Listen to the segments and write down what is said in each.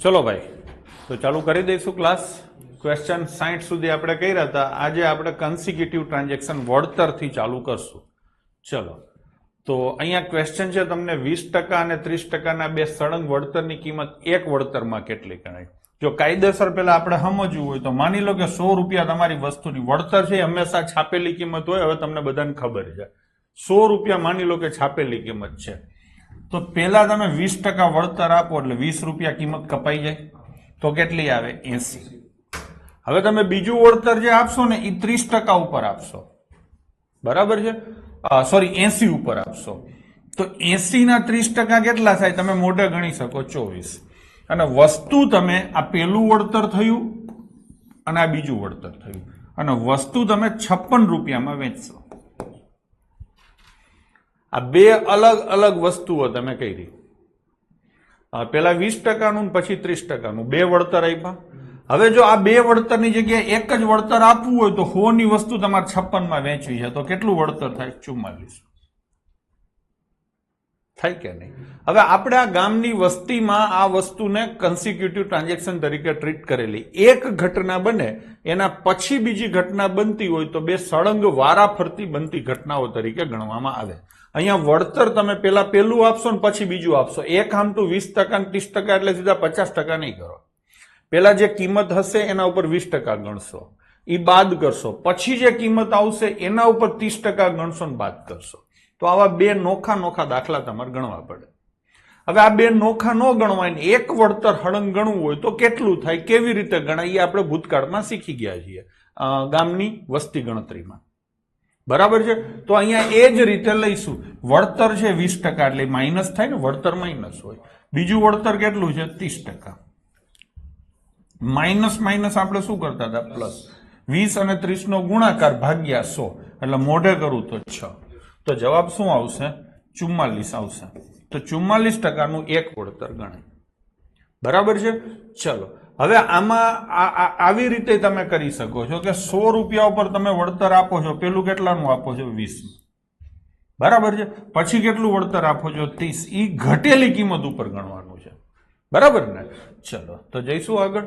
चलो भाई तो चालू કરી દઈશું ક્લાસ। ક્વેશ્ચન 60 સુધી આપણે કર્યા હતા। આજે આપણે કન્સિક્યુટિવ ટ્રાન્ઝેક્શન વળતરથી ચાલુ કરશું। ચલો તો અહીંયા ક્વેશ્ચન છે તમને 20% અને 30% ના બે સળંગ વળતરની કિંમત એક વળતરમાં કેટલી ગણાય। જો કાયદેસર પહેલા આપણે સમજવું હોય તો માની લો કે 100 રૂપિયા તમારી વસ્તુની વળતર છે, હંમેશા છાપેલી કિંમત હોય। હવે તમને બધાને ખબર છે 100 રૂપિયા માની લો કે છાપેલી કિંમત છે, તો પહેલા તમે 20% વળતર આપો એટલે 20 રૂપિયા કિંમત કપાઈ જાય, તો કેટલી આવે 80। હવે તમે બીજું વળતર જે આપશો ને એ 30% ઉપર આપશો, બરાબર છે, સોરી 80 ઉપર આપશો, તો 80 ના 30% કેટલા થાય તમે મોઢે ગણી શકો 24। અને વસ્તુ તમે આ પેલું વળતર થયું અને આ બીજું વળતર થયું, અને વસ્તુ તમે 56 રૂપિયામાં વેચશો। આ બે અલગ અલગ વસ્તુઓ તમે કરી, પેલા 20% નું પછી 30% બે વળતર આપ્યા। હવે જો આ બે વળતરની જગ્યાએ એક જ વળતર આપવું હોય તો 100 ની વસ્તુ તમારે 56 માં વેચવી છે, તો કેટલું વળતર થાય 44 થાય કે નહીં। હવે આપણે આ ગામની વસ્તીમાં આ વસ્તુને કન્સિક્યુટિવ ટ્રાન્ઝેક્શન તરીકે ટ્રીટ કરેલી। એક ઘટના બને એના પછી બીજી ઘટના બનતી હોય તો બે સળંગ વારા ફરતી બનતી ઘટનાઓ તરીકે ગણવામાં આવે। અહીંયા વળતર તમે પેલા પેલું આપશો ને પછી બીજું આપશો, એક આમટું 20% ને 30% એટલે સીધા 50% નહીં કરો। પેલા જે કિંમત હશે એના ઉપર 20% ગણશો, એ બાદ કરશો, પછી જે કિંમત આવશે એના ઉપર 30% ગણશો ને બાદ કરશો। તો આવા બે નોખા નોખા દાખલા તમારે ગણવા પડે। હવે આ બે નોખા ન ગણવાય ને એક વળતર હળંગ ગણવું હોય તો કેટલું થાય, કેવી રીતે ગણાય, એ આપણે ભૂતકાળમાં શીખી ગયા છીએ ગામની વસ્તી ગણતરીમાં, બરાબર છે। તો અહીંયા એ જ રીતે લઈશું, વળતર છે 20% એટલે માઇનસ થાય ને, વળતર માઇનસ હોય। બીજું વળતર કેટલું છે 30%, માઇનસ માઇનસ આપણે શું કરતા હતા પ્લસ, 20 અને 30 નો ગુણાકાર ભાગ્યા 100 એટલે મોઢે કરું તો 6, તો જવાબ શું આવશે 44 આવશે। તો 44% નું એક વળતર ગણાય, બરાબર છે। ચલો હવે આમાં આવી રીતે તમે કરી શકો છો કે 100 રૂપિયા ઉપર તમે વળતર આપો છો, પેલું કેટલાનું આપો છો 20, બરાબર છે, પછી કેટલું વળતર આપો છો 30, એ ઘટેલી કિંમત ઉપર ગણવાનું છે, બરાબર ને। ચલો તો જઈશું આગળ।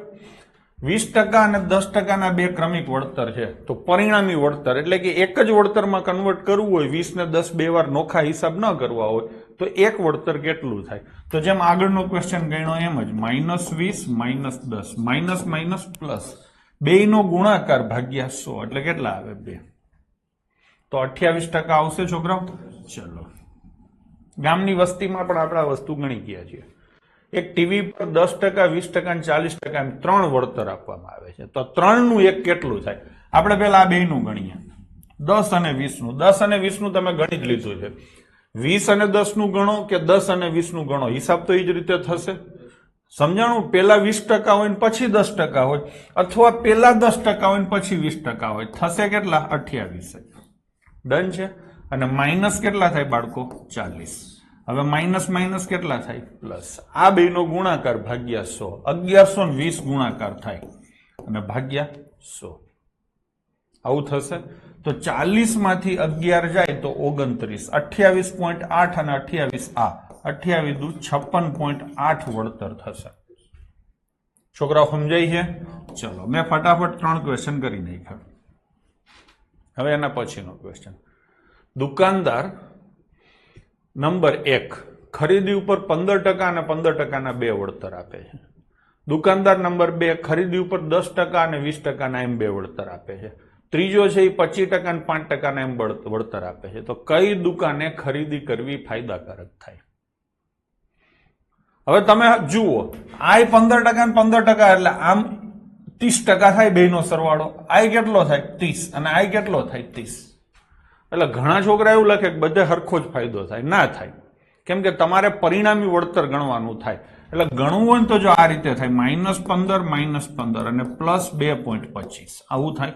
20% અને 10% ના બે ક્રમિક વળતર છે, તો પરિણામી વળતર એટલે કે એક જ વળતરમાં કન્વર્ટ કરવું હોય, 20 ને 10 બે વાર નોખા હિસાબ ન કરવા હોય તો એક વળતર કેટલું થાય, તો જેમ આગળનો ક્વેશ્ચન ગણ્યો એમ જ -20 -10 માઇનસ માઇનસ પ્લસ, બેયનો ગુણાકાર ભાગ્યા 100 એટલે કેટલા આવે 2, તો 28% આવશે છોકરાઓ। ચલો ગામની વસ્તીમાં પણ આપણે આ વસ્તુ ગણી ગયા છીએ। એક ટીવી પર 10%, 20% અને 40% એમ 3 વળતર આપવામાં આવે છે, તો 3 નું એક કેટલું થાય, આપણે પેલા આ બેયનું ગણીએ, 10 અને 20 નું। 10 અને 20 નું તમે ગણી જ લીધું છે, 20 અને 10 નું ગણો કે 10 અને 20 નું ગણો, હિસાબ તો એ જ રીતે થશે, સમજાણું। પેલા 20% હોય ને પછી 10% હોય, અથવા પેલા 10% હોય ને પછી 20% હોય, થશે કેટલા 28, ડન છે। અને માઇનસ કેટલા થાય બાળકો 40, હવે માઇનસ માઇનસ કેટલા થાય પ્લસ, આ બેનો ગુણાકાર ભાગ્યા 100, 1120 ગુણાકાર થાય અને ભાગ્યા 100 આવું થશે। તો 40 માંથી 11 જાય તો 29, 28.8 અને 28 આ 28 દુ 56.8 વળતર થશે। છોકરાઓ સમજાય છે? ચલો મેં ફટાફટ 3 ક્વેશ્ચન કરી નાખ્યા। હવે એના પછીનો ક્વેશ્ચન, દુકાનદાર નંબર 1 ખરીદી ઉપર 15% અને 15% ના બે વળતર આપે છે। દુકાનદાર નંબર 2 ખરીદી ઉપર 10% અને 20% ના એમ બે વળતર આપે છે। ત્રીજો છે એ 25% અને 5% ના એમ વળતર આપે છે, તો કઈ દુકાને ખરીદી કરવી ફાયદાકારક થાય। હવે તમે જુઓ, આ 15% અને 15% એટલે આમ 30% થાય બેનો સરવાળો, આ કેટલો થાય 30 અને આ કેટલો થાય 30, એટલે ઘણા છોકરા એવું લખે કે બધે હરખો જ ફાયદો થાય, ના થાય, કેમ કે તમારે પરિણામી વળતર ગણવાનું થાય। એટલે ગણવું હોય તો જો આ રીતે થાય -15 અને +2.25 આવું થાય।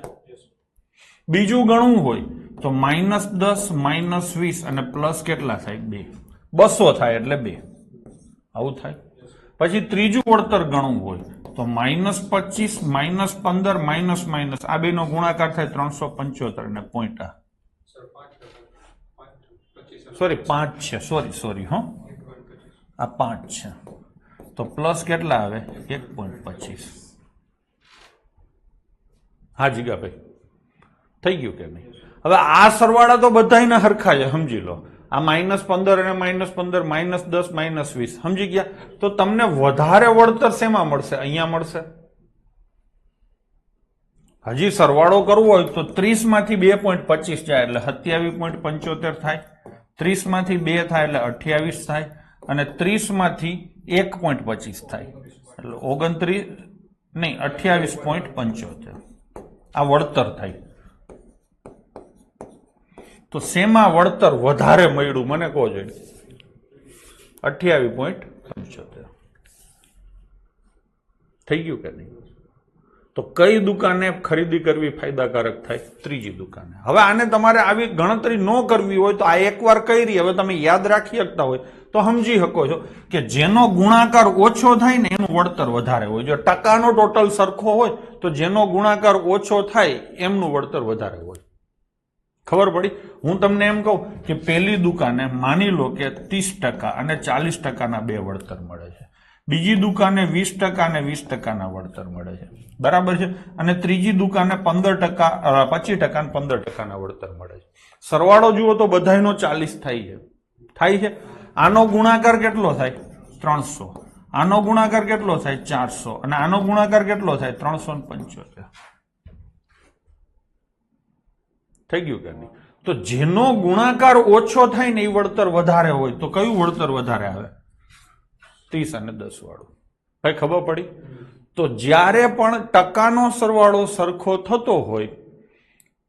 બીજું ગણવું હોય તો -10 -20 અને પ્લસ કેટલા થાય 2, 200 થાય એટલે 2 આવું થાય। પછી ત્રીજું વળતર ગણવું હોય તો -25 -15 માઇનસ આ બેનો ગુણાકાર થાય 375 અને પોઈન્ટ સોરી 5 છે, સોરી હો આ 5 છે, તો પ્લસ કેટલા આવે 1.25. હા જીગાભાઈ થઈ ગયું કે નહીં? હવે આ સરવાળા તો બધાયના હરખા છે, સમજી લો. આ -15 અને -15 -10 -20 સમજી ગયા? તો તમને વધારે વળતર શેમાં મળશે? અહીંયા મળશે. હજી સરવાળો કરવો હોય તો 30 માંથી 2.25 જાય એટલે 27.75 થાય, 30 માંથી 2 થાય એટલે 28 થાય, અને 30 માંથી 1.25 થાય એટલે 29 નહીં 28.75 આ વળતર થાય. તો શેમાં વળતર વધારે મળ્યું મને કહો જોઈએ? 28.75 થઈ ગયું કે નહીં? તો કઈ દુકાને ખરીદી કરવી ફાયદાકારક થાય? ત્રીજી દુકાને. હવે આને તમારે આવી ગણતરી ન કરવી હોય તો આ એકવાર કરી, હવે તમે યાદ રાખી શકતા હોય તો સમજી શકો છો કે જેનો ગુણાકાર ઓછો થાય ને એનું વળતર વધારે હોય. જો ટકાનો ટોટલ સરખો હોય તો જેનો ગુણાકાર ઓછો થાય એમનું વળતર વધારે હોય. ખબર પડી? હું તમને એમ કહું કે પહેલી દુકાને માની લો કે 30% અને 40%ના બે વળતર મળે છે, બીજી દુકાને 20% અને 20%ના વળતર મળે છે, બરાબર છે, અને ત્રીજી દુકાને 15%, 25% અને 15%ના વળતર મળે છે. સરવાળો જુઓ તો બધાયનો 40 થાય છે. આનો ગુણાકાર કેટલો થાય? 300. આનો ગુણાકાર કેટલો થાય? 400. અને આનો ગુણાકાર કેટલો થાય? 375. થઈ ગયું કે નહીં? તો જેનો ગુણાકાર ઓછો થાય ને એ વળતર વધારે હોય. તો કયું વળતર વધારે આવે? 30 અને 10 વાળું. ભાઈ ખબર પડી? તો જ્યારે પણ ટકાનો સરવાળો સરખો થતો હોય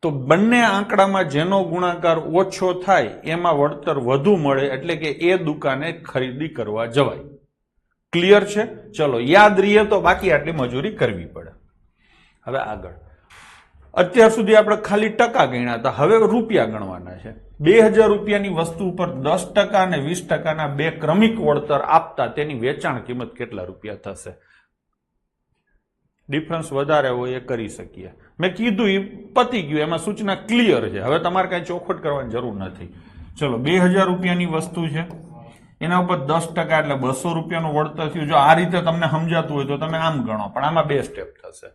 તો બંને આંકડામાં જેનો ગુણાકાર ઓછો થાય એમાં વળતર વધુ મળે, એટલે કે એ દુકાને ખરીદી કરવા જવાય. ક્લિયર છે? ચલો યાદ રહીએ તો બાકી આટલી મજૂરી કરવી પડે. હવે આગળ. અત્યાર સુધી આપણે ખાલી ટકા ગણ્યા હતા, હવે રૂપિયા ગણવાના છે. 2000 રૂપિયાની વસ્તુ ઉપર 10% અને 20%ના બે ક્રમિક વળતર આપતા તેની વેચાણ કિંમત કેટલા રૂપિયા થશે? ડિફરન્સ વધારે હોય એ કરી શકીએ. મેં કીધું એ પતી ગયું, એમાં સૂચના ક્લિયર છે. હવે તમારે કઈ ચોખવટ કરવાની જરૂર નથી. ચલો 2000 રૂપિયાની વસ્તુ છે, એના ઉપર 10% એટલે 200 રૂપિયાનું વળતર થયું. જો આ રીતે તમને સમજાતું હોય તો તમે આમ ગણો, પણ આમાં બે સ્ટેપ થશે.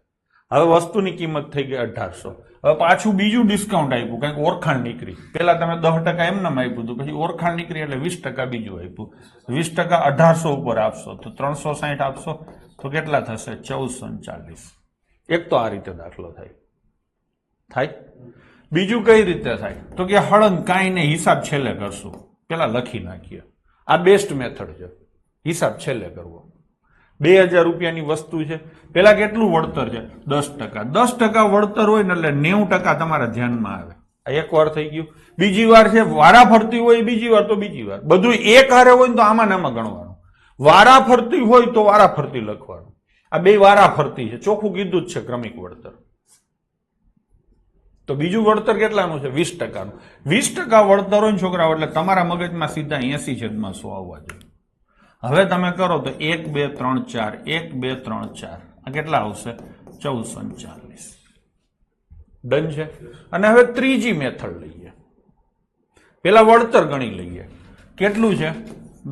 હવે વસ્તુની કિંમત થઈ ગઈ 1800. હવે પાછું બીજું ડિસ્કાઉન્ટ આપ્યું, કંઈક ઓળખાણ નીકળી. પેલા તમે 10% એમનામ આપ્યું હતું, પછી ઓળખાણ નીકળી એટલે 20% બીજું આપ્યું. 20% 1800 ઉપર આપશો તો 360 આપશો તો કેટલા થશે? 1440. એક તો આ રીતે દાખલો થાય. બીજું કઈ રીતે થાય? તો કે હળંગ કાંઈ નહીં, હિસાબ છેલ્લે કરશું, પેલા લખી નાખીએ. આ બેસ્ટ મેથડ છે, હિસાબ છેલ્લે કરવો. 2000 રૂપિયાની વસ્તુ છે, પેલા કેટલું વળતર છે? 10%. 10% વળતર હોય ને એટલે 90% તમારા ધ્યાનમાં આવે. આ એક વાર થઈ ગયું. બીજી વાર છે વારા ફરતી હોય, બીજી વાર તો બીજી વાર. બધું એક હારે હોય ને તો આમાં ને આમાં ગણવાનું. વારા ફરતી હોય તો વારા ફરતી લખવાનું. આ બે વારા ફરતી છે, ચોખ્ખું કીધું જ છે ક્રમિક વળતર. તો બીજું વળતર કેટલાનું છે? 20%નું. 20% વળતર હોય ને છોકરાઓ એટલે તમારા મગજમાં સીધા 80/100 આવવા જોઈએ. હવે તમે કરો તો 1 2 3 4 1 2 3 4 આ કેટલા આવશે? 1440. ડન છે. અને હવે ત્રીજી મેથડ લઈએ. પેલા વળતર ગણી લઈએ. કેટલું છે?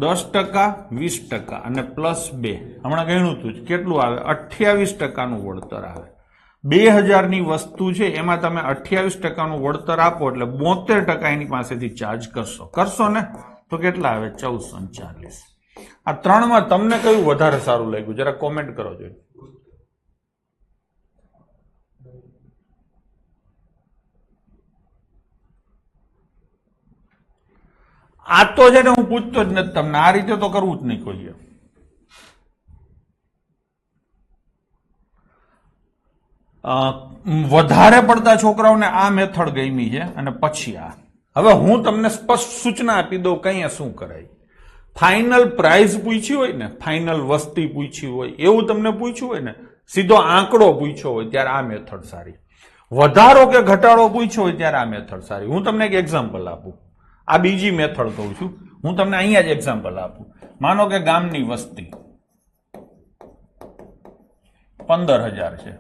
10%, 20% અને +2. હમણાં ગણ્યું હતું કેટલું આવે? 28%નું વળતર આવે. 2000 ની વસ્તુ છે એમાં તમે 28%નું વળતર આપો એટલે 72% એની પાસેથી ચાર્જ કરશો ને તો કેટલા આવે? 1440. આ ત્રણમાં તમને કયું વધારે સારું લાગ્યું? જરા કોમેન્ટ કરો જોઈએ. આ તો છે ને હું પૂછતો જ નથી તમને, આ રીતે તો કરવું જ નહીં કોઈએ. વધારે પડતા છોકરાઓને આ મેથડ ગમી છે અને પછી આ. હવે હું તમને સ્પષ્ટ સૂચના આપી દઉં કઈ શું કરાય. ફાઇનલ પ્રાઇઝ પૂછી હોય ને, ફાઇનલ વસ્તી પૂછી હોય, એવું તમને પૂછ્યું હોય ને, સીધો આંકડો પૂછ્યો હોય ત્યારે આ મેથડ સારી. વધારો કે ઘટાડો પૂછ્યો હોય ત્યારે આ મેથડ સારી. હું તમને એક એક્ઝામ્પલ આપું. આ બીજી મેથડ કહું છું. હું તમને અહીંયા જ એક્ઝામ્પલ આપું. માનો કે ગામની વસ્તી 15000 છે,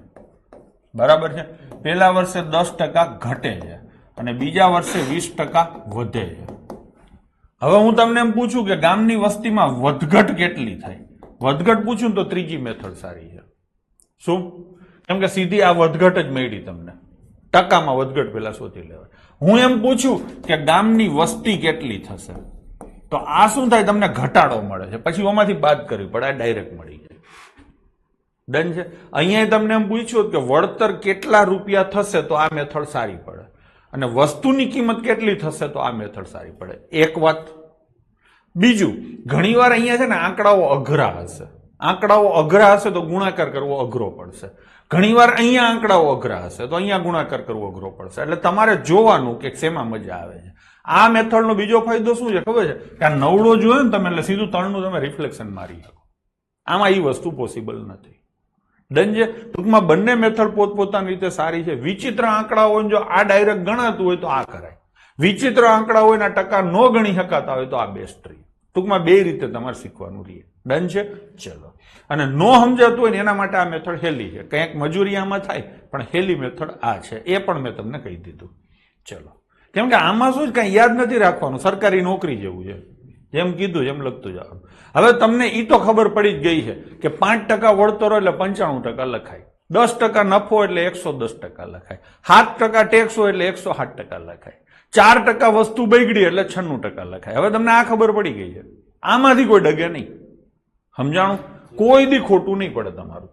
બરાબર છે. પેલા વર્ષે 10% ઘટે છે અને બીજા વર્ષે 20% વધે છે. હવે હું તમને એમ પૂછું કે ગામની વસ્તીમાં વધઘટ કેટલી થાય? વધઘટ પૂછ્યું તો ત્રીજી મેથડ સારી છે. શું? કેમ કે સીધી આ વધઘટ જ મળી તમને, ટકામાં વધઘટ પેલા શોધી લેવાય. હું એમ પૂછું કે ગામની વસ્તી કેટલી થશે, તો આ શું થાય, તમને ઘટાડો મળે છે, પછી ઓમાંથી બાદ કરવી પડે, આ ડાયરેક્ટ મળી જાય. ડન છે. અહીંયા તમને એમ પૂછ્યું કે વળતર કેટલા રૂપિયા થશે તો આ મેથડ સારી પડે, અને વસ્તુની કિંમત કેટલી થશે તો આ મેથડ સારી પડે. એક વાત. બીજું, ઘણીવાર અહીંયા છે ને આંકડાઓ અઘરા હશે. આંકડાઓ અઘરા હશે તો ગુણાકાર કરવો અઘરો પડશે. ઘણીવાર અહીંયા આંકડાઓ અઘરા હશે તો અહીંયા ગુણાકાર કરવો અઘરો પડશે. એટલે તમારે જોવાનું કે શેમાં મજા આવે છે. આ મેથડનો બીજો ફાયદો શું છે ખબર છે? કે આ નવડો જોયો ને તમે એટલે સીધું તળનું તમે રિફ્લેક્શન મારી શકો. આમાં એ વસ્તુ પોસિબલ નથી. ડન છે. ટૂંકમાં બંને મેથડ પોતપોતાની રીતે સારી છે. વિચિત્ર આંકડા હોય જો આ ડાયરેક્ટ ગણાતું હોય તો આ કરાય. વિચિત્ર આંકડા હોય ના ટકા ન ગણી શકાતા હોય તો આ બેસ્ટ રહી. ટૂંકમાં બે રીતે તમારે શીખવાનું રહે. ડન છે. ચલો. અને નો સમજાતું હોય ને એના માટે આ મેથડ હેલી છે. કંઈક મજૂરી આમાં થાય પણ હેલી મેથડ આ છે. એ પણ મેં તમને કહી દીધું. ચલો. કેમ કે આમાં શું કઈ યાદ નથી રાખવાનું, સરકારી નોકરી જેવું છે. જેમ કીધું એમ લખતું જવાનું. હવે તમને ઈ તો ખબર પડી જ ગઈ છે કે 5% વળતર એટલે 95% લખાય, 10% નફો એટલે 110% લખાય, 7% ટેક્સ હોય એટલે 107% લખાય, 4% વસ્તુ બગડી એટલે 96% લખાય. હવે તમને આ ખબર પડી ગઈ છે. આમાંથી કોઈ ડગે નહીં. સમજાણું? કોઈ દી ખોટું નહીં પડે તમારું.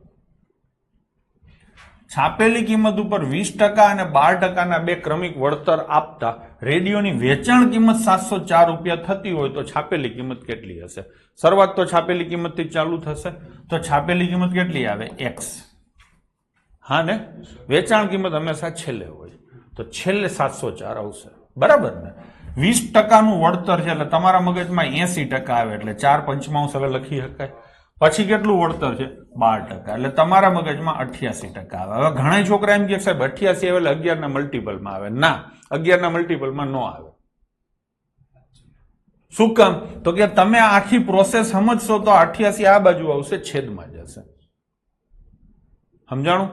છાપેલી કિંમત ઉપર 20% અને 12%ના બે ક્રમિક વળતર આપતા રેડિયોની વેચાણ કિંમત 704 રૂપિયા થતી હોય તો છાપેલી કિંમત કેટલી હશે? શરૂઆત તો છાપેલી કિંમતથી ચાલુ થશે. તો છાપેલી કિંમત કેટલી આવે? x. હા ને? વેચાણ કિંમત હંમેશા છેલ્લે હોય તો છેલ્લે 704 આવશે. બરાબર ને? 20%નું વળતર છે એટલે તમારા મગજમાં 80% આવે એટલે 4/5 હવે લખી શકાય. પછી કેટલું વળતર છે? 12%. એટલે તમારા મગજમાં 88% આવે. હવે ઘણા છોકરા એમ કે સાહેબ 88 આવે એટલે 11 ના મલ્ટીપલમાં આવે. ના, 11 ના મલ્ટીપલમાં નો આવે. શું કામ? તો કે તમે આખી પ્રોસેસ સમજશો તો 88 આ બાજુ આવશે, છેદમાં જશે. સમજાણું?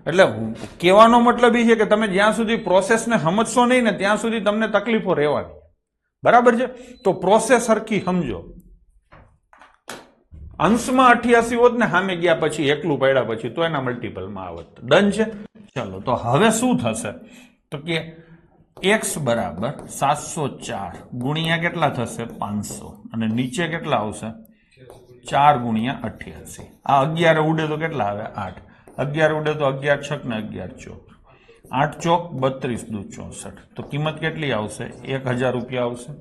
એટલે કહેવાનો મતલબ એ છે કે તમે જ્યાં સુધી પ્રોસેસને સમજશો નહીં ને ત્યાં સુધી તમને તકલીફો રહેવાની. બરાબર છે? તો પ્રોસેસ સરખી સમજો. અંશમાં 88 હોત ને સામે ગયા પછી એકલું પડ્યા પછી તો એના મલ્ટીપલમાં આવત. ડન છે. ચલો. તો હવે શું થશે? તો કે x બરાબર 704 ગુણ્યા કેટલા થશે? 500. અને નીચે કેટલા આવશે? 4 ગુણ્યા 88. આ 11 ઉડે તો કેટલા આવે? 8. 11 ઉડે તો 11 છક ને 11 ચોક. 8 ચોક 32 દુ 64. તો કિંમત કેટલી આવશે? 1000 રૂપિયા આવશે.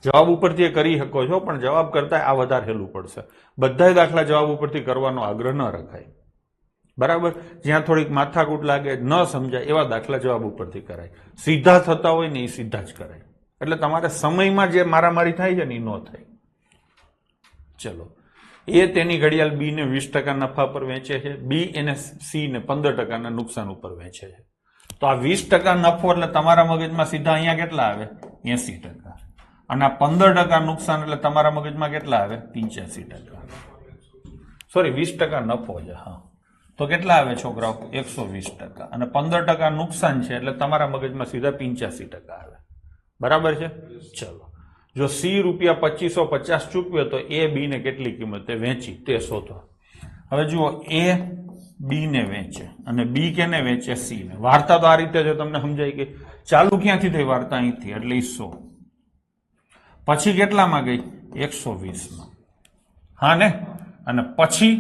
જવાબ ઉપરથી કરી શકો છો પણ જવાબ કરતા આ વધારે હેલું પડશે. બધા દાખલા જવાબ ઉપરથી કરવાનો આગ્રહ ન રખાય. બરાબર? જ્યાં થોડીક માથાકૂટ લાગે, ન સમજાય એવા દાખલા જવાબ ઉપરથી કરાય. સીધા થતા હોય ને એ સીધા જ કરાય. એટલે તમારે સમયમાં જે મારામારી થાય છે ને એ ન થાય. ચલો. એ તેની ઘડિયાળ બી ને 20% નફા પર વેચે છે, બી એને સી ને 15%ના નુકસાન ઉપર વેચે છે. તો આ 20% નફો એટલે તમારા મગજમાં સીધા અહીંયા કેટલા આવે? 80%. અને આ 15% નુકસાન એટલે તમારા મગજમાં કેટલા આવે? 85%. સોરી, 20% નફો છે. હા, તો કેટલા આવે છોકરાઓ? 120%. અને 15% નુકસાન છે એટલે તમારા મગજમાં સીધા 85% આવે. બરાબર છે? ચલો. જો સી રૂપિયા 2550 ચૂકવે તો એ બી ને કેટલી કિંમતે વેચી તે શોધો. હવે જુઓ, એ બી ને વેચે અને બી કેને વેચે? સી ને. વાર્તા તો આ રીતે છે, તમને સમજાય કે ચાલુ ક્યાંથી થઈ વાર્તા? અહીંથી, એટલે 100. પછી કેટલામાં ગઈ? 120માં. હા ને? અને પછી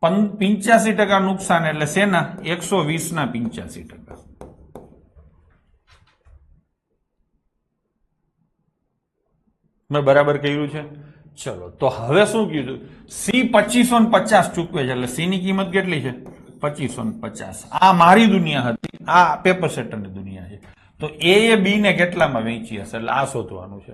85% નુકસાન એટલે શેના? 120 ના 85%. મેં બરાબર કહ્યું છે? ચલો. તો હવે શું કીધું? સી 2550 ચૂકવે છે એટલે સી ની કિંમત કેટલી છે? 2550. આ મારી દુનિયા હતી, આ પેપર સેટરની દુનિયા છે. તો એ બી ને કેટલામાં વેચી હશે એટલે આ શોધવાનું છે.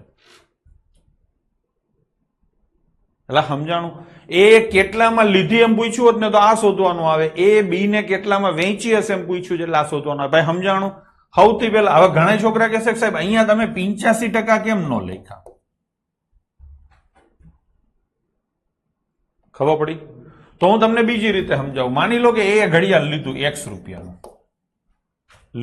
એટલે સમજાણું? એ કેટલામાં લીધી એમ પૂછ્યું હોત ને તો આ શોધવાનું આવે. એ બી ને કેટલામાં વેચી હશે એમ પૂછ્યું છે એટલે આ શોધવાનું આવે. ભાઈ સમજાણું? સૌથી પહેલા હવે ઘણા છોકરા કહેશે સાહેબ અહીંયા તમે 85% કેમ ન લખ્યા? ખબર પડી? તો હું તમને બીજી રીતે સમજાવું. માની લો કે એ ઘડિયાળ લીધું x રૂપિયાનું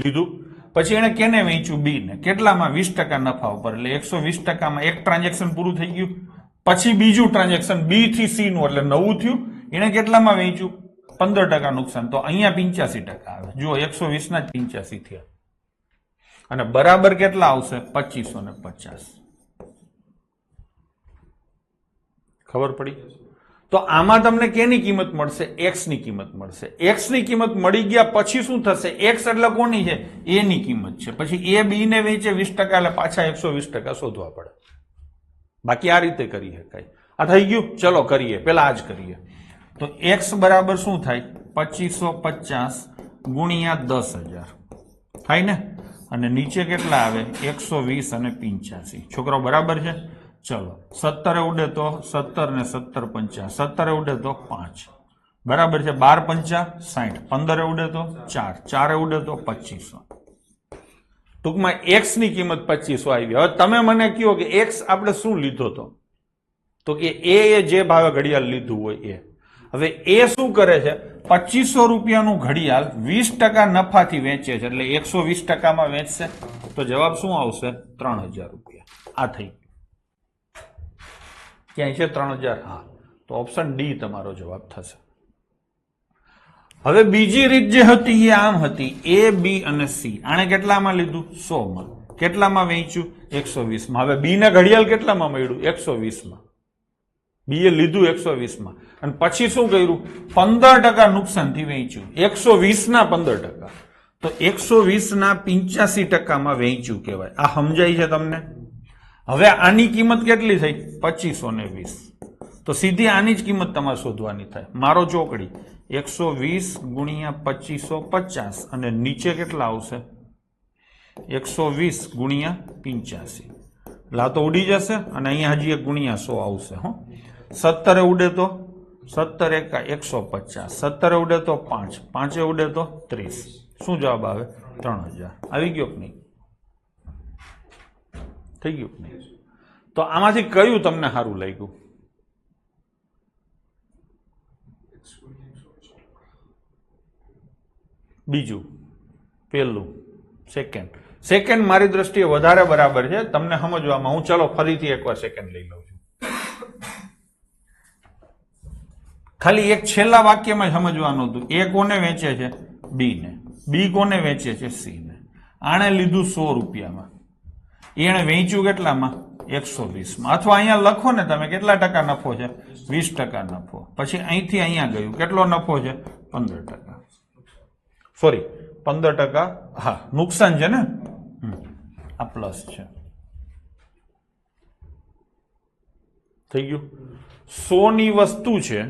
લીધું, પછી એને કેને વેચ્યું? બી ને. કેટલામાં? 20% નફા ઉપર. એટલે 120%માં એક ટ્રાન્ઝેક્શન પૂરું થઈ ગયું. પછી બીજું ટ્રાન્ઝેક્શન બી થી સી નું એટલે 9 થયું, એને કેટલામાં વેચ્યું 15% નુકસાન, તો અહીંયા 85% આવે. જુઓ 120 ના 85 થયા અને બરાબર કેટલા આવશે 2550. ખબર પડી? તો આમાં તમને કેની કિંમત મળશે? એક્સ ની કિંમત મળશે. એક્સ ની કિંમત મળી ગયા પછી શું થશે? એક્સ એટલે કોની છે? એ ની કિંમત છે. પછી એ બી ને વેચે 20% એટલે પાછા 120% શોધવા પડે. બાકી આ રીતે કરી શકાય. આ થઈ ગયું. ચલો કરીએ, પેલા આ જ કરીએ. તો એક્સ બરાબર શું થાય? 2550 ગુણ્યા 10,000 થાય ને, અને નીચે કેટલા આવે? 120 અને 85. છોકરાઓ બરાબર છે? ચલો 17 ઉડે તો 17 ને 17 50, 17 ઉડે તો 5 બરાબર છે. 12 પંચા 60, 15 ઉડે તો 4, 4 ઉડે તો 2500. ટૂંકમાં એક્સ ની કિંમત 2500 આવી. હવે તમે મને કહો કે એક્સ આપણે શું લીધો હતો? તો કે એ જે ભાવે ઘડિયાળ લીધું હોય એ. હવે એ શું કરે છે? 2500 રૂપિયાનું ઘડિયાળ 20% નફાથી વેચે છે, એટલે 120%માં વેચશે. તો જવાબ શું આવશે? 3000 રૂપિયા. આ થઈ ગયું. ક્યાંય છે 3000? હા, તો ઓપ્શન ડી તમારો જવાબ થશે. હવે બીજી રીત જે હતી એ આમ હતી, એ બી અને સી. આને કેટલામાં લીધું? 100 માં. કેટલામાં વેચ્યું? 120 માં. હવે બી ને ઘડિયાળ કેટલામાં મળ્યું? 120 માં. બી એ લીધું 120 માં અને પછી શું કર્યું? 15% નુકસાનથી વેચ્યું. 120 ના 15%, તો 120 ના 85%માં વેચ્યું કહેવાય. આ સમજાય છે તમને? હવે આની કિંમત કેટલી થઈ? 2520. તો સીધી આની જ કિંમત તમારે શોધવાની થાય. મારો ચોકડી 120 ગુણ્યા 2550 અને નીચે કેટલા આવશે? 120 ગુણ્યા 85. લા તો ઉડી જશે અને અહીંયા હજી એક ગુણ્યા 100 આવશે. હો 17 ઉડે તો 17 એકા 150, 17 ઉડે તો 5, 5 ઉડે તો 30. શું જવાબ આવે? 3000. આવી ગયો કે નહીં? થઈ ગયું કે નહીં? તો આમાંથી કયું તમને સારું લાગ્યું? બીજું, પેલું, સેકન્ડ? સેકન્ડ મારી દ્રષ્ટિએ વધારે બરાબર છે તમને સમજવામાં. હું ચલો ફરીથી એકવાર સેકન્ડ લઈ લઉં છું. ખાલી એક છેલ્લા વાક્યમાં સમજવાનું હતું. એ કોને વેચે છે? બી ને. બી કોને વેચે છે? સી ને. આણે લીધું 100 રૂપિયામાં, એને વેચ્યું કેટલામાં? 120 માં. અથવા અહીંયા લખો ને તમે કેટલા ટકા નફો છે? 20% નફો. પછી અહીંથી અહીંયા ગયું, કેટલો નફો છે? 15%. સોરી 15%. હા, નુકસાન છે ને, આ પ્લસ છે. થઈ ગયું? 100 ની વસ્તુ છે,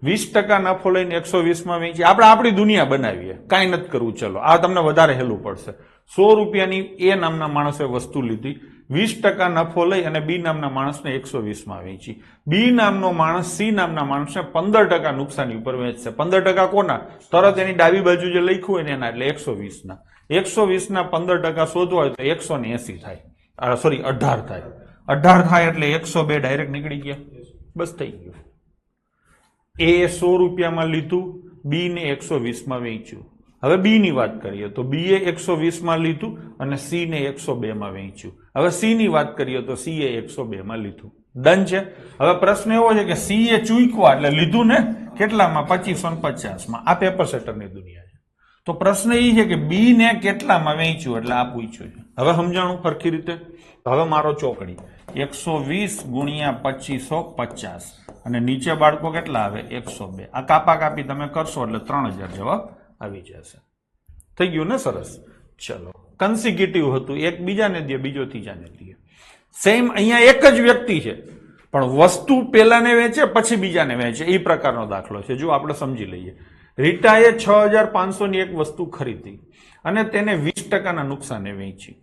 20% નફો લઈને 120 માં વેચી. આપણે આપણી દુનિયા બનાવીએ, કાંઈ નથી કરવું. ચલો આ તમને વધારે હેલું પડશે. 100 રૂપિયાની એ નામના માણસે વસ્તુ લીધી, 20% નફો લઈ અને બી નામના માણસને 120 માં વેચી. બી નામનો માણસ સી નામના માણસને 15% નુકસાની ઉપર વેચશે. 15% કોના? તરત એની ડાબી બાજુ જે લખ્યું હોય ને એના, એટલે 120 ના. 120 ના 15% શોધવા હોય તો 180 થાય, સોરી 18 થાય. 18 થાય એટલે 102 ડાયરેક્ટ નીકળી ગયા. બસ થઈ ગયું. એ 100 રૂપિયામાં લીધું, બી ને 120 માં વેચ્યું. હવે બી ની વાત કરીએ તો બી એ 120 માં લીધું અને સી ને 102 માં વેચ્યું. હવે સી ની વાત કરીએ તો સી એ 102 માં લીધું. ડન છે. હવે પ્રશ્ન એવો છે કે સી એ ચૂકવા એટલે લીધું ને કેટલામાં? 2550 માં. આ પેપર સેટરની દુનિયા છે. તો પ્રશ્ન એ છે કે બી ને કેટલામાં વેચ્યું, એટલે આ પૂછ્યું છે. હવે સમજાણું સરખી રીતે? હવે મારો ચોકડી 120 ગુણ્યા 2550 અને નીચે બાળકો કેટલા આવે? 102. આ કાપા કાપી તમે કરશો એટલે 3000 જવાબ આવી જશે. થઈ ગયું ને? સરસ. ચલો, કન્સિક્યુટિવ હતું. એક બીજાને દે, બીજો ત્રીજાને દે. સેમ અહીંયા એક જ વ્યક્તિ છે પણ વસ્તુ પેલાને વેચે પછી બીજાને વેચે, એ પ્રકારનો દાખલો છે. જો આપણે સમજી લઈએ. રીટાએ 6500 ની એક વસ્તુ ખરીદી અને તેને 20% ના નુકસાને વેચી.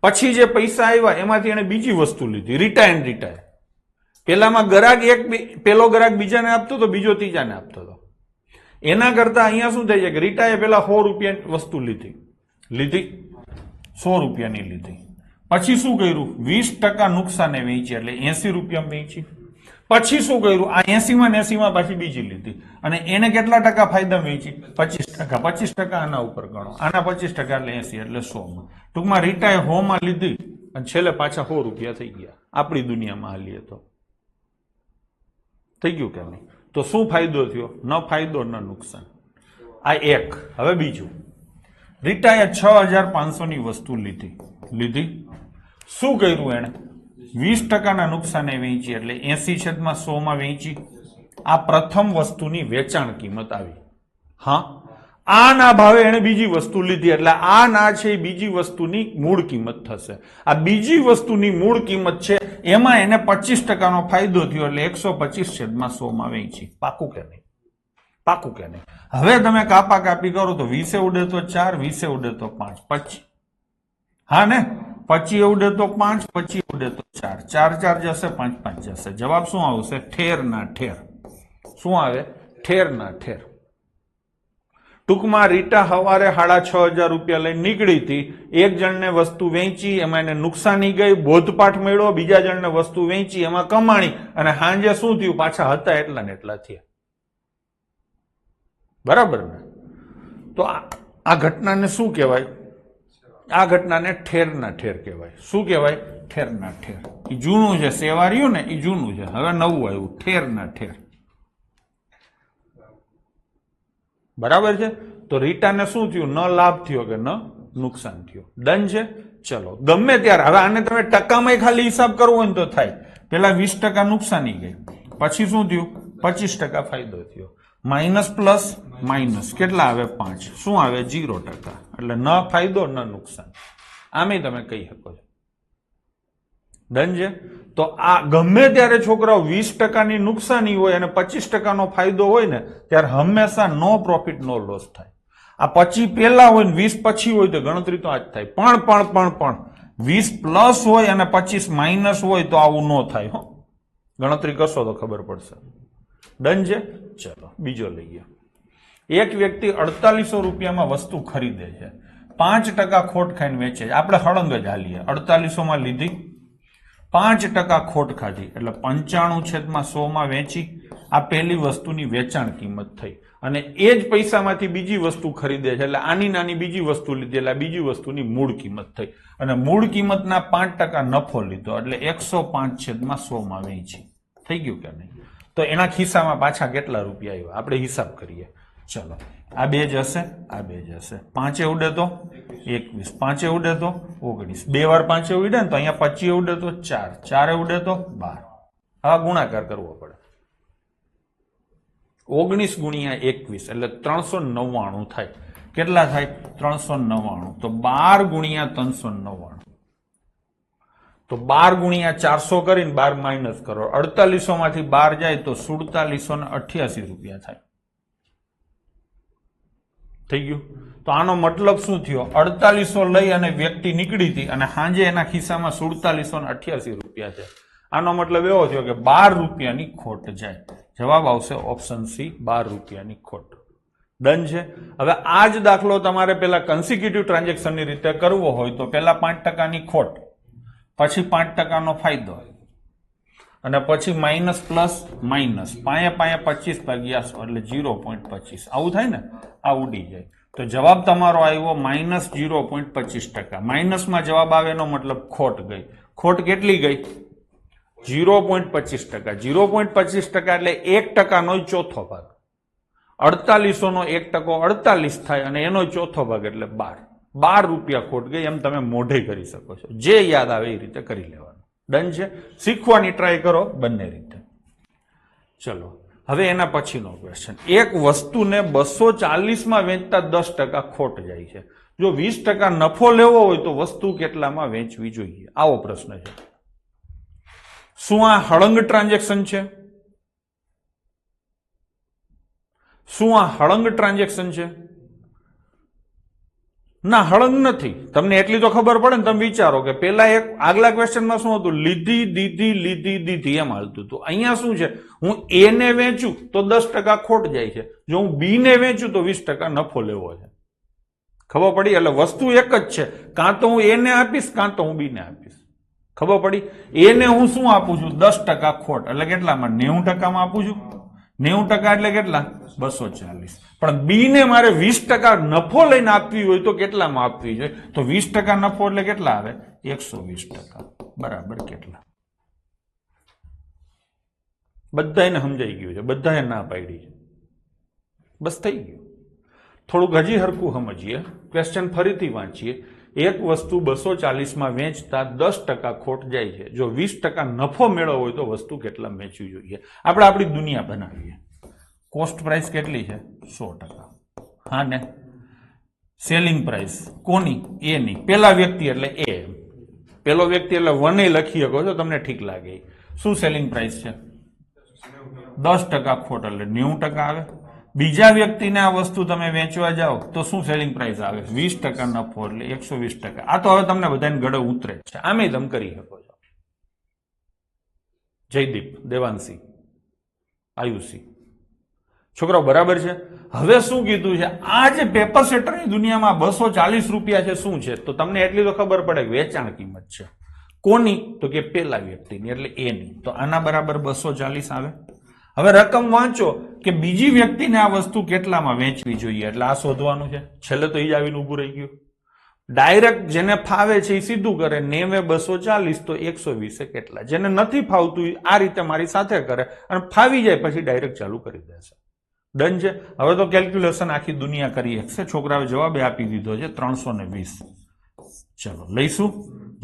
પછી જે પૈસા આવ્યા એમાંથી એને બીજી વસ્તુ લીધી. રીટા એન્ડ રીટા. પેલામાં ગ્રાહક પેલો ગ્રાહક બીજાને આપતો હતો, બીજો ત્રીજાને આપતો હતો. એના કરતા અહીંયા શું થાય છે કે રીટાએ પેલા 100 રૂપિયાની વસ્તુ લીધી 100 રૂપિયાની લીધી. પછી શું કર્યું? 20% નુકસાને વેચી એટલે 80 રૂપિયામાં વેચી. પછી શું કર્યું? આ 80 માં 80 માં પાછી બીજી લીધી અને એને કેટલા ટકા ફાયદા વેચી? 25%. 25% આના ઉપર ગણો, આના 25% એટલે 80 એટલે 100 માં. ટૂંકમાં રીટાએ 100 માં લીધી અને છેલ્લે પાછા 100 રૂપિયા થઈ ગયા. આપણી દુનિયામાં હાલીએ તો થઈ ગયું કે નહીં? તો શું ફાયદો થયો? ન ફાયદો ન નુકસાન. આ એક. હવે બીજું, રીટાએ 6500 ની વસ્તુ લીધી. શું કર્યું એને? 20% નુકસાને વેચી, એટલે 80/100 માં વેચી. આ પ્રથમ વસ્તુની વેચાણ કિંમત આવી. હા, આ ના ભાવે એને બીજી વસ્તુ લીધી, એટલે આ ના છે એ બીજી વસ્તુની મૂળ કિંમત થશે. આ બીજી વસ્તુની મૂળ કિંમત છે, એમાં એને 25% ફાયદો થયો, એટલે 125/100 માં વેચી. પાકું કે નહીં? પાકું કે નહીં? હવે તમે કાપા કાપી કરો તો 20 ઉડે તો 4, 20 ઉડે તો 5, 25. હા ને? 25 ઉડે તો 5, 25 ઉડે તો 4, 4 4 જશે, 5 5 જશે. જવાબ શું આવશે? ઠેર ના ઠેર. શું આવે? ઠેર ના ઠેર. ટૂંકમાં રીટા સવારે 6500 રૂપિયા લઈને નીકળી હતી. એક જણને વસ્તુ વેચી, એમાં એને નુકસાની ગઈ, બોધપાઠ મળ્યો. બીજા જણને વસ્તુ વેચી, એમાં કમાણી, અને સાંજે શું થયું? પાછા હતા એટલા ને એટલા થયા. બરાબર ને? તો આ ઘટનાને શું કહેવાય? આ ઘટનાને ઠેરના ઠેર કહેવાય. શું કહેવાય? ઠેરના ઠેર. એ જૂનું છે, સેવાર્યું ને એ જૂનું છે, હવે નવું આવ્યું, ઠેરના ઠેર. બરાબર છે? તો રીટાને શું થયું? ન લાભ થયો કે ન નુકસાન થયું. ડન છે? ચલો, ગમે ત્યારે હવે આને તમે ટકામાં ખાલી હિસાબ કરવો હોય તો થાય. પેલા 20% નુકસાની ગઈ, પછી શું થયું? 25% ફાયદો થયો. માઇનસ પ્લસ માઇનસ કેટલા આવે? 5. શું આવે? 0%. એટલે ન ફાયદો ન નુકસાન. આમે તમે કહી શકો છો. ડન છે? તો આ ગમે ત્યારે છોકરાઓ 20%ની નુકસાની હોય અને 25%નો ફાયદો હોય ને, ત્યારે હંમેશા નો પ્રોફિટ નો લોસ થાય. આ 25 પહેલા હોય ને 20 પછી હોય તો ગણતરી તો આ જ થાય. પણ 20 પ્લસ હોય અને 25 માઇનસ હોય તો આવું ન થાય. હો, ગણતરી કરશો તો ખબર પડશે. ડન છે? ચલો બીજો લઈએ. એક વ્યક્તિ 4800 રૂપિયામાં વસ્તુ ખરીદે છે, 5% ખોટ ખાઈને વેચે છે. આપણે હળંગ જ હાલીએ. 4800 માં લીધી, 5% ખોટ ખાધી, એટલે 95/100 માં વેચી. આ પહેલી વસ્તુની વેચાણ કિંમત થઈ, અને એ જ પૈસામાંથી બીજી વસ્તુ ખરીદે છે, એટલે આની નાની બીજી વસ્તુ લીધી, એટલે બીજી વસ્તુની મૂળ કિંમત થઈ, અને મૂળ કિંમતના 5% નફો લીધો, એટલે 105/100 માં વેચી. થઈ ગયું કે નહીં? તો એના ખિસ્સામાં પાછા કેટલા રૂપિયા આવ્યા? આપણે હિસાબ કરીએ. ચલો, આ 2 જશે, આ 2 જશે. 5 ઉડે તો 21, 5 ઉડે તો 19, 2 વાર 5 ઉડે ને તો અહીંયા 25 ઉડે તો 4, 4 ઉડે તો 12. હવે ગુણાકાર કરવો પડે. 19 ગુણ્યા 21 એટલે 399 થાય. કેટલા થાય? 399. તો 12 ગુણ્યા 399. તો 12 ગુણ્યા 400 કરીને 12 માઇનસ કરો. 4800 માંથી 12 જાય તો 4788 રૂપિયા થાય. થઈ ગયું? તો આનો મતલબ શું થયો? 4800 લઈ અને વ્યક્તિ નીકળી હતી, અને સાંજે એના ખિસ્સામાં 4788 રૂપિયા છે. આનો મતલબ એવો થયો કે 12 રૂપિયાની ખોટ જાય. જવાબ આવશે ઓપ્શન સી, 12 રૂપિયાની ખોટ. ડન છે? હવે આ જ દાખલો તમારે પેલા કન્સિક્યુટિવ ટ્રાન્ઝેક્શનની રીતે કરવો હોય તો પેલા 5%ની ખોટ, પછી 5%નો ફાયદો, અને પછી માઇનસ પ્લસ માઇનસ, પાયા 25/100 એટલે 0.25. આવું થાય ને? આ ઉડી જાય. તો જવાબ તમારો આવ્યો -0.25%. માઇનસમાં જવાબ આવે એનો મતલબ ખોટ ગઈ. ખોટ કેટલી ગઈ? 0.25%. 0.25% એટલે 1%નો ચોથો ભાગ. 4800 નો 1% 48 થાય, અને એનો ચોથો ભાગ એટલે 12. 12 રૂપિયા ખોટ ગઈ. એમ તમે મોઢે કરી શકો છો. જે યાદ આવે એ રીતે કરી લેવાનું. ડન છે? શીખવાની ટ્રાય કરો બંને રીતે. ચલો, હવે એના પછીનો ક્વેશ્ચન. એક વસ્તુને 240 માં વેચતા 10% ખોટ જાય છે. જો 20% નફો લેવો હોય તો વસ્તુ કેટલામાં વેચવી જોઈએ? આવો પ્રશ્ન છે. શું આ હળંગ ટ્રાન્ઝેક્શન છે? શું આ હળંગ ટ્રાન્ઝેક્શન છે? ના, હળંગ નથી. તમને એટલી તો ખબર પડે ને. તમે વિચારો કે પેલા એક આગલા ક્વેશ્ચનમાં શું હતું? લીધી દીધી લીધી દીધી એમ હાલતું હતું. અહીંયા શું છે? હું એ ને વેચું તો 10% ખોટ જાય છે. જો હું બી ને વેચું તો 20% નફો લેવો છે. ખબર પડી? એટલે વસ્તુ એક જ છે. કાં તો હું એ ને આપીશ, કાં તો હું બી ને આપીશ. ખબર પડી? એ ને હું શું આપું છું? 10% ખોટ, એટલે કેટલામાં? 90% માં આપું છું. 90% એટલે કેટલા? 240. પણ બી ને મારે 20% નફો લઈને આપવી હોય તો કેટલામાં આપવી જોઈએ? તો 20% નફો એટલે કેટલા આવે? 120%. બરાબર કેટલા? બધાને સમજાઈ ગયું છે, બધાએ ના પાડી છે, બસ થઈ ગયું. થોડુંક હજી હરખું સમજીએ, ક્વેશ્ચન ફરીથી વાંચીએ. એક વસ્તુ 240 વેચતા 10% ખોટ જાય છે. જો 20% નફો મેળવવો હોય તો વસ્તુ કેટલા વેચવી જોઈએ? આપણે આપણી દુનિયા બનાવીએ. કોસ્ટ પ્રાઇસ કેટલી છે? 100%. હા ને? સેલિંગ પ્રાઇસ કોની? એની. પેલા વ્યક્તિ એટલે એ. પેલો વ્યક્તિ એટલે 1 લખી શકો છો, તમને ઠીક લાગે. શું સેલિંગ પ્રાઇસ છે? 10% ખોટ એટલે 90% આવે. બીજા વ્યક્તિને આ વસ્તુ તમે વેચવા જાઓ તો શું સેલિંગ પ્રાઇસ આવે? 20% નફો એટલે 120%. આ તો હવે તમને બધાને ગળે ઉતરે છે, આમે તમે કરી શકો છો. જયદીપ, દેવાંશી, આયુષી, છોકરાઓ બરાબર છે? હવે શું કીધું છે? આ જે પેપર સેટરની દુનિયામાં 240 રૂપિયા છે, શું છે? તો તમને એટલી તો ખબર પડે કે વેચાણ કિંમત છે. કોની? તો કે પેલા વ્યક્તિની એટલે એની. તો આના બરાબર 240 આવે. હવે રકમ વાંચો કે બીજી વ્યક્તિને આ વસ્તુ કેટલામાં વેચવી જોઈએ, એટલે આ શોધવાનું છે. છેલ્લે તો એ જ આવીને ઉભું રહી ગયું. ડાયરેક્ટ જેને ફાવે છે એ સીધું કરે. 90 240 તો 120 કેટલા? જેને નથી ફાવતું આ રીતે મારી સાથે કરે અને ફાવી જાય પછી ડાયરેક્ટ ચાલુ કરી દેશે. ડન છે? હવે તો કેલ્ક્યુલેશન આખી દુનિયા કરી શકશે. છોકરાએ જવાબ આપી દીધો છે 320. ચલો લઈશું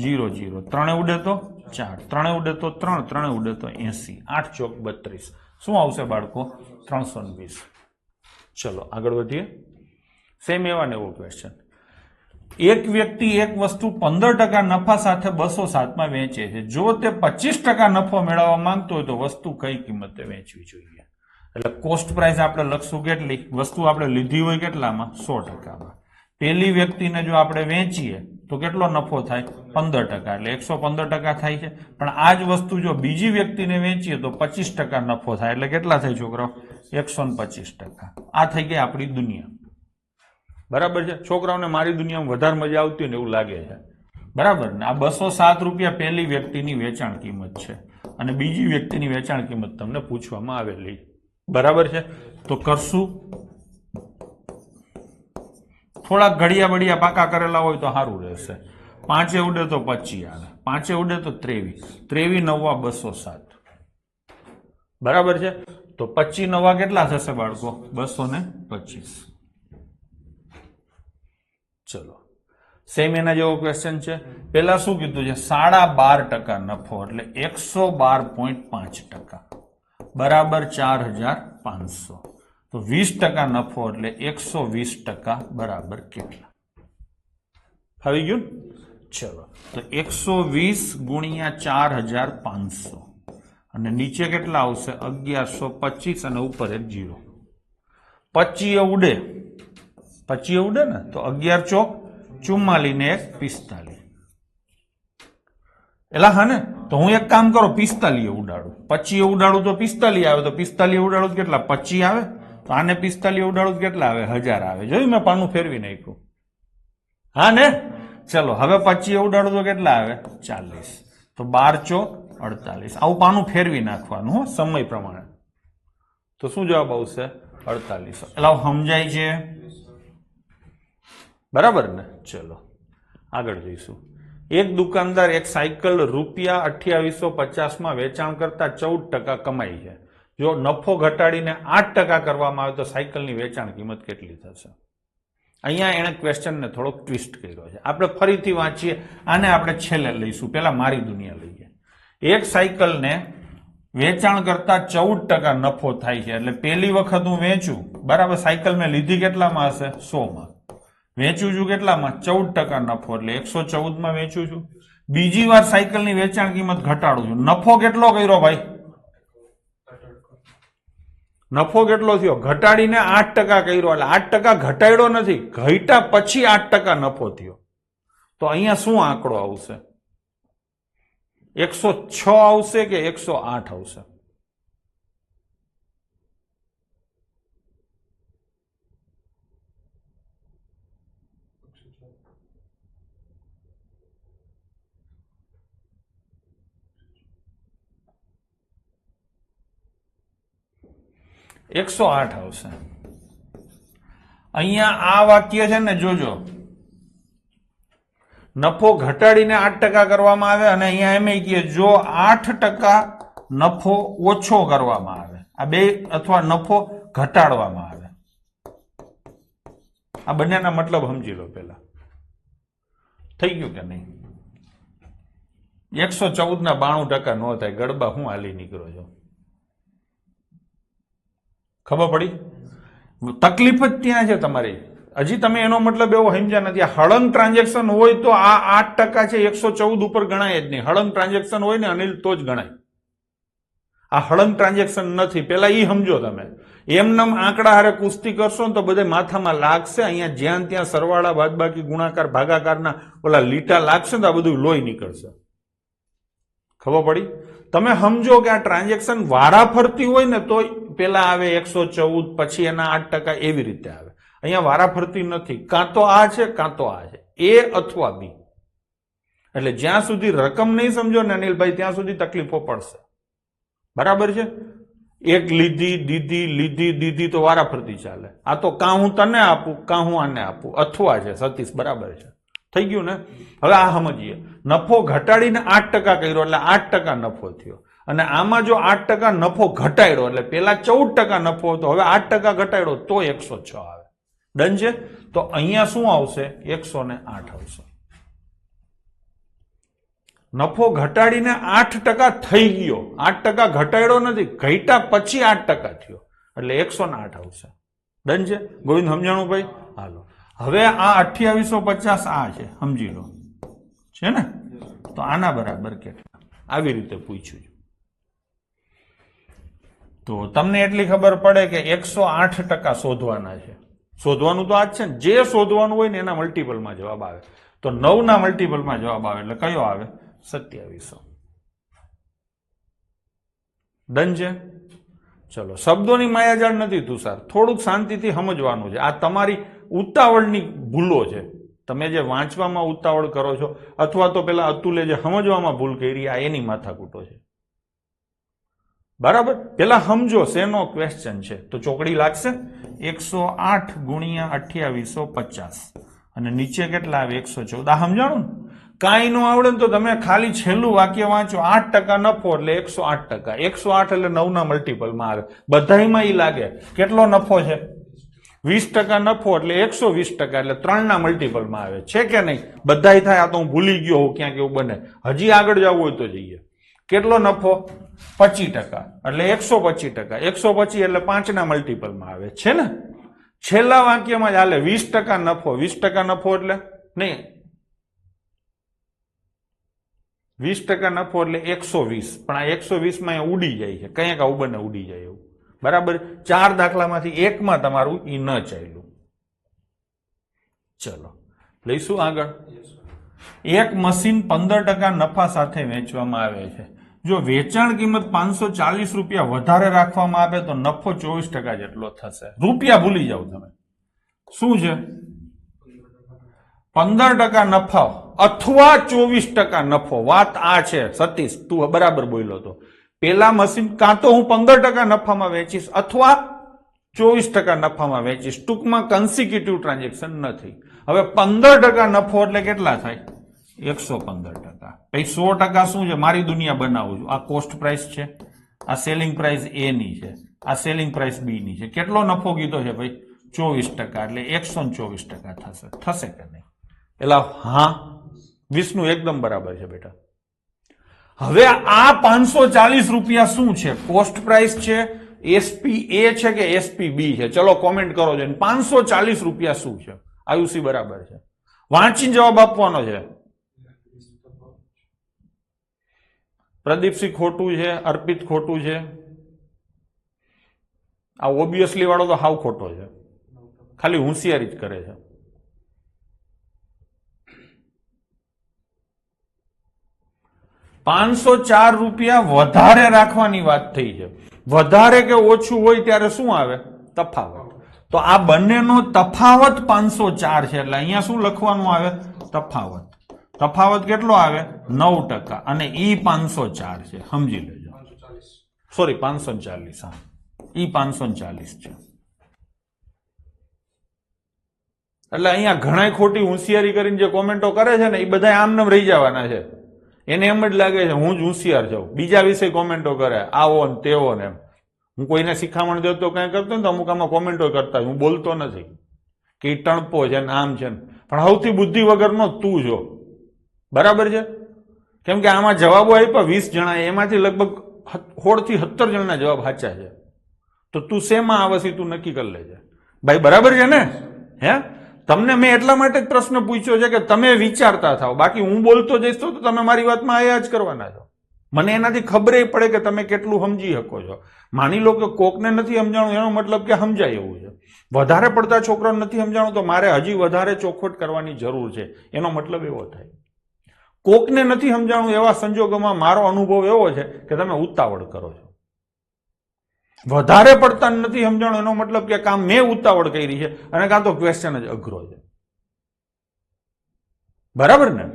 0 0. 3 ઉડે તો 4, 3 ઉડે તો 3, 3 ઉડે તો 80, 8 ચોક 32. શું આવશે બાળકો? 320. ચલો આગળ વધીએ. સેમ એવા ને એવો ક્વેશ્ચન. એક વ્યક્તિ એક વસ્તુ 15% નફા સાથે 207 વેચે છે. જો તે 25% નફો મેળવવા માંગતો હોય તો વસ્તુ કઈ કિંમતે વેચવી જોઈએ? એટલે કોસ્ટ પ્રાઇસ આપણે લખશું કેટલી? વસ્તુ આપણે લીધી હોય કેટલામાં? 100%. પેલી વ્યક્તિને જો આપણે વેચીએ તો કેટલો નફો થાય? 15%. એટલે 115% થાય છે. પણ આ જ વસ્તુ જો બીજી વ્યક્તિને વેચીએ તો 25% નફો થાય. એટલે કેટલા થાય છોકરાઓ? 125%. આ થઈ ગઈ આપણી દુનિયા. બરાબર છે? છોકરાઓને મારી દુનિયામાં વધારે મજા આવતી હોય ને એવું લાગે છે. બરાબર ને? આ 207 રૂપિયા પહેલી વ્યક્તિની વેચાણ કિંમત છે અને બીજી વ્યક્તિની વેચાણ કિંમત તમને પૂછવામાં આવેલી. બરાબર છે? તો કરશું. થોડાક ઘડિયા બડિયા પાકા કરેલા હોય તો સારું રહેશે. 5 ઉડે તો 25 આવે, 5 ઉડે તો 23, 23 નવા 207. બરાબર છે? તો 25 નવા કેટલા થશે બાળકો? 225. ચલો સેમ એના જેવો ક્વેશ્ચન છે. પેલા શું કીધું છે? 12.5% નફો એટલે 112.5% બરાબર 4500. તો 20% નફો એટલે 120% બરાબર કેટલા? આવી ગયું? ચલો તો 120 ગુણ્યા 4500 અને નીચે કેટલા આવશે? 1125 અને ઉપર એક 0. 25 ઉડે, 25 ઉડે ને તો 11 ચોક 44 ને 1 45. એલા હા ને? તો હું એક કામ કરો 45 ઉડાડું. 25 ઉડાડું તો 45 આવે. તો 45 ઉડાડું તો કેટલા? 25 આવે. તો આને 45 ઉડાડું તો કેટલા આવે? 1000 આવે. જોયું મેં પાનું ફેરવી નાખ્યું. હા ને? ચલો હવે 25 ઉડાડું તો કેટલા આવે? 40. તો 12 ચોક 48. આવું પાનું ફેરવી નાખવાનું હો સમય પ્રમાણે. તો શું જવાબ આવશે? 48. એટલે સમજાય છે? બરાબર ને? ચલો આગળ જઈશું. એક દુકાનદાર એક સાયકલ રૂપિયા 2850 વેચાણ કરતા 14% કમાઈ છે. જો નફો ઘટાડીને 8% કરવામાં આવે તો સાયકલની વેચાણ કિંમત કેટલી થશે? અહીંયા એણે ક્વેશ્ચનને થોડોક ટ્વિસ્ટ કર્યો છે. આપણે ફરીથી વાંચીએ. આને આપણે છેલ્લે લઈશું. પહેલા મારી દુનિયા લઈએ. એક સાયકલને વેચાણ કરતા 14% નફો થાય છે. એટલે પહેલી વખત હું વેચું, બરાબર, સાયકલ મેં લીધી કેટલામાં હશે? 100 વેચું છું કેટલામાં? 14% નફો એટલે 114 વેચું છું. બીજી વાર સાયકલની વેચાણ કિંમત ઘટાડું છું. નફો કેટલો કર્યો ભાઈ? નફો કેટલો થયો? ઘટાડીને 8% કર્યો. એટલે 8% ઘટાડ્યો નથી, ઘટ્યા પછી 8% નફો થયો. તો અહીંયા શું આંકડો આવશે? 106 આવશે કે 108 આવશે? $108 આવશે. અહીંયા આ વાક્ય છે ને, જોજો, નફો ઘટાડીને 8% કરવામાં આવે અને અહીંયા એમ કહે જો 8% નફો ઓછો કરવામાં આવે, આ બે અથવા નફો ઘટાડવામાં આવે. આ બંનેના મતલબ સમજી લો પેલા. થઈ ગયું કે નહીં? 114 ના 92% નો થાય. ગડબા હું હાલી નીકળો છો? ખબર પડી? તકલીફ જ ત્યાં છે તમારી. હજી તમે એનો મતલબ એવો સમજ્યા નથી. આ હળંગ ટ્રાન્ઝેક્શન હોય તો આ 8% છે 114 ઉપર ગણાય જ નહીં. હળંગ ટ્રાન્ઝેક્શન હોય ને અનિલ તો જ ગણાય. આ હળંગ ટ્રાન્ઝેક્શન નથી. પેલા ઈ સમજો તમે. એમનેમ આંકડા હારે કુસ્તી કરશો ને તો બધે માથામાં લાગશે. અહીંયા જ્યાં ત્યાં સરવાળા બાદબાકી ગુણાકાર ભાગાકારના ઓલા લીટા લાગશે ને તો આ બધું લોહી નીકળશે. ખબર પડી? તમે સમજો કે આ ટ્રાન્ઝેક્શન વારાફરતી હોય ને તો પેલા આવે 114, પછી એના 8%, એવી રીતે આવે. અહીંયા વારાફરતી નથી. કાં તો આ છે કાં તો આ છે, એ અથવા બી. એટલે જ્યાં સુધી રકમ નહીં સમજો ને અનિલભાઈ ત્યાં સુધી તકલીફો પડશે. બરાબર છે? એક લીધી દીધી લીધી દીધી તો વારાફરતી ચાલે. આ તો કાં હું તને આપું કાં હું આને આપું, અથવા છે. સતીશ બરાબર છે. થઈ ગયું ને? હવે આ સમજીએ. નફો ઘટાડીને 8% કર્યો એટલે 8% નફો થયો. અને આમાં જો 8% નફો ઘટાડ્યો એટલે પેલા 14% નફો હતો, હવે 8% ઘટાડ્યો તો 106 આવે. ડન છે? તો અહીંયા શું આવશે? 108 આવશે. નફો ઘટાડીને 8% થઈ ગયો. 8% ઘટાડ્યો નથી, ઘટ્યા પછી 8% થયો એટલે 108 આવશે. ડન છે? ગોવિંદ સમજાણું ભાઈ? હાલો. હવે આ 2850 આ છે, સમજી લો. છે ને? તો આના બરાબર કેટલા? આવી રીતે પૂછ્યું છે. તો તમને એટલી ખબર પડે કે 108% શોધવાના છે. શોધવાનું તો આ જ છે ને. જે શોધવાનું હોય ને એના મલ્ટિપલમાં જવાબ આવે. તો 9 ના મલ્ટિપલમાં જવાબ આવે એટલે કયો આવે? 2700. ડન છે? ચલો, શબ્દોની માયાજાળ નથી તુષાર, થોડુંક શાંતિથી સમજવાનું છે. આ તમારી ઉતાવળની ભૂલો છે. તમે જે વાંચવામાં ઉતાવળ કરો છો અથવા તો પેલા અતુલે જે સમજવામાં ભૂલ કરી, આ એની માથાકૂટો છે. બરાબર? પેલા સમજો શેનો ક્વેશ્ચન છે. તો ચોકડી લાગશે 108 ગુણ્યા 2850 અને નીચે કેટલા આવે? 114. આ સમજાણું ને? કાંઈ ન આવડે ને તો તમે ખાલી છેલ્લું વાક્ય વાંચો. 8% નફો એટલે 108%. 108 એટલે 9 ના મલ્ટિપલમાં આવે. બધાયમાં ઈ લાગે. કેટલો નફો છે? 20% નફો એટલે 120%, એટલે 3 ના મલ્ટિપલમાં આવે. છે કે નહીં? બધાય થાય. આ તો હું ભૂલી ગયો હોઉં ક્યાંક એવું બને. હજી આગળ જવું હોય તો જઈએ. કેટલો નફો? 25%, એટલે 125%. 125 એટલે 5 ના મલ્ટિપલમાં આવે. છે ને? છેલ્લા વાક્યમાં જ હાલે 20% નફો. 20% નફો એટલે નહીં, 20% નફો એટલે 120. પણ આ 120 માં ઉડી જાય છે. કંઈક આવું બને ઉડી જાય એવું. બરાબર? 4 દાખલામાંથી એકમાં તમારું ઈ ન ચાલ્યું. ચલો લઈશું આગળ. એક મશીન 15% નફા સાથે વેચવામાં આવે છે. જો વેચાણ કિંમત 540 રૂપિયા વધારે રાખવામાં આવે તો નફો 24% જેટલો થશે. રૂપિયા ભૂલી જાવ તમે. શું છે? 15% નફો અથવા 24% નફો. વાત આ છે સતીશ, તું બરાબર બોલ્યો તો. પેલા મશીન કાં તો હું 15% નફામાં વેચીશ અથવા 24% નફામાં વેચીશ. ટૂંકમાં કન્સિક્યુટિવ ટ્રાન્ઝેક્શન નથી. હવે 15% નફો એટલે કેટલા થાય? 115%. પછી 100% શું છે? મારી દુનિયા બનાવું છું. આ કોસ્ટ પ્રાઇસ છે, આ સેલિંગ પ્રાઇસ એ ની છે, આ સેલિંગ પ્રાઇસ બી ની છે. કેટલો નફો કીધો છે ભાઈ? 24%, એટલે 124% થશે. થશે કે નહીં? એટલે હા, 20 નું એકદમ બરાબર છે બેટા. હવે આ 540 રૂપિયા શું છે? કોસ્ટ પ્રાઇસ છે, એસપી એ છે કે એસપી બી છે? ચલો કોમેન્ટ કરો છો. 540 રૂપિયા શું છે? આયુસી બરાબર છે. વાંચીને જવાબ આપવાનો છે. પ્રદીપસિંહ ખોટું છે, અર્પિત ખોટું છે, આ ઓબ્વિયસલી વાળો તો હાવ ખોટો છે. ખાલી હોશિયારી જ કરે છે. ₹504 વધારે રાખવાની વાત થઈ છે. વધારે કે ઓછું હોય ત્યારે શું આવે? તફાવત. તો આ બંનેનો તફાવત 504 છે. એટલે અહીંયા શું લખવાનું આવે? તફાવત. તફાવત કેટલો આવે? 9%. અને ઈ 504 છે. સમજી લેજો. સોરી 540. હા, ઈ 540 છે. એટલે અહીંયા ઘણા ખોટી હોશિયારી કરીને જે કોમેન્ટો કરે છે ને એ બધા આમનામ રહી જવાના છે. એને એમ જ લાગે છે હું જ હોશિયાર છું, બીજા વિશે કોમેન્ટો કરે આવો ને તેવો ને એમ. હું કોઈને શીખામણ દેતો કઈ કરતો ને તો અમુક આમાં કોમેન્ટો કરતા હું બોલતો નથી કે ઈ ટણપો છે ને આમ છે ને, પણ સૌથી બુદ્ધિ વગરનો તું જો. બરાબર છે? કેમ કે આમાં જવાબો આપ્યા 20 જણા, એમાંથી લગભગ 16 થી 17 જણાના જવાબ સાચા છે. તો તું શેમાં આવે છે તું નક્કી કરી લેજે ભાઈ. બરાબર છે ને? હે, તમને મેં એટલા માટે જ પ્રશ્ન પૂછ્યો છે કે તમે વિચારતા થાવ, બાકી હું બોલતો જઈશ તો તમે મારી વાતમાં આયા જ કરવાના છો. મને એનાથી ખબર પડે કે તમે કેટલું સમજી શકો છો. માની લો કે કોકને નથી સમજાણું એનો મતલબ કે સમજાય એવું છે. વધારે પડતા છોકરાને નથી સમજાણું તો મારે હજી વધારે ચોખવટ કરવાની જરૂર છે, એનો મતલબ એવો થાય. કોકને નથી સમજાણું એવા સંજોગોમાં મારો અનુભવ એવો છે કે તમે ઉતાવળ કરો છો. વધારે પડતા નથી સમજાણું એનો મતલબ કે કામ મેં ઉતાવળ કરી છે અને કાં તો ક્વેશ્ચન જ અઘરો છે. બરાબર ને?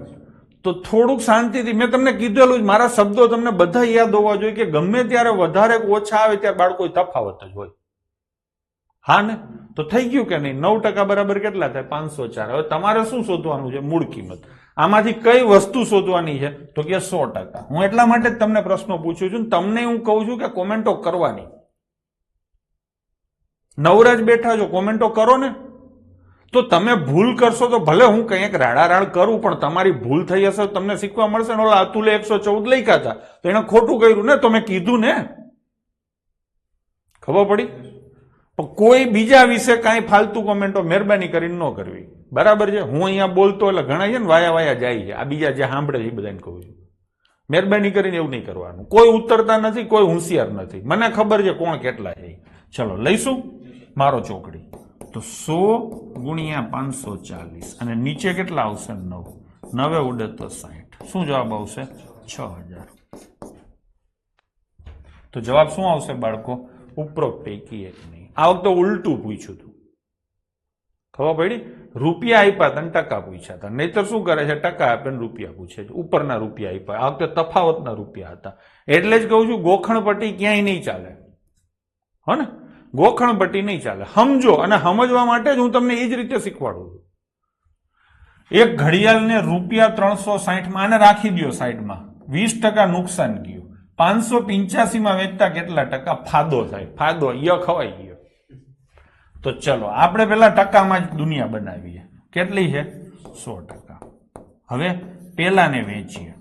તો થોડુંક શાંતિથી, મેં તમને કીધેલું જ, મારા શબ્દો તમને બધા યાદ હોવા જોઈએ કે ગમે ત્યારે વધારે ઓછા આવે ત્યારે બાળકો તફાવત જ હોય. હા ને? તો થઈ ગયું કે નહીં? 9% બરાબર કેટલા થાય? 504. હવે તમારે શું શોધવાનું છે? મૂળ કિંમત. આમાંથી કઈ વસ્તુ શોધવાની છે? તો કે 100%. હું એટલા માટે જ તમને પ્રશ્નો પૂછું છું, તમને હું કહું છું કે કોમેન્ટો કરવાની. નવરાજ બેઠા છો, કોમેન્ટો કરો ને. તો તમે ભૂલ કરશો તો ભલે હું કંઈક રાડારાડ કરું, પણ તમારી ભૂલ થઈ હશે તમને શીખવા મળશે ને. ઓલા અતુલે 114 લખ્યા હતા તો એને ખોટું કર્યું ને, તો મેં કીધું ને, ખબર પડી. પણ કોઈ બીજા વિશે કાંઈ ફાલતુ કોમેન્ટો મહેરબાની કરીને ન કરવી. બરાબર છે? હું અહીંયા બોલતો એટલે ઘણા છે ને વાયા વાયા જાય છે, આ બીજા જે સાંભળે છે એ બધાને કહું છું, મહેરબાની કરીને એવું નહીં કરવાનું. કોઈ ઉતરતા નથી, કોઈ હોશિયાર નથી, મને ખબર છે કોણ કેટલા છે. ચલો લઈશું મારો ચોકડી. તો 100 ગુણ્યા 540 અને નીચે કેટલા આવશે? 9. 9 ઉડે તો 60. શું જવાબ આવશે? 6000. તો જવાબ શું આવશે બાળકો? ઉપરોક્ત પૈકી એક નહીં. આ વખતે ઉલટું પૂછ્યું હતું, ખબર પડી? રૂપિયા આપ્યા હતા ટકા પૂછ્યા હતા. નહીતર શું કરે છે? ટકા આપે ને રૂપિયા પૂછે છે, ઉપરના રૂપિયા આપ્યા. આ વખતે તફાવતના રૂપિયા હતા. એટલે જ કહું છું ગોખણપટ્ટી ક્યાંય નહીં ચાલે. હો ને? ગોખણપટ્ટી નહીં ચાલે. સમજો, અને સમજવા માટે જ હું તમને એ જ રીતે શીખવાડું છું. એક ઘડિયાળને રૂપિયા 360 આને રાખી દો સાઈડમાં, 20% નુકસાન ગયું. 585 માં વેચતા કેટલા ટકા ફાયદો થાય? ફાયદો ય ખવાઈ ગયો. તો ચલો આપણે પેલા ટકામાં જ દુનિયા બનાવીએ. કેટલી છે? 100%. હવે પેલાને વેચીએ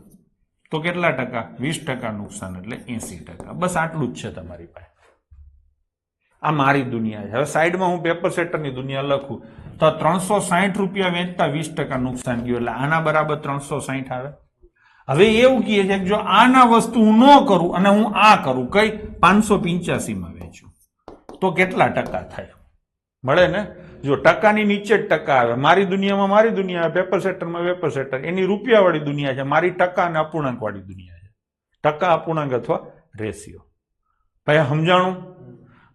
તો કેટલા ટકા? 20% નુકસાન એટલે 80%. બસ આટલું જ છે તમારી પાસે. આ મારી દુનિયા છે. હવે સાઈડમાં હું પેપર સેટરની દુનિયા લખું તો 360 રૂપિયા વેચતા 20% નુકસાન ગયું એટલે આના બરાબર 360 આવે. હવે એવું કહે છે કે જો આના વસ્તુ હું ન કરું અને હું આ કરું, કઈ 585 માં વેચું તો કેટલા ટકા થાય? મળે ને? જો ટકાની નીચે જ ટકા આવે. મારી દુનિયામાં મારી દુનિયા આવે, પેપર સેટરમાં પેપર સેટર. એની રૂપિયા વાળી દુનિયા છે, મારી ટકા અને અપૂર્ણાંક વાળી દુનિયા છે. ટકા, અપૂર્ણાંક અથવા રેશિયો. ભાઈ સમજાણું?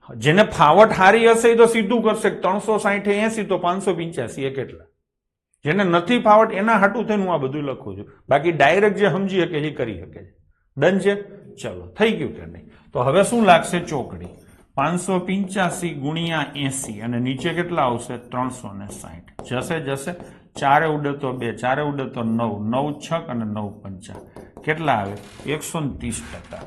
જેને ફાવટ હારી હશે એ તો સીધું કરશે 360 80 તો 585 એ કેટલા. જેને નથી ફાવટ એના હાટું થઈને હું આ બધું લખું છું. બાકી ડાયરેક્ટ જે સમજી શકે એ કરી શકે છે. ડન છે? ચલો થઈ ગયું કે નહીં? તો હવે શું લાગશે? ચોકડી 585 ગુણ્યા 80 અને નીચે કેટલા આવશે? 360. જશે જશે, 4 ઉડે તો 2, 4 ઉડે તો 9, 9 6 અને 9 5 કેટલા આવે? 130%.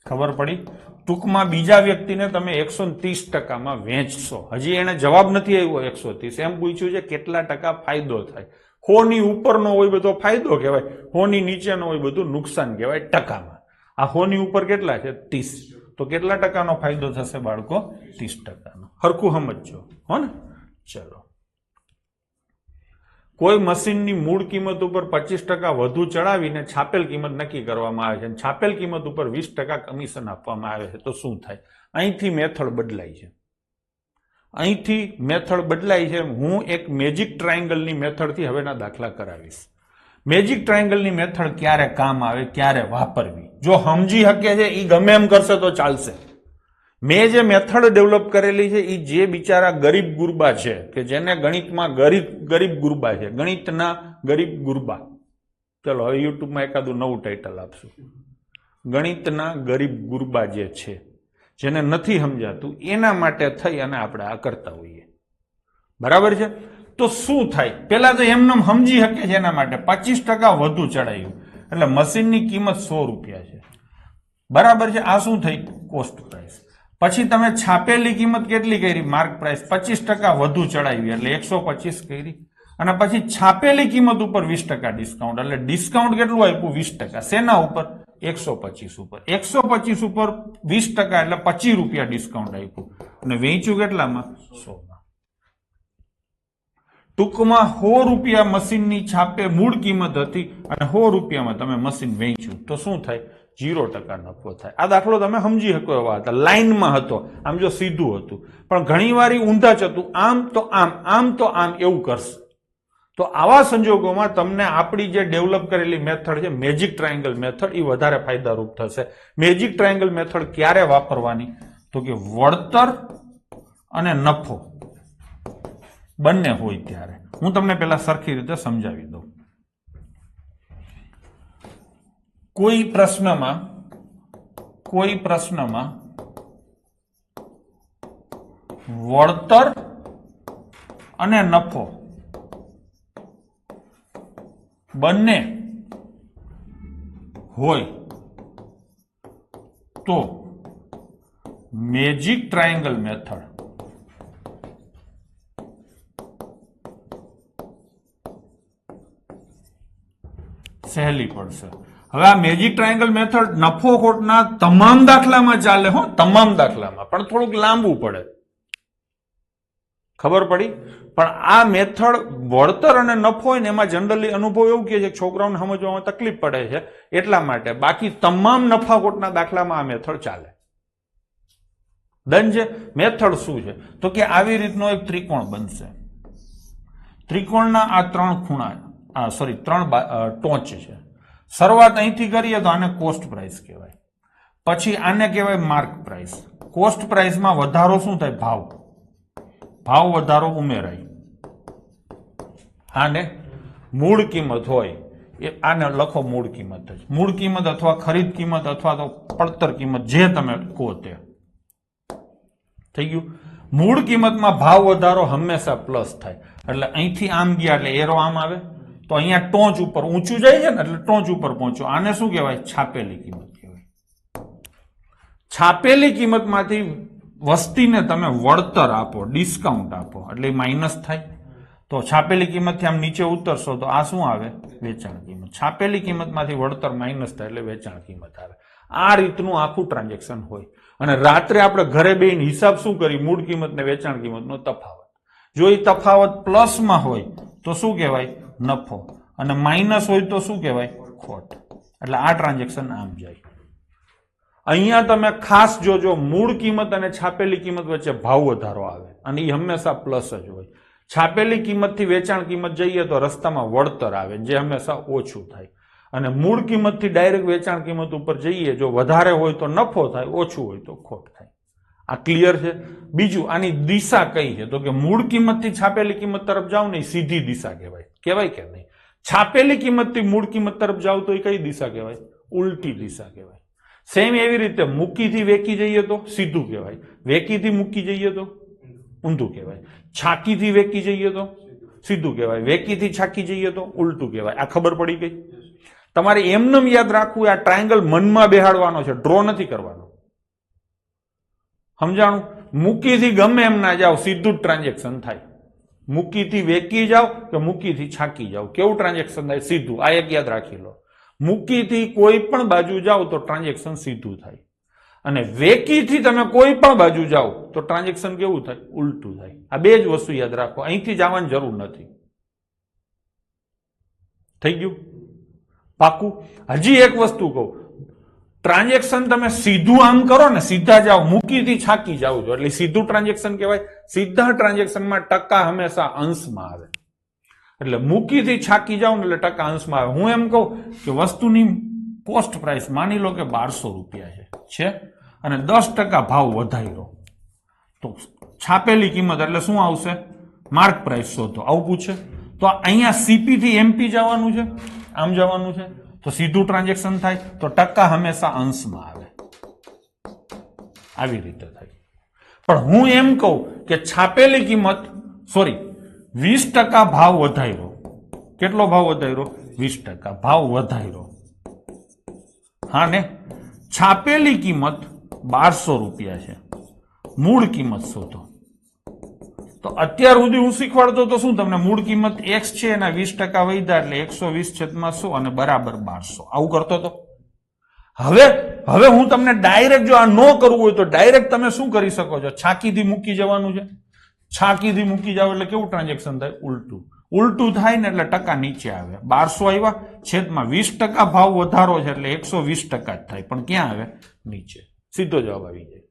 ખબર પડી? ટૂંકમાં બીજા વ્યક્તિને તમે 130% માં વેચશો. હજી એને જવાબ નથી આવ્યો 130, એમ પૂછ્યું છે કેટલા ટકા ફાયદો થાય. 100 ની ઉપરનો હોય બધો ફાયદો કહેવાય, 100 ની નીચેનો હોય બધું નુકસાન કહેવાય ટકામાં. આ 100 ની ઉપર કેટલા છે? 30. તો કેટલા ટકાનો ફાયદો થશે બાળકો? 30%નો. હરખું સમજજો, હો ને? ચલો, કોઈ મશીનની મૂળ કિંમત ઉપર 25% વધુ ચડાવીને છાપેલ કિંમત નક્કી કરવામાં આવે છે અને છાપેલ કિંમત ઉપર 20% કમિશન આપવામાં આવે છે તો શું થાય? અહીંથી મેથડ બદલાય છે. અહીંથી મેથડ બદલાય છે. હું એક મેજિક ટ્રાયેંગલની મેથડથી હવેના દાખલા કરાવીશ. મેજિક ટ્રાયેંગલની મેથડ ક્યારે કામ આવે, ક્યારે વાપરવી, જો સમજી શકે છે એ ગમે એમ કરશે તો ચાલશે. મેં જે મેથડ ડેવલપ કરેલી છે એ જે બિચારા ગરીબ ગુરબા છે, કે જેને ગણિતમાં ગરીબ ગુરબા છે, ગણિતના ગરીબ ગુરબા, ચલો હવે યુટ્યુબમાં એકાદું નવું ટાઇટલ આપશું, ગણિતના ગરીબ ગુરબા જે છે, જેને નથી સમજાતું એના માટે થઈ અને આપણે આ કરતા હોઈએ. બરાબર છે? તો શું થાય? પેલા તો એમને સમજી શકે છે એના માટે 25% વધુ ચડાયું. એટલે મશીનની કિંમત 100 રૂપિયા છે, બરાબર છે. આ શું થઈ? Cost price. પછી તમે છાપેલી કિંમત કેટલી કરી? માર્ક પ્રાઇસ 25% વધુ ચડાવી એટલે 125 કરી. અને પછી છાપેલી કિંમત ઉપર 20% ડિસ્કાઉન્ટ એટલે ડિસ્કાઉન્ટ કેટલું આપ્યું? 20%. શેના ઉપર? 125 ઉપર. 125 ઉપર 20% એટલે 25 રૂપિયા ડિસ્કાઉન્ટ આપ્યું અને વેચ્યું કેટલામાં? 100 માં. ટૂંકમાં 100 રૂપિયા મશીનની છાપે મૂળ કિંમત હતી અને 100 રૂપિયામાં તમે મશીન વેચ્યું તો શું થાય? 0% નફો થાય. આ દાખલો તમે સમજી શકો એવા હતા, લાઈનમાં હતો, આમ જો સીધું હતું, પણ ઘણી વાર ઊંધા જતું, આમ તો આમ, આમ તો આમ એવું કરશે. તો આવા સંજોગોમાં તમને આપણી જે ડેવલપ કરેલી મેથડ છે મેજિક ટ્રાયેંગલ મેથડ, એ વધારે ફાયદારૂપ થશે. મેજિક ટ્રાયેંગલ મેથડ ક્યારે વાપરવાની? તો કે વળતર અને નફો બંને હોય ત્યારે. હું તમને પહેલા સરખી રીતે સમજાવી દઉં. કોઈ પ્રશ્નમાં વળતર અને નફો બંને હોય તો મેજિક ટ્રાયેંગલ મેથડ સહેલી પડશે. હવે આ મેજિક ટ્રાયેંગલ મેથડ નફો ખોટના તમામ દાખલામાં ચાલે હો, તમામ દાખલામાં, પણ થોડુંક લાંબુ પડે. ખબર પડી? પણ આ મેથડ વળતર અને નફો હોય ને એમાં જનરલી અનુભવ એવું કહે છે કે છોકરાઓને સમજવામાં તકલીફ પડે છે એટલા માટે. બાકી તમામ નફા ખોટના દાખલામાં આ મેથડ ચાલે. ડન છે. મેથડ શું છે? તો કે આવી રીતનો એક ત્રિકોણ બનશે. ત્રિકોણના આ 3 ખૂણા, ત્રણ ટોચ છે. શરૂઆત અહીંથી કરીએ તો આને કોસ્ટ પ્રાઇસ કહેવાય. પછી આને કહેવાય માર્ક પ્રાઇસ. કોસ્ટ પ્રાઇસમાં વધારો શું થાય? ભાવ વધારો ઉમેરાય. આને મૂળ કિંમત હોય એ આને લખો મૂળ કિંમત જ. મૂળ કિંમત અથવા ખરીદ કિંમત અથવા તો પડતર કિંમત જે તમે કહો તે થઈ ગયું. મૂળ કિંમતમાં ભાવ વધારો હંમેશા પ્લસ થાય એટલે અહીંથી આમ ગયા એટલે એરો આમ આવે તો અહીંયા ટોચ ઉપર ઊંચું જાય છે ને એટલે ટોચ ઉપર પહોંચો. આને શું કહેવાય? છાપેલી કિંમત કહેવાય. છાપેલી કિંમતમાંથી વસ્તીને તમે વળતર આપો, ડિસ્કાઉન્ટ આપો એટલે માઇનસ થાય. તો છાપેલી કિંમતથી આમ નીચે ઉતરશો તો આ શું આવે? વેચાણ કિંમત. છાપેલી કિંમતમાંથી વળતર માઇનસ થાય એટલે વેચાણ કિંમત આવે. આ રીતનું આખું ટ્રાન્ઝેક્શન હોય. અને રાત્રે આપણે ઘરે બેહીને હિસાબ શું કરી? મૂળ કિંમત ને વેચાણ કિંમતનો તફાવત. જો એ તફાવત પ્લસમાં હોય તો શું કહેવાય? નફો. અને માઇનસ હોય તો શું કહેવાય? ખોટ. એટલે આ ટ્રાન્ઝેક્શન આમ જાય. અહીંયા તમે ખાસ જોજો, મૂળ કિંમત અને છાપેલી કિંમત વચ્ચે ભાવ વધારો આવે અને એ હંમેશા પ્લસ જ હોય. છાપેલી કિંમતથી વેચાણ કિંમત જઈએ તો રસ્તામાં વળતર આવે જે હંમેશા ઓછું થાય. અને મૂળ કિંમતથી ડાયરેક્ટ વેચાણ કિંમત ઉપર જઈએ, જો વધારે હોય તો નફો થાય, ઓછું હોય તો ખોટ થાય. આ ક્લિયર છે? બીજું, આની દિશા કઈ છે? તો કે મૂળ કિંમતથી છાપેલી કિંમત તરફ જાવ ને એ સીધી દિશા કહેવાય. કહેવાય કે નહીં? છાપેલી કિંમતથી મૂળ કિંમત તરફ જાવ તો એ કઈ દિશા કહેવાય? ઉલટી દિશા કહેવાય. સેમ એવી રીતે મૂકીથી વેકી જઈએ તો સીધું કહેવાય, વેકીથી મૂકી જઈએ તો ઊંધું કહેવાય, છાકીથી વેકી જઈએ તો સીધું કહેવાય, વેકીથી છાકી જઈએ તો ઉલટું કહેવાય. આ ખબર પડી ગઈ? તમારે એમનેમ યાદ રાખવું, આ ટ્રાયેંગલ મનમાં બેહાડવાનો છે, ડ્રો નથી કરવાનો. સમજાણું? મૂકીથી ગમે એમ ના જાઓ, સીધું જ ટ્રાન્ઝેક્શન થાય. મૂકીથી વેકી જાઓ કે મૂકીથી છાકી જાઓ, કેવું ટ્રાન્ઝેક્શન થાય? સીધું. આ એક યાદ રાખી લો. મૂકીથી કોઈ પણ બાજુ જાઓ તો ટ્રાન્ઝેક્શન સીધું થાય અને વેકીથી તમે કોઈ પણ બાજુ જાઓ તો ટ્રાન્ઝેક્શન કેવું થાય? ઉલટું થાય. આ બે જ વસ્તુ યાદ રાખો, અહીંથી જવાની જરૂર નથી. થઈ ગયું? પાકું? હજી એક વસ્તુ કહું, ટ્રાન્ઝેક્શન તમે સીધું આમ કરો ને, સીધા જાઓ, મૂકીથી છાકી જાઓ છો એટલે સીધું ટ્રાન્ઝેક્શન કહેવાય. સીધા ટ્રાન્ઝેક્શનમાં ટકા હંમેશા અંશમાં આવે. એટલે મૂકીથી છાકી જાવ ને એટલે ટકા અંશમાં આવે. હું એમ કહું કે વસ્તુની કોસ્ટ પ્રાઇસ માની લો કે 1200 રૂપિયા છે અને 10% ભાવ વધાર્યો તો છાપેલી કિંમત એટલે શું આવશે? માર્ક પ્રાઇસ શોધો, આવું પૂછે તો અહીંયા સીપી થી એમપી જવાનું છે, આમ જવાનું છે તો સીધું ટ્રાન્ઝેક્શન થાય તો ટકા હંમેશા અંશમાં આવે. આવી રીતે થાય. પણ હું એમ કહું કે છાપેલી કિંમત 20% ભાવ વધાર્યો. કેટલો ભાવ વધાર્યો? 20% ભાવ વધાર્યો. હા ને, છાપેલી કિંમત 1200 રૂપિયા છે, મૂળ કિંમત શોધો. તો અત્યાર સુધી હું શીખવાડતો તો શું તમને મૂળ કિંમત x છે એના 20% વધ્યા એટલે 120/100 અને બરાબર 1200 આવું કરતો હતો. હવે હું તમને ડાયરેક્ટ જો આ ન કરવું હોય તો ડાયરેક્ટ તમે શું કરી શકો છો, છાકીથી મૂકી જવાનું છે. છાકીથી મૂકી જાવ એટલે કેવું ટ્રાન્ઝેક્શન થાય, ઉલટું થાય ને એટલે ટકા નીચે આવે. 1200 આવ્યા છેદમાં 20% ભાવ વધારો છે એટલે 120% જ થાય, પણ ક્યાં આવે, નીચે. સીધો જવાબ આવી જાય.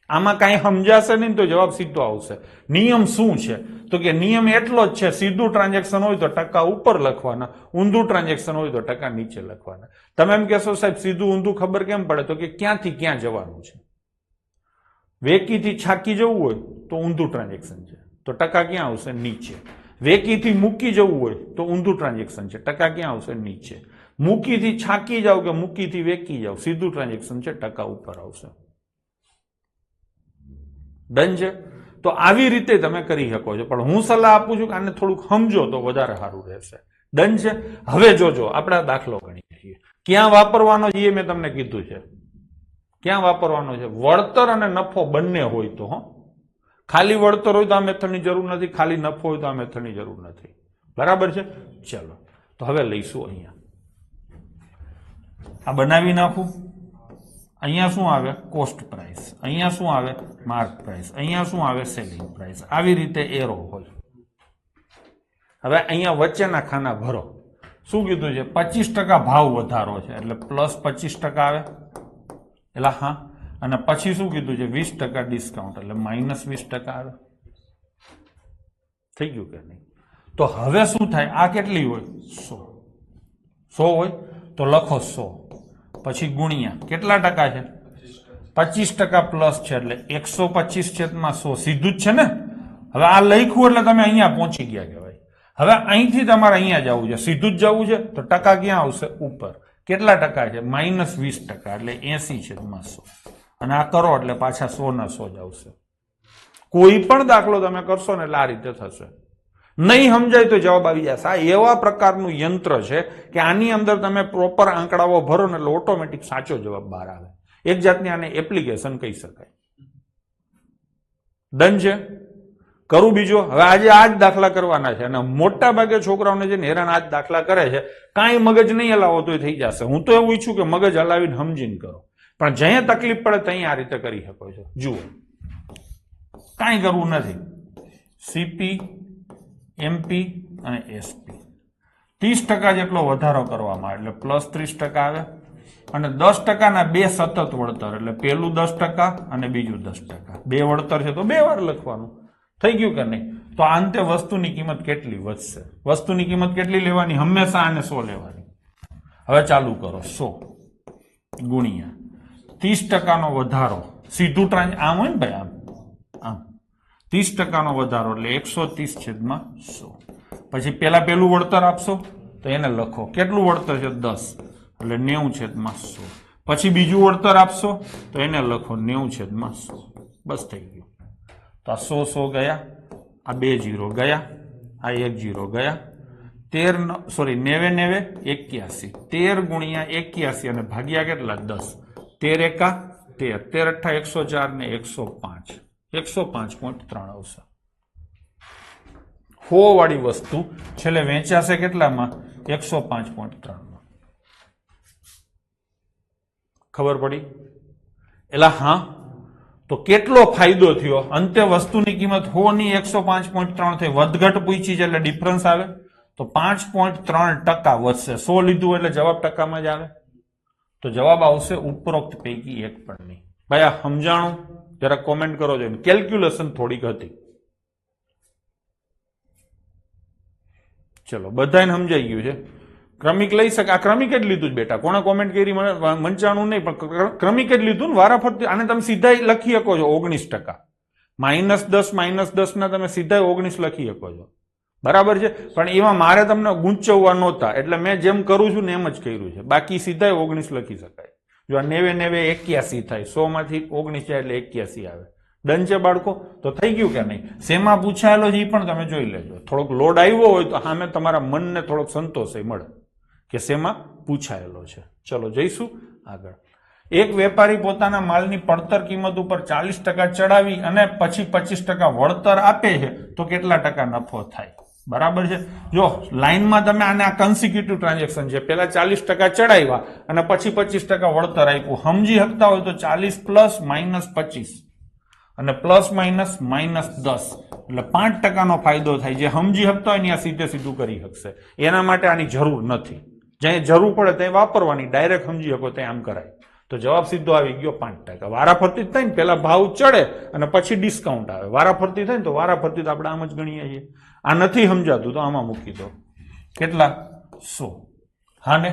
આમાં કાંઈ સમજાશે નહીં તો જવાબ સીધો આવશે. નિયમ શું છે તો કે નિયમ એટલો જ છે, સીધું ટ્રાન્ઝેક્શન હોય તો ટકા ઉપર લખવાના, ઊંધું ટ્રાન્ઝેક્શન હોય તો ટકા નીચે લખવાના. તમે એમ કહેશો સાહેબ સીધું ઊંધું ખબર કેમ પડે, તો કે ક્યાંથી ક્યાં જવાનું છે. વેકીથી છાકી જવું હોય તો ઊંધું ટ્રાન્ઝેક્શન છે તો ટકા ક્યાં આવશે, નીચે. વેકીથી મૂકી જવું હોય તો ઊંધું ટ્રાન્ઝેક્શન છે, ટકા ક્યાં આવશે, નીચે. મૂકીથી છાકી જાવ કે મૂકીથી વેકી જાવ, સીધું ટ્રાન્ઝેક્શન છે, ટકા ઉપર આવશે. ડન છે. તો આવી રીતે તમે કરી શકો છો, પણ હું સલાહ આપું છું કે આને થોડુંક સમજો તો વધારે સારું રહેશે. ડન છે. હવે જોજો આપણે દાખલો ગણીએ છીએ, ક્યાં વાપરવાનો છે એ મેં તમને કીધું છે. ક્યાં વાપરવાનો છે, વળતર અને નફો બંને હોય તો. ખાલી વળતર હોય તો આ મેથડની જરૂર નથી, ખાલી નફો હોય તો આ મેથડની જરૂર નથી. બરાબર છે. ચલો તો હવે લઈશું અહીંયા, આ બનાવી નાખું. અહીંયા શું આવે, કોસ્ટ પ્રાઇસ. અહીંયા શું આવે, માર્ક પ્રાઇસ. અહીંયા શું આવે, સેલિંગ પ્રાઇસ. આવી રીતે એરો હોય. હવે અહીંયા વચ્ચેના ખાના ભરો. શું કીધું છે, 25% ભાવ વધારો છે એટલે +25% આવે. એટલે હા, અને પછી શું કીધું છે, 20% ડિસ્કાઉન્ટ એટલે -20% આવે. થઈ ગયું કે નહીં? તો હવે શું થાય, આ કેટલી હોય, 100 હોય તો લખો 100, પછી ગુણ્યા કેટલા ટકા છે, 25% પ્લસ છે એટલે 125/100 સીધું જ છે ને. હવે આ લખ્યું એટલે તમે અહીંયા પહોંચી ગયા કહેવાય. હવે અહીંથી તમારે અહીંયા જવું છે, સીધું જ જવું છે તો ટકા ક્યાં આવશે, ઉપર. કેટલા ટકા છે, -20% એટલે 80/100. અને આ કરો એટલે પાછા 100 ના 100 જ આવશે. કોઈ પણ દાખલો તમે કરશો ને એટલે આ રીતે થશે. નહીં સમજાય તો જવાબ આવી જશે. આ એવા પ્રકારનું યંત્ર છે કે આની અંદર તમે પ્રોપર આંકડાઓ ભરો ને એટલે ઓટોમેટિક સાચો જવાબ બહાર આવે. એક જાતની આને એપ્લિકેશન કહી શકાય. ડન છે. કરું બીજો. હવે આજે આ જ દાખલા કરવાના છે અને મોટા ભાગે છોકરાઓને જે હેરાન આ જ દાખલા કરે છે, કાંઈ મગજ નહીં હલાવો તો થઈ જશે. હું તો એવું ઈચ્છું કે મગજ હલાવીને સમજીને કરો, પણ જ્યાં તકલીફ પડે ત્યાં આ રીતે કરી શકો છો. જુઓ, કાંઈ કરવું નથી. સીપી, એમપી અને એસપી 30% જેટલો વધારો કરવામાં એટલે +30% આવે. અને 10%ના બે સતત વળતર એટલે પેલું 10% અને બીજું 10%. બે વળતર છે તો બે વાર લખવાનું. થઈ ગયું કે નહીં? તો અંતે વસ્તુની કિંમત કેટલી વધશે, વસ્તુની કિંમત કેટલી લેવાની, હંમેશા આને 100 લેવાની. હવે ચાલુ કરો, 100 ગુણ્યા 30%નો વધારો, સીધું આમ હોય ને ભાઈ, આમ 30%નો વધારો એટલે 130/100. પછી પેલું વળતર આપશો તો એને લખો, કેટલું વળતર છે, 10 એટલે 90/100. પછી બીજું વળતર આપશો તો એને લખો 90/100. બસ થઈ ગયું. તો આ 100 ગયા, આ 2 0 ગયા, આ 1 0 ગયા. 90 81. 13 ગુણ્યા 81 અને ભાગ્યા કેટલા, 10. 13 એકા 13, 13 અઠ્ઠા 104 ને 105. 105.3 આવશે. 100 વાળી વસ્તુ છેલ્લે વેચાશે કેટલામાં, 105.3. ખબર પડી? એટલે હા, તો કેટલો ફાયદો થયો, અંતે વસ્તુની કિંમત 100 ની 105.3 થઈ, વધઘટ પૂછી છે એટલે ડિફરન્સ આવે તો 5.3% વધશે. 100 લીધું એટલે જવાબ ટકામાં જ આવે. તો જવાબ આવશે ઉપરોક્ત પૈકી એક પણ નહીં. ભાઈ આ સમજાણું? જરા કોમેન્ટ કરો છો. કેલ્ક્યુલેશન થોડીક હતી. ચલો, બધાને સમજાઈ ગયું છે. ક્રમિક લઈ શકે. આ ક્રમિક જ લીધું જ બેટા. કોણે કોમેન્ટ કરી મને મંચાણું નહીં, પણ ક્રમિક જ લીધું ને. વારાફરતી આને તમે સીધા લખી શકો છો 19%. -10 -10 ના તમે સીધા 19 લખી શકો છો. બરાબર છે. પણ એમાં મારે તમને ગૂંચવવા નહોતા એટલે મેં જેમ કરું છું ને એમ જ કર્યું છે. બાકી સીધા 19 લખી શકાય. જો આ 90 81 થાય, 100 માંથી 19 જાય એટલે 81 આવે. ડન છે બાળકો? તો થઈ ગયું કે નહીં? શેમાં પૂછાયેલો છે એ પણ તમે જોઈ લેજો. થોડોક લોડ આવ્યો હોય તો સામે તમારા મનને થોડોક સંતોષ મળે કે શેમાં પૂછાયેલો છે. ચલો જઈશું આગળ. એક વેપારી પોતાના માલની પડતર કિંમત ઉપર 40% ચડાવી અને પછી 25% વળતર આપે છે તો કેટલા ટકા નફો થાય? બરાબર છે. જો લાઈનમાં તમે આને આ કન્સિક્યુટિવ ટ્રાન્ઝેક્શન છે, પેલા 40% ચડાવ્યા અને પછી 25% વળતર આપ્યું. સમજી શકતા હોય તો 40 પ્લસ માઇનસ 25 અને પ્લસ માઇનસ માઇનસ 10 એટલે 5% ફાયદો થાય. જે સમજી શકતા હોય ને આ સીધે સીધું કરી શકશે. એના માટે આની જરૂર નથી. જ્યાં જરૂર પડે ત્યાં વાપરવાની, ડાયરેક્ટ સમજી શકો ત્યાં આમ કરાય. તો જવાબ સીધો આવી ગયો 5%. વારાફરતી થાય ને, પેલા ભાવ ચડે અને પછી ડિસ્કાઉન્ટ આવે. વારાફરતી થાય ને તો વારાફરતી તો આપણે આમ જ ગણીએ છીએ. આ નથી સમજાતું તો આમાં મૂકી દો. કેટલા? 100. હા ને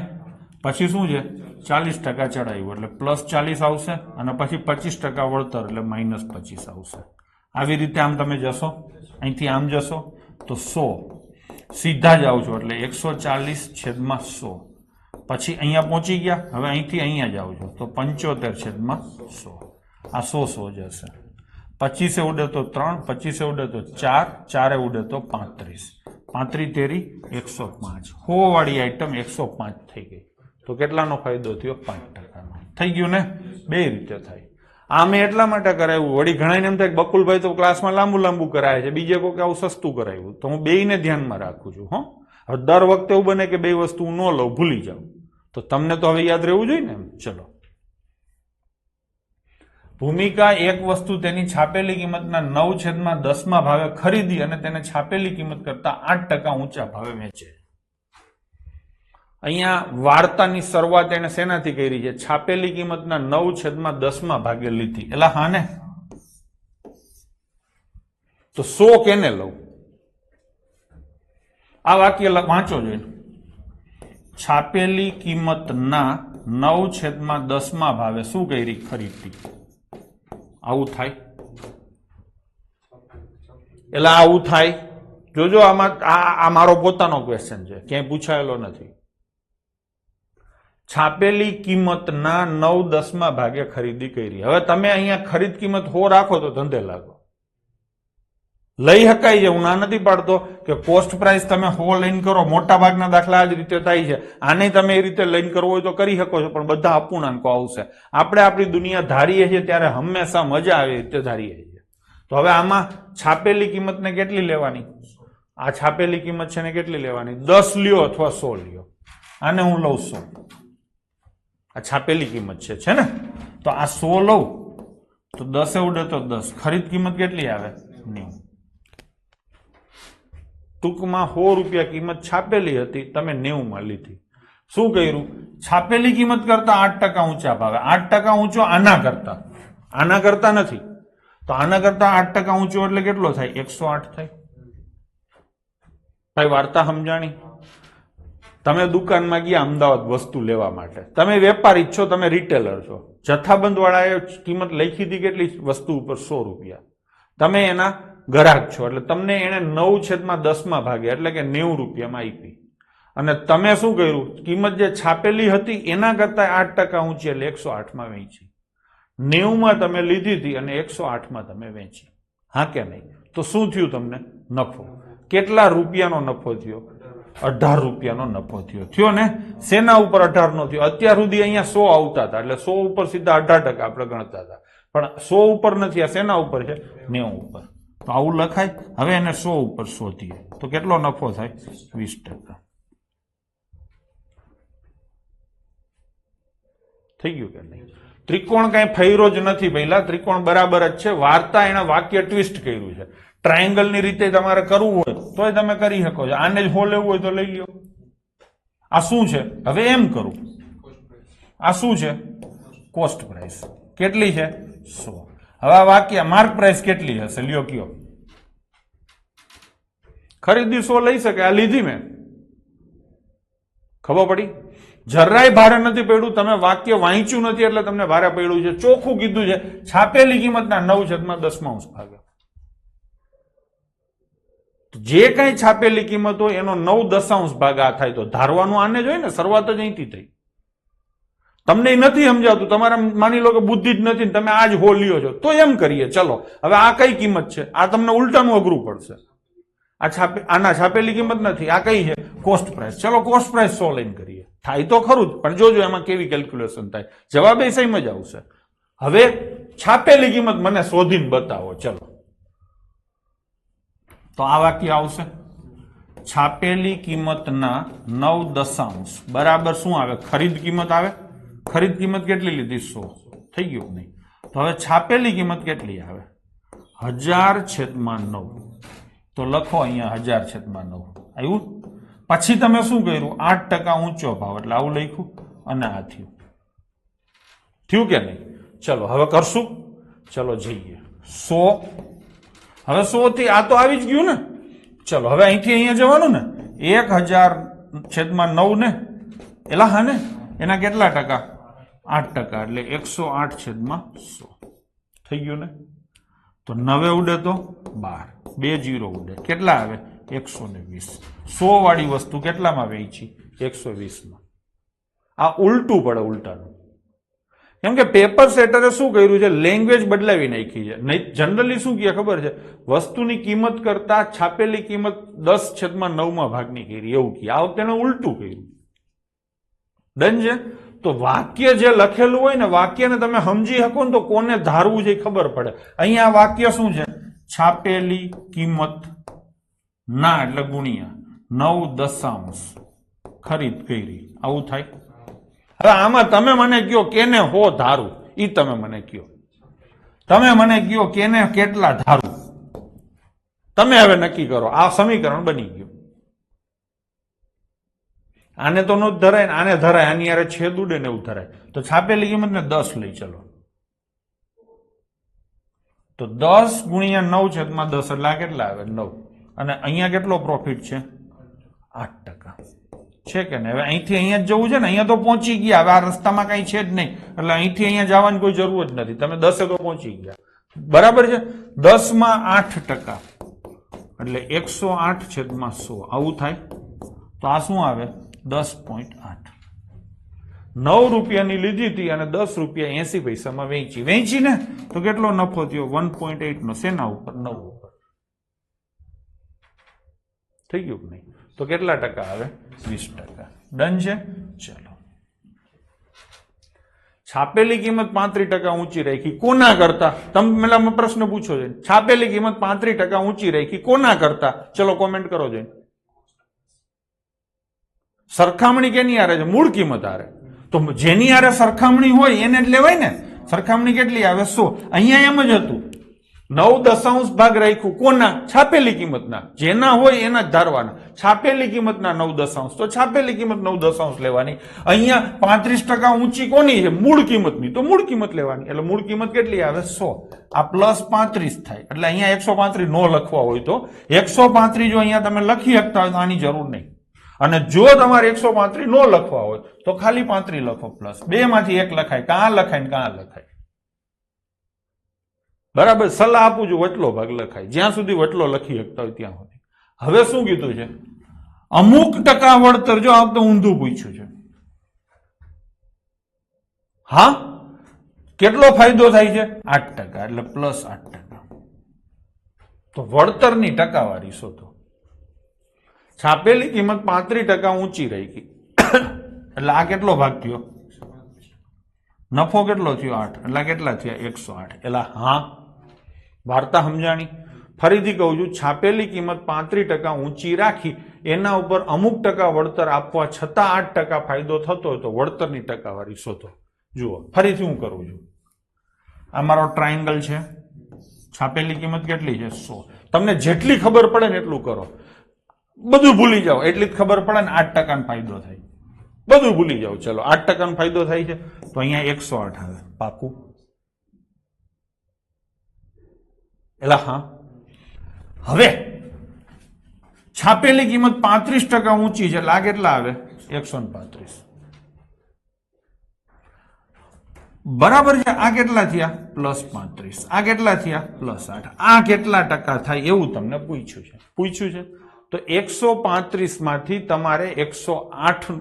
પછી શું છે? 40% ચડાવ્યું એટલે પ્લસ 40 આવશે અને પછી 25% વળતર એટલે માઇનસ 25 આવશે. આવી રીતે આમ તમે જશો, અહીંથી આમ જશો તો 100 સીધા જ આવજો એટલે 140/100. પછી અહીંયા પહોંચી ગયા, હવે અહીંથી અહીંયા જાઓ છો તો 75/100. આ 100 જશે. 25 ઉડે તો 3, 25 ઉડે તો 4, 4 ઉડે તો 35. 35 તેરી 105. 100 વાળી આઈટમ 105 થઈ ગઈ. તો કેટલાનો ફાયદો થયો? 5%નો. થઈ ગયું ને? બે રીતે થાય. આ મેં એટલા માટે કરાવ્યું, વળી ઘણા એમ થાય કે બકુલભાઈ તો ક્લાસમાં લાંબુ કરાય છે, બીજે કોઈ આવું સસ્તું કરાવ્યું. તો હું બેયને ધ્યાનમાં રાખું છું. હો, હવે દર વખતે એવું બને કે બે વસ્તુ હું ન લઉં, ભૂલી જાઉં. તો તમને તો હવે યાદ રહેવું જોઈએ ને એમ. ચલો, ભૂમિકા એક વસ્તુ તેની છાપેલી કિંમતના 9/10 ભાવે ખરીદી અને તેને છાપેલી કિંમત કરતા 8% ઊંચા ભાવે વેચે. અહીંયા વાર્તાની શરૂઆત એને શેનાથી કરી છે? છાપેલી કિંમતના 9/10 ભાગે લીધી. એટલે હા ને, તો 100 કેને લઉં? આ વાક્ય વાંચો જોઈને. છાપેલી કિંમતના 9/10 ભાવે શું કરી? ખરીદી. આવું થાય. એટલે આવું થાય. જોજો, આમાં આ મારો પોતાનો ક્વેશ્ચન છે, ક્યાંય પૂછાયેલો નથી. છાપેલી કિંમતના 9/10 ભાગે ખરીદી કરી. હવે તમે અહીંયા ખરીદ કિંમત 100 રાખો તો ધંધે લાગો. લઈ શકાય છે, હું ના નથી પાડતો કે કોસ્ટ પ્રાઇસ તમે 100 લઈને કરો. મોટા ભાગના દાખલા આ જ રીતે થાય છે. આને તમે એ રીતે લઈને કરવો હોય તો કરી શકો છો, પણ બધા અપૂર્ણાંકો આવશે. આપણે આપણી દુનિયા ધારીએ છીએ ત્યારે હંમેશા મજા આવે રીતે ધારીએ છીએ. તો હવે આમાં છાપેલી કિંમતને કેટલી લેવાની? આ છાપેલી કિંમત છે ને કેટલી લેવાની? 10 લ્યો અથવા 100 લ્યો. આને હું લઉં 100. આ છાપેલી કિંમત છે ને? તો આ 100 લઉં તો 10 ઉડે તો 10. ખરીદ કિંમત કેટલી આવે? 90. ટૂંકમાં 100 રૂપિયા કિંમત છાપેલી હતી, તમે 90 લીધી. શું કર્યું? છાપેલી કિંમત કરતા 8% ઊંચા ભાવે. 8% ઊંચો આના કરતા નથી. તો આના કરતા 8% ઊંચો એટલે કેટલો થાય? 108 થાય. ભાઈ વાર્તા સમજાણી? તમે દુકાનમાં ગયા અમદાવાદ વસ્તુ લેવા માટે, તમે વેપારી છો, તમે રિટેલર છો. જથ્થાબંધ વાળાએ કિંમત લખી હતી કેટલી? વસ્તુ ઉપર 100 રૂપિયા. તમે એના ગ્રાહક છો એટલે તમને એને 9/10 ભાગે એટલે કે 90 રૂપિયામાં આપી. અને તમે શું કર્યું? કિંમત જે છાપેલી હતી એના કરતા 8% ઊંચી એટલે 108માં વેચી. 90માં તમે લીધી હતી અને 108માં તમે વેચી. હા કે નહીં? તો શું થયું? તમને નફો. કેટલા રૂપિયાનો નફો થયો? 18 રૂપિયાનો નફો થયો ને? શેના ઉપર 18 નો થયો? અત્યાર સુધી અહીંયા 100 આવતા હતા એટલે 100 ઉપર સીધા 18% આપણે ગણતા હતા, પણ 100 ઉપર નથી. આ શેના ઉપર છે? 90 ઉપર. તો આવું લખાય. હવે એને 100 ઉપર 100 થઈએ તો કેટલો નફો થાય? 20%. થઈ ગયું કે નહીં? ત્રિકોણ કઈ ફેરો જ નથી પહેલા, ત્રિકોણ બરાબર જ છે. વાર્તા એના વાક્ય ટ્વિસ્ટ કર્યું છે. ટ્રાયેંગલ ની રીતે તમારે કરવું હોય તોય તમે કરી શકો છો. આને જ 100 લેવું હોય તો લઈ લ્યો. આ શું છે? હવે એમ કરું, આ શું છે? Cost price. કેટલી છે? 100. હવે આ વાક્ય માર્ક પ્રાઇસ કેટલી હશે? લ્યો કયો. ખરીદી 100 લઈ શકે. આ લીધી મેં, ખબર પડી? જરાય ભારે નથી પડ્યું. તમે વાક્ય વાંચ્યું નથી એટલે તમને ભારે પડ્યું છે. ચોખ્ખું કીધું છે છાપેલી કિંમતના 9/10 ભાગે. જે કઈ છાપેલી કિંમત હોય એનો 9/10 ભાગ આ થાય. તો ધારવાનું આને જ હોય ને, શરૂઆત જ અહીંથી થઈ. તમને નથી સમજાતું, તમારે માની લો કે બુદ્ધિ જ નથી, તમે આજ 100 લ્યો છો તો એમ કરીએ. ચલો હવે આ કઈ કિંમત છે? આ તમને ઉલટાનું અઘરું પડશે. આના છાપેલી કિંમત નથી, આ કઈ છે? Cost price. ચલો કોસ્ટ પ્રાઇસ 100 લઈને કરીએ. થાય તો ખરું જ, પણ જોજો એમાં કેવી કેલ્ક્યુલેશન થાય. જવાબ એ સેમ જ આવશે. હવે છાપેલી કિંમત મને શોધીને બતાવો. ચલો, તો આ વાક્ય આવશે છાપેલી કિંમતના 9 બરાબર શું આવે? ખરીદ કિંમત આવે. ખરીદ કિંમત કેટલી લીધી? 100. થઈ ગયું નહીં? તો હવે છાપેલી કિંમત કેટલી આવે? 1000/9. તો લખો અહીંયા 1000/9 આવ્યું. પછી તમે શું કર્યું? 8% ઊંચો ભાવ એટલે આવું લખ્યું અને આ થયું. થયું કે નહીં? ચલો હવે કરશું. ચલો જઈએ 100. હવે 100 થી આ તો આવી જ ગયું ને. ચલો હવે અહીંથી અહીંયા જવાનું ને. 1000/9 ને એલા હા ને એના કેટલા ટકા? 8%. એટલે 108/100 થઈ ગયું ને. તો 9 ઉડે તો 12, 2 0 ઉડે કેટલા આવે? 120. 100 વાળી વસ્તુ કેટલામાં વેચી? 120માં. આ ઉલટું પડે ઉલટાનું. કેમ કે પેપર સેટરે શું કર્યું છે? લેંગ્વેજ બદલાવી નાખી છે. નહીં જનરલી શું કહે ખબર છે? વસ્તુની કિંમત કરતા છાપેલી કિંમત 10/9 ભાગની કરી એવું કહે. આ વખતે ઉલટું કર્યું. ડન છે? તો વાક્ય જે લખેલું હોય ને વાક્યને તમે સમજી શકો ને તો કોને ધારવું છે ખબર પડે. અહીંયા વાક્ય શું છે? છાપેલી કિંમત ના એટલે ગુણ્યા 9 ખરીદ કરી. આવું થાય. હવે આમાં તમે મને કયો કેને હો ધારું? ઈ તમે મને કયો. તમે મને કયો કેને કેટલા ધારું? તમે હવે નક્કી કરો. આ સમીકરણ બની ગયું. આને તો નો ધરાય, આને ધરાય, આની યારે છેદ ઉડે ને એવું ધરાય. તો છાપેલી કિંમત ને 10 લઈ ચલો. તો 10 ગુણ્યા 9/10 એટલે આ કેટલા આવે? 9. અને અહીંયા કેટલો પ્રોફિટ છે? 8%. છે કે નહીં? હવે અહીંથી અહીંયા જ જવું છે ને. અહીંયા તો પહોંચી ગયા. હવે આ રસ્તામાં કઈ છે જ નહીં એટલે અહીંથી અહીંયા જવાની કોઈ જરૂર જ નથી. તમે 10 તો પહોંચી ગયા. બરાબર છે? 10 માં 8% એટલે 108/100 આવું થાય. તો આ શું આવે? 10.8. 9 રૂપિયાની લીધી હતી અને 10 રૂપિયા 80 પૈસામાં વેચી ને તો કેટલો નફો થયો? 1.8 નો. શેના ઉપર? 9 ઉપર. થઈ ગયું કે નહીં? તો કેટલા ટકા આવે? 20%. ડન છે? ચલો. છાપેલી કિંમત 35% ઊંચી રાખી કોના કરતા? તમે પેલા પ્રશ્ન પૂછો છે. છાપેલી કિંમત 35% ઊંચી રાખી કોના કરતા? ચલો કોમેન્ટ કરો જોઈને. સરખામણી કેની આરે છે? મૂળ કિંમત આરે. તો જેની આરે સરખામણી હોય એને જ લેવાય ને. સરખામણી કેટલી આવે? 100. અહીંયા એમ જ હતું. 9 ભાગ રાખ્યું કોના? છાપેલી કિંમતના. જેના હોય એના જ ધારવાના. છાપેલી કિંમતના 9 તો છાપેલી કિંમત 9 લેવાની. અહીંયા 35% ઊંચી કોની છે? મૂળ કિંમતની. તો મૂળ કિંમત લેવાની. એટલે મૂળ કિંમત કેટલી આવે? 100. આ +35 થાય. એટલે અહીંયા 135 નો લખવા હોય તો 135 જો અહીંયા તમે લખી શકતા હોય તો આની જરૂર નહીં. અને જો તમારે 135 નો લખવા હોય તો ખાલી 35 લખો પ્લસ. 2 માંથી 1 લખાય. કાં લખાય ને કાં લખાય. બરાબર? સલાહ આપું છું વટલો ભાગ લખાય. જ્યાં સુધી વટલો લખી શકતા હોય ત્યાં સુધી. હવે શું કીધું છે? અમુક ટકા વળતર. જો આ તો ઊંધું પૂછ્યું છે. હા, કેટલો ફાયદો થાય છે? 8% એટલે +8%. તો વળતરની ટકાવારી શોધો. છાપેલી કિંમત 35% ઊંચી રહી એટલે આ કેટલો ભાગ થયો? નફો કેટલો થયો? 8. એટલે કેટલા થયા? 108. એટલે હા, વાર્તા સમજાણી. ફરીથી કહું છું, છાપેલી કિંમત 35% ઊંચી રાખી એના ઉપર અમુક ટકા વળતર આપવા છતાં 8% ફાયદો થતો હોય તો વળતરની ટકાવારી શોધો. જુઓ ફરીથી હું કરું છું. આ મારો ટ્રાયેંગલ છે. છાપેલી કિંમત કેટલી છે? 100. તમને જેટલી ખબર પડે ને એટલું કરો. બધું ભૂલી જાઓ. એટલી જ ખબર પડે ને 8% ફાયદો થાય. બધું ભૂલી જાઓ. ચલો 8% ફાયદો થાય છે તો અહીંયા 108 આવે. પાકું? એલા હા. હવે છાપેલી કિંમત 35% ઊંચી છે એટલે આ કેટલા આવે? 135. બરાબર છે? આ કેટલા થયા? +35. આ કેટલા થયા? +8. આ કેટલા ટકા થાય એવું તમને પૂછ્યું છે. તો 135 માંથી તમારે 108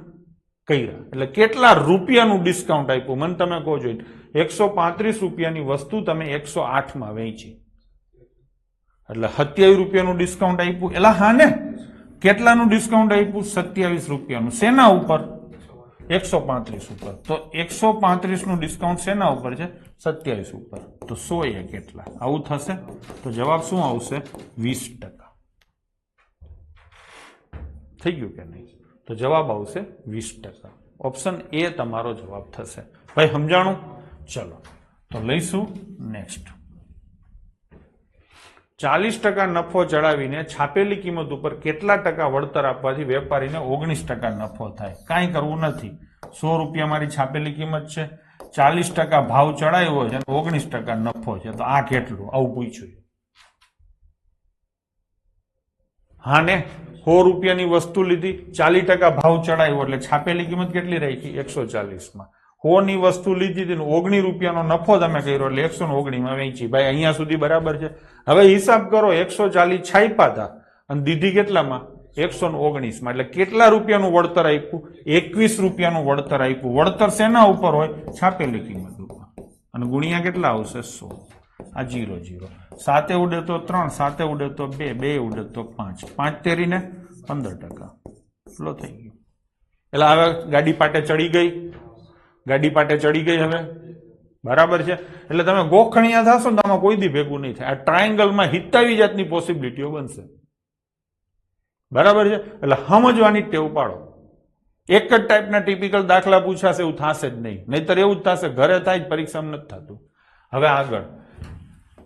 કર્યા એટલે કેટલા રૂપિયાનું ડિસ્કાઉન્ટ આપ્યું? મને તમે કહો છો. 135 રૂપિયાની વસ્તુ તમે 108 માં વેચી એટલે 27 રૂપિયાનું ડિસ્કાઉન્ટ આપ્યું. એલા હા ને, કેટલાનું ડિસ્કાઉન્ટ આપ્યું? 27 રૂપિયાનું. શેના ઉપર? 135 ઉપર. તો 135 નું ડિસ્કાઉન્ટ શેના ઉપર છે? 27 ઉપર. તો 100 કેટલા? આવું થશે. તો જવાબ શું આવશે? 20%. થઈ ગયું કે નહીં? તો જવાબ આવશે 20%. ઓપ્શન એ તમારો જવાબ થશે. ભાઈ સમજાણું? ચલો તો લઈશું નેક્સ્ટ. 40% નફો ચડાવીને છાપેલી કિંમત ઉપર કેટલા ટકા વળતર આપવાથી વેપારીને 19% નફો થાય? કાંઈ કરવું નથી. 100 રૂપિયા મારી છાપેલી કિંમત છે, 40% ભાવ ચડાવ્યો છે, 19% નફો છે. તો આ કેટલું? આવું પૂછ્યું. હા ને, 100 રૂપિયાની વસ્તુ લીધી, 40% ભાવ ચડાવ્યો એટલે છાપેલી કિંમત કેટલી રાખી? 140 માં. 100 ની વસ્તુ લીધી હતી, 19 રૂપિયાનો નફો તમે કર્યો એટલે 119 માં વેચી. ભાઈ અહીંયા સુધી બરાબર છે. હવે હિસાબ કરો, 140 છાપ્યા હતા અને દીધી કેટલામાં? 119 માં. એટલે કેટલા રૂપિયાનું વળતર આપ્યું? 21 રૂપિયાનું વળતર આપ્યું. વળતર શેના ઉપર હોય? છાપેલી કિંમત ઉપર. અને ગુણ્યા કેટલા આવશે? 100. આ 0 0. 7 ઉડે તો 3, 7 ઉડે તો 2, 2 ઉડે તો 5, 5 તેરીને 15%. ફ્લો થઈ ગયું. એટલે હવે ગાડી પાટે ચડી ગઈ. ગાડી પાટે ચડી ગઈ હવે બરાબર છે. એટલે તમે ગોખણિયા થશો ને આમાં કોઈ દી ભેગું નહીં થાય. આ ટ્રાયંગલમાં 70 જાતની પોસિબિલિટીઓ બનશે. બરાબર છે. એટલે સમજવાની ટેવ પાડો. એક જ ટાઈપના ટિપિકલ દાખલા પૂછાશે એવું થશે જ નહીં. નહીતર એવું જ થશે ઘરે થાય જ, પરીક્ષામાં નથી થતું. હવે આગળ,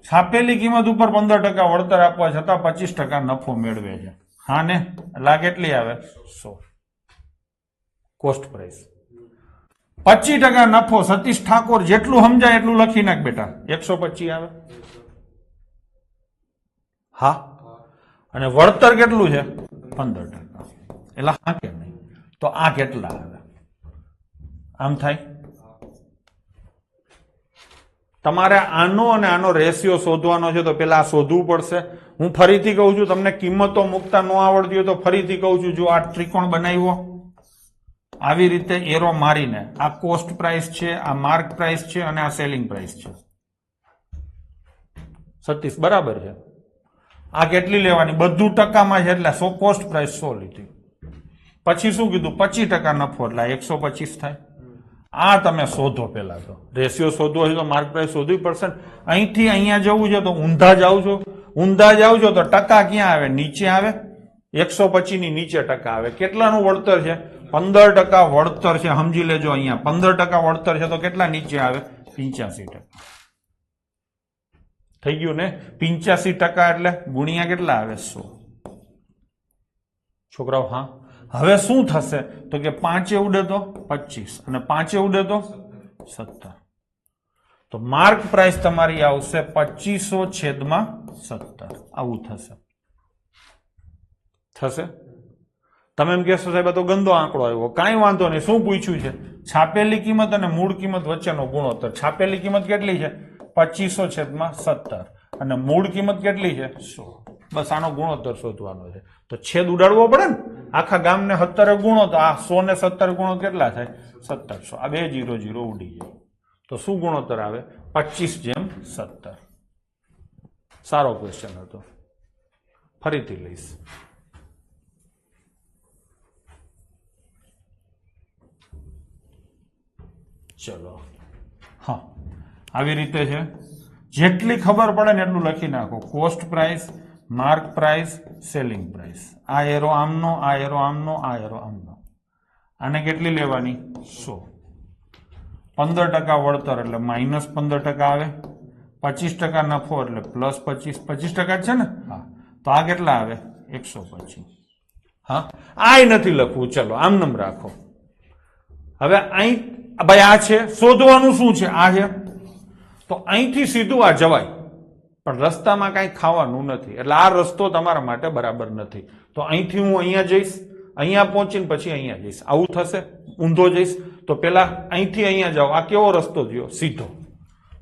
છાપેલી કિંમત ઉપર 15% વળતર આપવા છતાં 25% નફો મેળવે છે. હા ને, એટલે આ કેટલી આવે? 100 કોસ્ટ પ્રાઇસ. 25% નફો. સતીશ ઠાકોર જેટલું સમજાય એટલું લખી નાખ બેટા. 125 આવે. હા, અને વળતર કેટલું છે? 15%. એટલે હા કે નહીં? તો આ કેટલા આવે? આમ થાય. તમારે આનો અને આનો રેશિયો શોધવાનો છે, તો પેલા આ શોધવું પડશે. હું ફરીથી કહું છું, તમને કિંમતો મૂકતા ન આવડતી હોય તો ફરીથી કહું છું, જો આ ત્રિકોણ બનાવ્યો આવી રીતે એરો મારીને, આ કોસ્ટ પ્રાઇસ છે, આ માર્ક પ્રાઇસ છે અને આ સેલિંગ પ્રાઇસ છે. સતીશ બરાબર છે. આ કેટલી લેવાની? બધું ટકામાં છે એટલે 100 કોસ્ટ પ્રાઇસ 100 લીધી. પછી શું કીધું? 25% નફો એટલે 125 થાય. આ તમે શોધો. પેલા તો રેશિયો શોધવો છે તો માર્ક પ્રાઇસ શોધવી પડશે. અહીંથી અહીંયા જવું છે તો ઊંધા જાવ છો. ઊંધા જાવ છો તો ટકા ક્યાં આવે? નીચે આવે. 125 ની નીચે ટકા આવે. કેટલાનું વળતર છે? 15% વળતર છે. સમજી લેજો, અહીંયા 15% વળતર છે તો કેટલા નીચે આવે? 85%. થઈ ગયું ને? 85% એટલે ગુણ્યા કેટલા આવે? 100. છોકરાઓ હા. હવે શું થશે? તો કે 5 ઉડે તો 25 અને 5 ઉડે તો 17. તો માર્ક પ્રાઇસ તમારી આવશે 2500/17. આવું થશે. થશે? તમે એમ કહેશો સાહેબ તો ગંદો આંકડો આવ્યો. કાંઈ વાંધો નહીં. શું પૂછ્યું છે? છાપેલી કિંમત અને મૂળ કિંમત વચ્ચેનો ગુણોત્તર. છાપેલી કિંમત કેટલી છે? 2500/17 અને મૂળ કિંમત કેટલી છે? 100. બસ આનો ગુણોત્તર શોધવાનો છે. તો છેદ ઉડાડવો પડે ને. આખા ગામને 17 ગુણો તો આ 100 ને 17 ગુણો કેટલા થાય? 1700. આ 2 0 0 ઉડી જાય. તો શું ગુણોત્તર આવે? 25/17. સારો ક્વેશ્ચન હતો. ફરીથી લઈશ. ચલો હા, આવી રીતે છે. જેટલી ખબર પડે ને એટલું લખી નાખો. Cost price, mark price, selling price. આ એરો આમનો, આ એરો આમનો, આ એરો આમનો. આને કેટલી લેવાની? 100. 15% વળતર એટલે -15% આવે. 25% નફો એટલે +25. 25% છે ને? હા. તો આ કેટલા આવે? 125. હા, આ નથી લખવું. ચલો આમનમ રાખો. હવે અહીં ભાઈ આ છે, શોધવાનું શું છે? આ છે. તો અહીંથી સીધું આ જવાય, પણ રસ્તામાં કાંઈ ખાવાનું નથી. એટલે આ રસ્તો તમારા માટે બરાબર નથી. તો અહીંથી હું અહીંયા જઈશ, અહીંયા પહોંચીને પછી અહીંયા જઈશ. આવું થશે. ઊંધો જઈશ તો પેલા અહીંથી અહીંયા જાઓ. આ કેવો રસ્તો થયો? સીધો.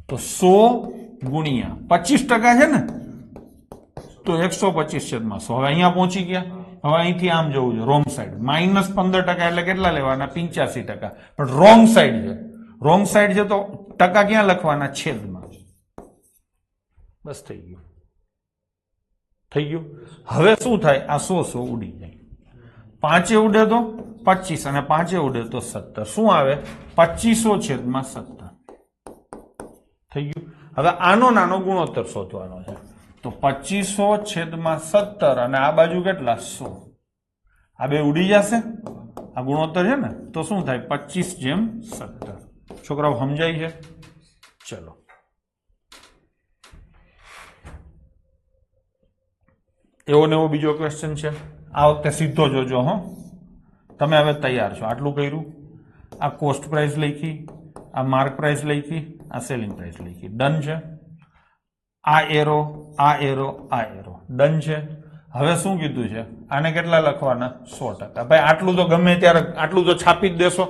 તો 100 ગુણ્યા 25% છે ને, તો 125/100. હવે અહીંયા પહોંચી ગયા. હવે અહીંથી આમ જવું છે રોંગ સાઈડ. -15% એટલે કેટલા લેવાના? 85%. પણ રોંગ સાઈડ છે. રોંગ સાઈડ છે તો ટકા ક્યાં લખવાના? છેદમાં. બસ થઈ ગયું. થઈ ગયું. હવે શું થાય? આ 100 ઉડી જાય. 5 ઉડે તો 25 અને 5 ઉડે તો 17 શું આવે 2500/17 થઈ ગયું હવે આનો નાનો ગુણોત્તર શોધવાનો છે તો 2500/17 અને આ બાજુ કેટલા 100 આ બે ઉડી જશે આ ગુણોત્તર છે ને તો શું થાય 25/17 છોકરાઓ સમજાય છે ચલો એવો ને એવો બીજો ક્વેશ્ચન છે આ વખતે સીધો જોજો હો તમે હવે તૈયાર છો આટલું કર્યું આ કોસ્ટ પ્રાઇસ લખી આ માર્ક પ્રાઇસ લખી આ સેલિંગ પ્રાઇસ લખી ડન છે આ એરો આ એરો આ એરો ડન છે હવે શું કીધું છે આને કેટલા લખવાના 100% ભાઈ આટલું તો ગમે ત્યારે આટલું તો છાપી જ દેશો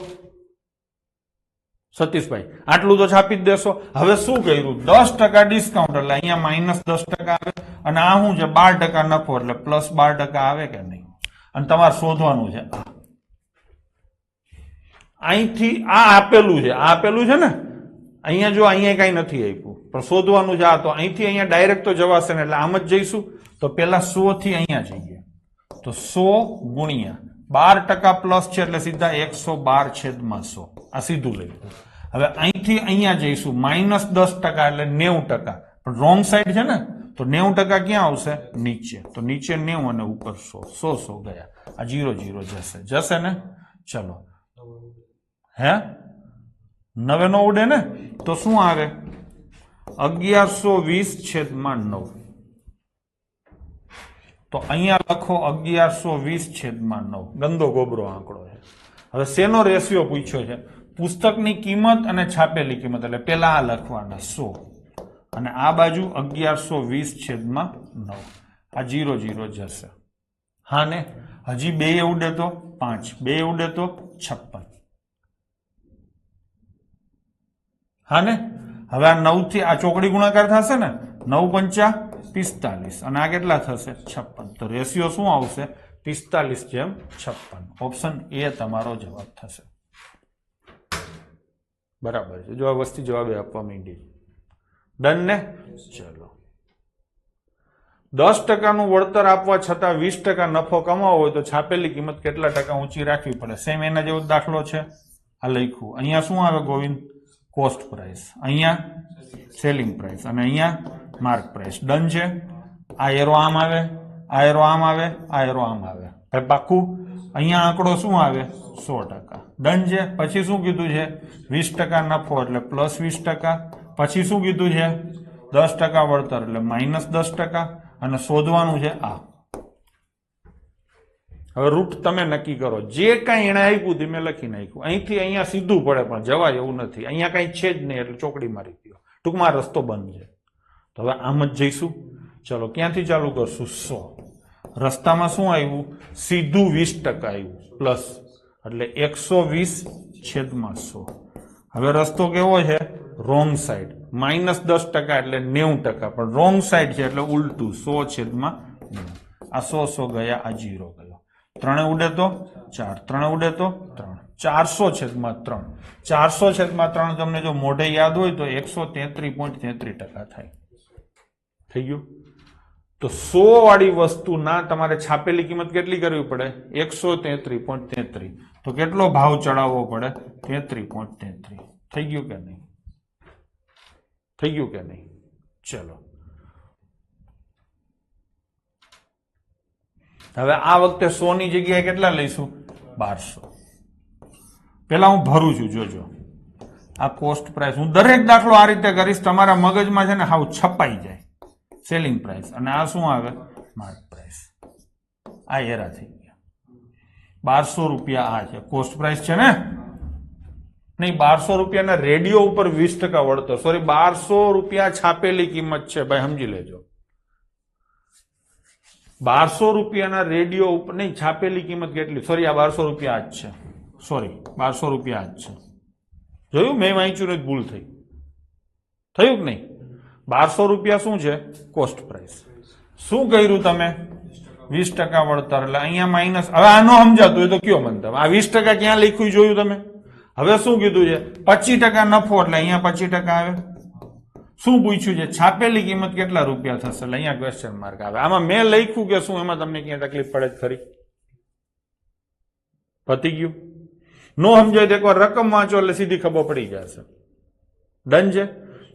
સતીશભાઈ આટલું તો છાપી જ દેશો હવે શું કર્યું 10% ડિસ્કાઉન્ટ એટલે અહીંયા -10% આવે અને આ શું છે 12% નફો એટલે +12% આવે કે નહીં અને તમારે શોધવાનું છે અહીંથી આ આપેલું છે ને અહીંયા જો અહીંયા કઈ નથી આપ્યું પણ શોધવાનું છે આ તો અહીંથી અહીંયા ડાયરેક્ટ તો જવાશે ને એટલે આમ જ જઈશું તો પેલા 100 થી અહીંયા જઈએ તો 100 ગુણ્યા 12% પ્લસ છે એટલે સીધા 112/100 આ સીધું લઈ હવે અહીંથી અહીંયા જઈશું -10% એટલે 90% પણ રોંગ સાઈડ છે ને તો 90% ક્યાં આવશે નીચે તો નીચે 90 અને ઉપર 100 ગયા આ 0 જશે ને ચલો હે 9 નો ઉડે ને તો શું આવે 1120/9 તો અહીંયા લખો 1120/9 ગંદો ગોબરો આંકડો છે હવે શેનો રેશિયો પૂછ્યો છે પુસ્તકની કિંમત અને છાપેલી કિંમત એટલે પેલા આ લખવાના 100 અને આ બાજુ 1120/9 આ 0 જશે હા ને હજી 2 ઉડે તો 5 2 ઉડે તો 56 હા ને હવે આ 9 થી આ ચોકડી ગુણાકાર થશે ને 9 × 5 = 45 અને આ કેટલા થશે 56 તો રેશિયો શું આવશે 45/56 ઓપ્શન એ તમારો જવાબ થશે બરાબર છે જો આ વસ્તી જવાબ આપવા માંડી ડન ને ચલો 10% નું વળતર આપવા છતાં 20% નફો કમાવો હોય તો છાપેલી કિંમત કેટલા ટકા ઊંચી રાખવી પડે સેમ એના જેવો દાખલો છે આ લખ્યું અહીંયા શું આવે ગોવિંદ કોસ્ટ પ્રાઇસ અહીંયા સેલિંગ પ્રાઇસ અને અહીંયા માર્ક પ્રાઇસ ડન છે આ એરો આમ આવે આ એરો આમ આવે આ એરો આમ આવે પાકું અહીંયા આંકડો શું આવે 100% ડન છે પછી શું કીધું છે 20% નફો એટલે +20% પછી શું કીધું છે 10% વળતર એટલે -10% અને શોધવાનું છે આ હવે રૂટ તમે નક્કી કરો જે કાંઈ એને આપ્યું તે મેં લખી નાખ્યું અહીંથી અહીંયા સીધું પડે પણ જવાય એવું નથી અહીંયા કાંઈ છે જ નહીં એટલે ચોકડી મારી દો ટૂંકમાં રસ્તો બંધ છે તો હવે આમ જ જઈશું ચલો ક્યાંથી ચાલુ કરશું 100 રસ્તામાં શું આવ્યું સીધું 20% આવ્યું પ્લસ એટલે 120/100 હવે રસ્તો કેવો છે રોંગ સાઈડ -10% એટલે 90% પણ રોંગ સાઈડ છે એટલે ઉલટું 100/90 આ 100 ગયા આ 0 ગયો 3 ઉડે તો 4 3 ઉડે તો 3 400/3 400/3 તમને જો મોઢે યાદ હોય તો 133.33% થાય થઈ ગયું તો 100 વાળી વસ્તુના તમારે છાપેલી કિંમત કેટલી કરવી પડે 133.33 તો કેટલો ભાવ ચડાવવો પડે 33.33 થઈ ગયું કે નહીં ચલો હવે આ વખતે 100 ની જગ્યાએ કેટલા લઈશું 1200 પેલા હું ભરું છું જોજો આ કોસ્ટ પ્રાઇસ હું દરેક દાખલો આ રીતે કરીશ તમારા મગજમાં છે ને હાવ છપાઈ જાય સેલિંગ પ્રાઇસ અને આ શું આવે માર્ક પ્રાઇસ આ એરા થઈ ગયા 1200 રૂપિયા આ છે કોસ્ટ પ્રાઇસ છે ને નહીં 1200 રૂપિયાના રેડિયો ઉપર 20% વળતર સોરી 1200 રૂપિયા છાપેલી કિંમત છે ભાઈ સમજી લેજો 1200 રૂપિયાના રેડિયો ઉપર નહીં છાપેલી કિંમત કેટલી સોરી આ 1200 રૂપિયા જ છે સોરી 1200 રૂપિયા જ છે જોયું મેં વાંચ્યું ને ભૂલ થઈ થયું કે નહીં 1200 રૂપિયા શું છે કોસ્ટ પ્રાઇસ શું કર્યું તમે 20% વળતર એટલે અહીંયા માઇનસ હવે આનો સમજાતું હોય તો કયો મને તમે આ 20% ક્યાં લખ્યું જોયું તમે હવે શું કીધું છે 25% નફો એટલે અહીંયા 25% આવે શું પૂછ્યું છે છાપેલી કિંમત કેટલા રૂપિયા થશે એટલે અહીંયા ક્વેશ્ચન માર્ક આવે આમાં મેં લખ્યું કે શું એમાં તમને ક્યાં તકલીફ પડે જ ખરી પતી ગયું. નો સમજાય તો એકવાર રકમ વાંચો એટલે સીધી ખબર પડી જશે. ડન છે.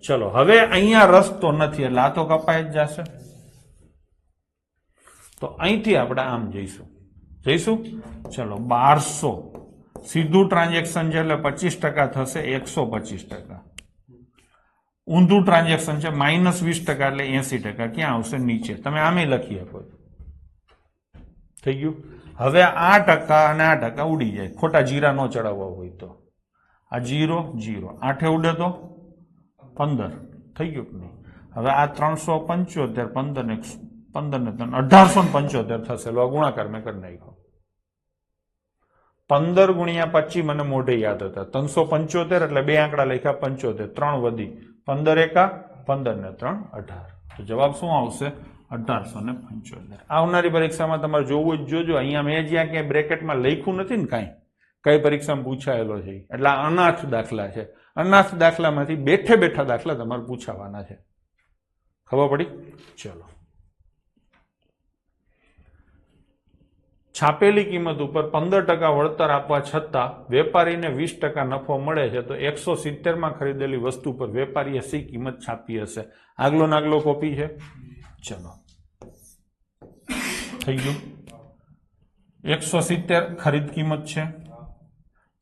ચલો હવે અહીંયા રસ્તો નથી એટલે આ તો કપાઈ જ જશે. તો અહીંથી આપણે આમ જઈશું. ચલો 1200 સીધું ટ્રાન્ઝેક્શન છે એટલે 25% થશે 125%. ઊંધું ટ્રાન્ઝેક્શન છે -20% એટલે 80%. ક્યાં આવશે? નીચે. તમે આમે લખી આપો. થઈ ગયું. હવે આ ટકા અને આ ટકા ઉડી જાય. ખોટા જીરા નો ચડાવવા હોય તો આ 0 0 8 ઉડે તો 15 થઈ ગયું કે નહીં? હવે આ 375 15 ને 1875 થશે. લો ગુણાકાર મેં કરી નાખ્યો. 15 ગુણ્યા 25 મને મોઢે યાદ હતા. 375 એટલે બે આંકડા લખ્યા 75 3 વધી 15 એકા 15 ને 3 18. તો જવાબ શું આવશે? 1875. આવનારી પરીક્ષામાં તમારે જોવું જ જોજો. અહીંયા મેં જ્યાં ક્યાંય બ્રેકેટમાં લખ્યું નથી ને કાંઈ કઈ પરીક્ષામાં પૂછાયેલો છે એટલે આ અનાથ દાખલા છે. અનાથ દાખલામાંથી બેઠે બેઠા દાખલા તમારે પૂછાવાના છે. ખબર પડી? ચલો. છાપેલી કિંમત ઉપર 15% વળતર આપવા છતાં વેપારીને 20% નફો મળે છે તો 170 માં ખરીદેલી વસ્તુ પર વેપારીએ સી કિંમત છાપી હશે? આગલો નાગલો કોપી છે. ચલો થઈ ગયું. 170 ખરીદ કિંમત છે,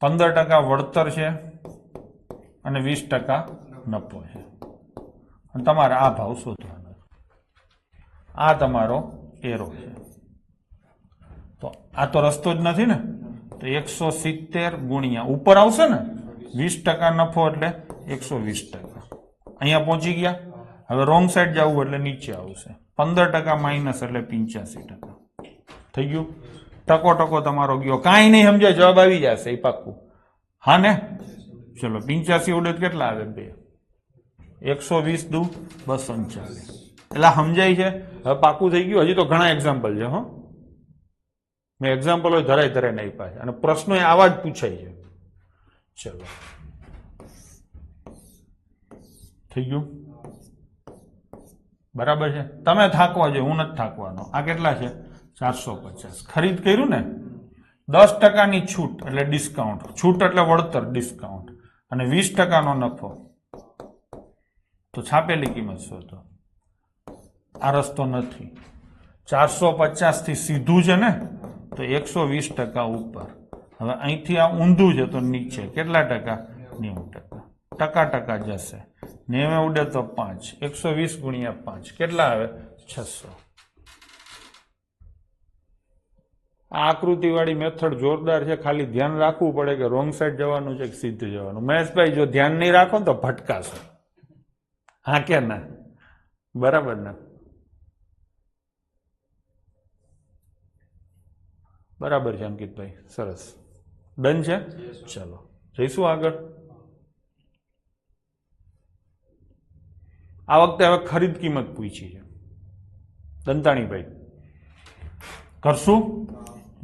15% વળતર છે અને 20% નફો છે. અને તમારે આ ભાવ શોધવાનો. આ તમારો એરો છે. તો આ તો રસ્તો જ નથી ને. તો 170 ગુણ્યા ઉપર આવશે ને 20% નફો એટલે 120%. અહીંયા પહોંચી ગયા. હવે રોંગ સાઈડ જવું એટલે નીચે આવશે. 15% માઇનસ એટલે 85%. થઈ ગયું. ટકો ટકો તમારો ગયો. કાંઈ નહીં સમજાય જવાબ આવી જશે એ પાક્કું. હા ને? ચલો 85 ઉડે કેટલા આવે? 2. 120 દુ 239. એટલે સમજાય છે. હવે પાક્કું થઈ ગયું. હજી તો ઘણા એક્ઝામ્પલ છે. હો, મેં એક્ઝામ્પલો ધરાય નહીં પાછ અને પ્રશ્નો આવા જ પૂછાય છે. ચલો થઈ ગયું. બરાબર છે. તમે થાકવા જોઈએ, હું નથી થાકવાનો. આ કેટલા છે? 450. ખરીદ કર્યું ને 10%ની છૂટ એટલે ડિસ્કાઉન્ટ. છૂટ એટલે વળતર ડિસ્કાઉન્ટ અને 20%નો નફો. તો છાપેલી કિંમત શોધો. આ રસ્તો નથી. 450 થી સીધું છે ને તો 120% ઉપર. હવે અહીંથી આ ઊંધું છે તો નીચે. કેટલા ટકા? 90%. ટકા જશે. 90 ઉડે તો 5. 120 ગુણ્યા 5 કેટલા આવે? 600. આ આકૃતિ વાળી મેથડ જોરદાર છે. ખાલી ધ્યાન રાખવું પડે કે રોંગ સાઈડ જવાનું છે કે સીધું જવાનું. મહેશભાઈ જો ધ્યાન નહીં રાખો ને તો ભટકાશો. હા કે ના? બરાબર ને? બરાબર છે અંકિતભાઈ. સરસ. ડન છે. ચલો જઈશું આગળ. આ વખતે હવે ખરીદ કિંમત પૂછી છે. દંતાણીભાઈ કરશું?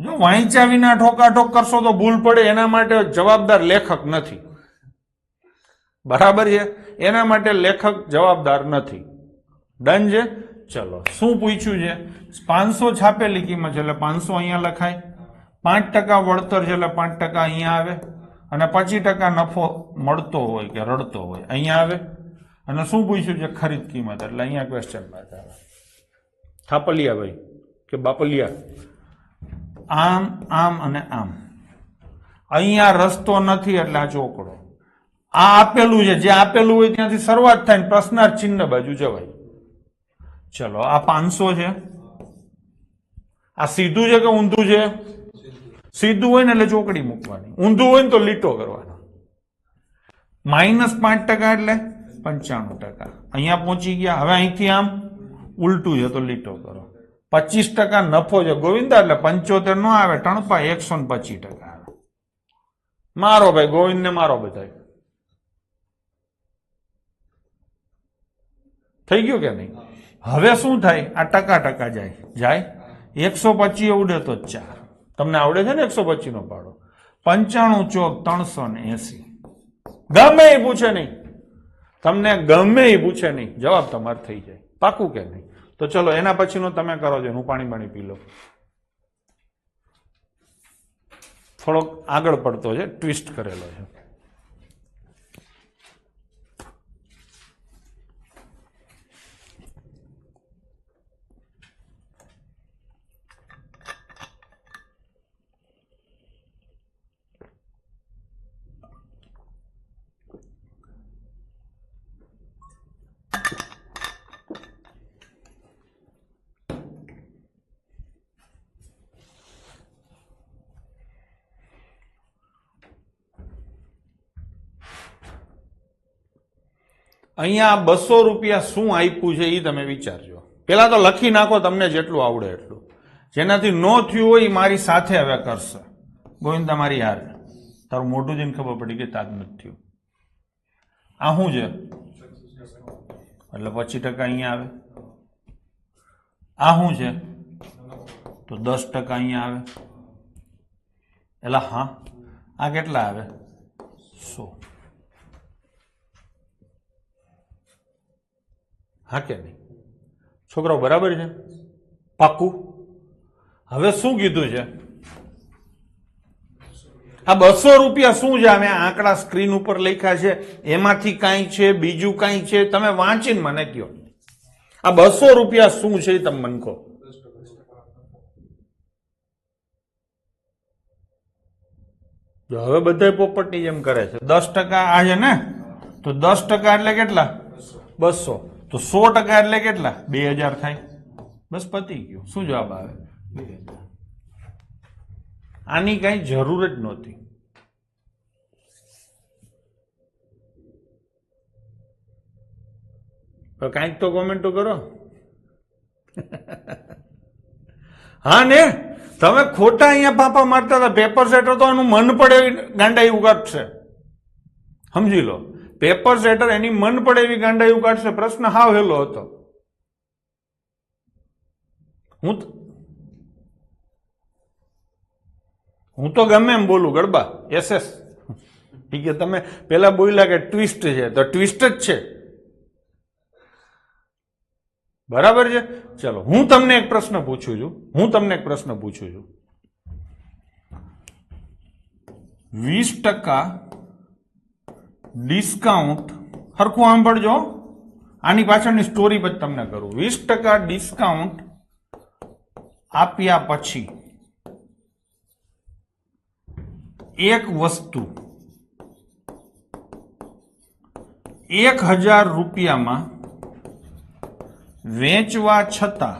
જો વાંચ્યા વિના ઠોકાઠોક કરશો તો ભૂલ પડે. એના માટે જવાબદાર લેખક નથી. બરાબર છે? એના માટે લેખક જવાબદાર નથી. ડન છે. ચલો શું પૂછ્યું છે? 500 છાપેલી કિંમત છે એટલે 500 અહીંયા લખાય. 5% વળતર છે એટલે 5% અહીંયા આવે અને 25% નફો મળતો હોય કે રડતો હોય અહીંયા આવે. અને શું પૂછ્યું છે? ખરીદ કિંમત એટલે અહીંયા ક્વેશ્ચન માર્ક આવે. થાપલિયા ભાઈ કે બાપલિયા? આમ આમ અને આમ. અહીંયા રસ્તો નથી એટલે આ ચોકડો. આ આપેલું છે. જે આપેલું હોય ત્યાંથી શરૂઆત થાય ને પ્રશ્નાર્થ ચિહ્ન બાજુ જવાય. ચલો આ 500 છે. આ સીધું છે કે ઊંધું છે? સીધું હોય ને એટલે ચોકડી મૂકવાની. ઊંધું હોય ને તો લીટો કરવાનો. -5% એટલે 95%. અહીંયા પહોંચી ગયા. હવે અહીંથી આમ ઉલટું છે તો લીટો કરો. 25% નફો છે ગોવિંદા એટલે 75 નો આવે. ટણપા 125% આવે. મારો ભાઈ ગોવિંદ ને મારો બધા. થઈ ગયું કે નહીં? હવે શું થાય? આ ટકા જાય. 125 ઉડે તો 4. તમને આવડે છે ને 125 નો પાડો? 95 ચોક 380. ગમે એ પૂછે નહીં. તમને ગમે એ પૂછે નહીં. જવાબ તમારે થઈ જાય. પાકું કે નહીં? તો ચલો એના પછીનો તમે કરો છો. હું પાણી પી લો. થોડોક આગળ પડતો છે, ટ્વિસ્ટ કરેલો છે. અહીંયા 200 રૂપિયા શું આપ્યું છે એ તમે વિચારજો. પેલા તો લખી નાખો તમને જેટલું આવડે એટલું. જેનાથી નો થયું હોય એ મારી સાથે હવે કરશે. ગોવિંદા મારી યાર તારું મોઢું જઈને ખબર પડી કે તાજ નથી થયું. આ શું છે? એટલે 25% અહીંયા આવે. આ શું છે? તો 10% અહીંયા આવે. એટલે હા, આ કેટલા આવે? 100. હા કે નહીં? છોકરાઓ બરાબર છે? પાક્કું? હવે શું કીધું છે? આ 200 રૂપિયા શું છે? અમે આંકડા સ્ક્રીન ઉપર લખ્યા છે, એમાંથી કાંઈ છે, બીજું કાંઈ છે? તમે વાંચીને મને કહો. આ 200 રૂપિયા શું છે તમે મને કહો. જો હવે બધા પોપટની જેમ કરે છે. 10% આ છે ને, તો 10% એટલે કેટલા? 200. તો 100% એટલે કેટલા? 2000 થાય. બસ પતી ગયું. શું જવાબ આવે? 2000. આની કઈ જરૂર જ નહોતી. કાંઈક તો કોમેન્ટો કરો. હા ને, તમે ખોટા અહીંયા પાપા મારતા હતા. પેપર સેટર તો એનું મન પડે એવી ગાંડા એવું કાઢશે. સમજી લો, પેપર સેટર એની મન પડે એવી ગાંડા એવું કાઢશે. પ્રશ્ન હાવ હેલો હતો. હું તો ગમે એમ બોલું ગડબા SS. ઠીક છે, તમે પેલા બોલ્યા કે ટ્વિસ્ટ છે, તો ટ્વિસ્ટ જ છે. બરાબર છે? ચલો, હું તમને એક પ્રશ્ન પૂછું છું. 20% ડિસ્કાઉન્ટ, હરખું સાંભળજો, આની પાછળની સ્ટોરી પછી તમને કરું. 20% ડિસ્કાઉન્ટ આપ્યા પછી એક વસ્તુ 1000 રૂપિયામાં વેચવા છતાં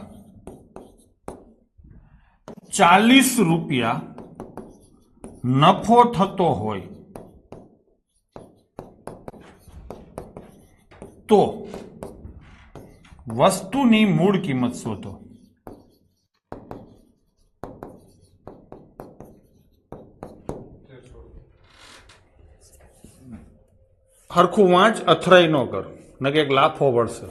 40 રૂપિયા નફો થતો હોય તો વસ્તુની મૂળ કિંમત શોધો. હરખું વાંચ, અથડાઈ ન કર, નકે એક લાફો વળશે.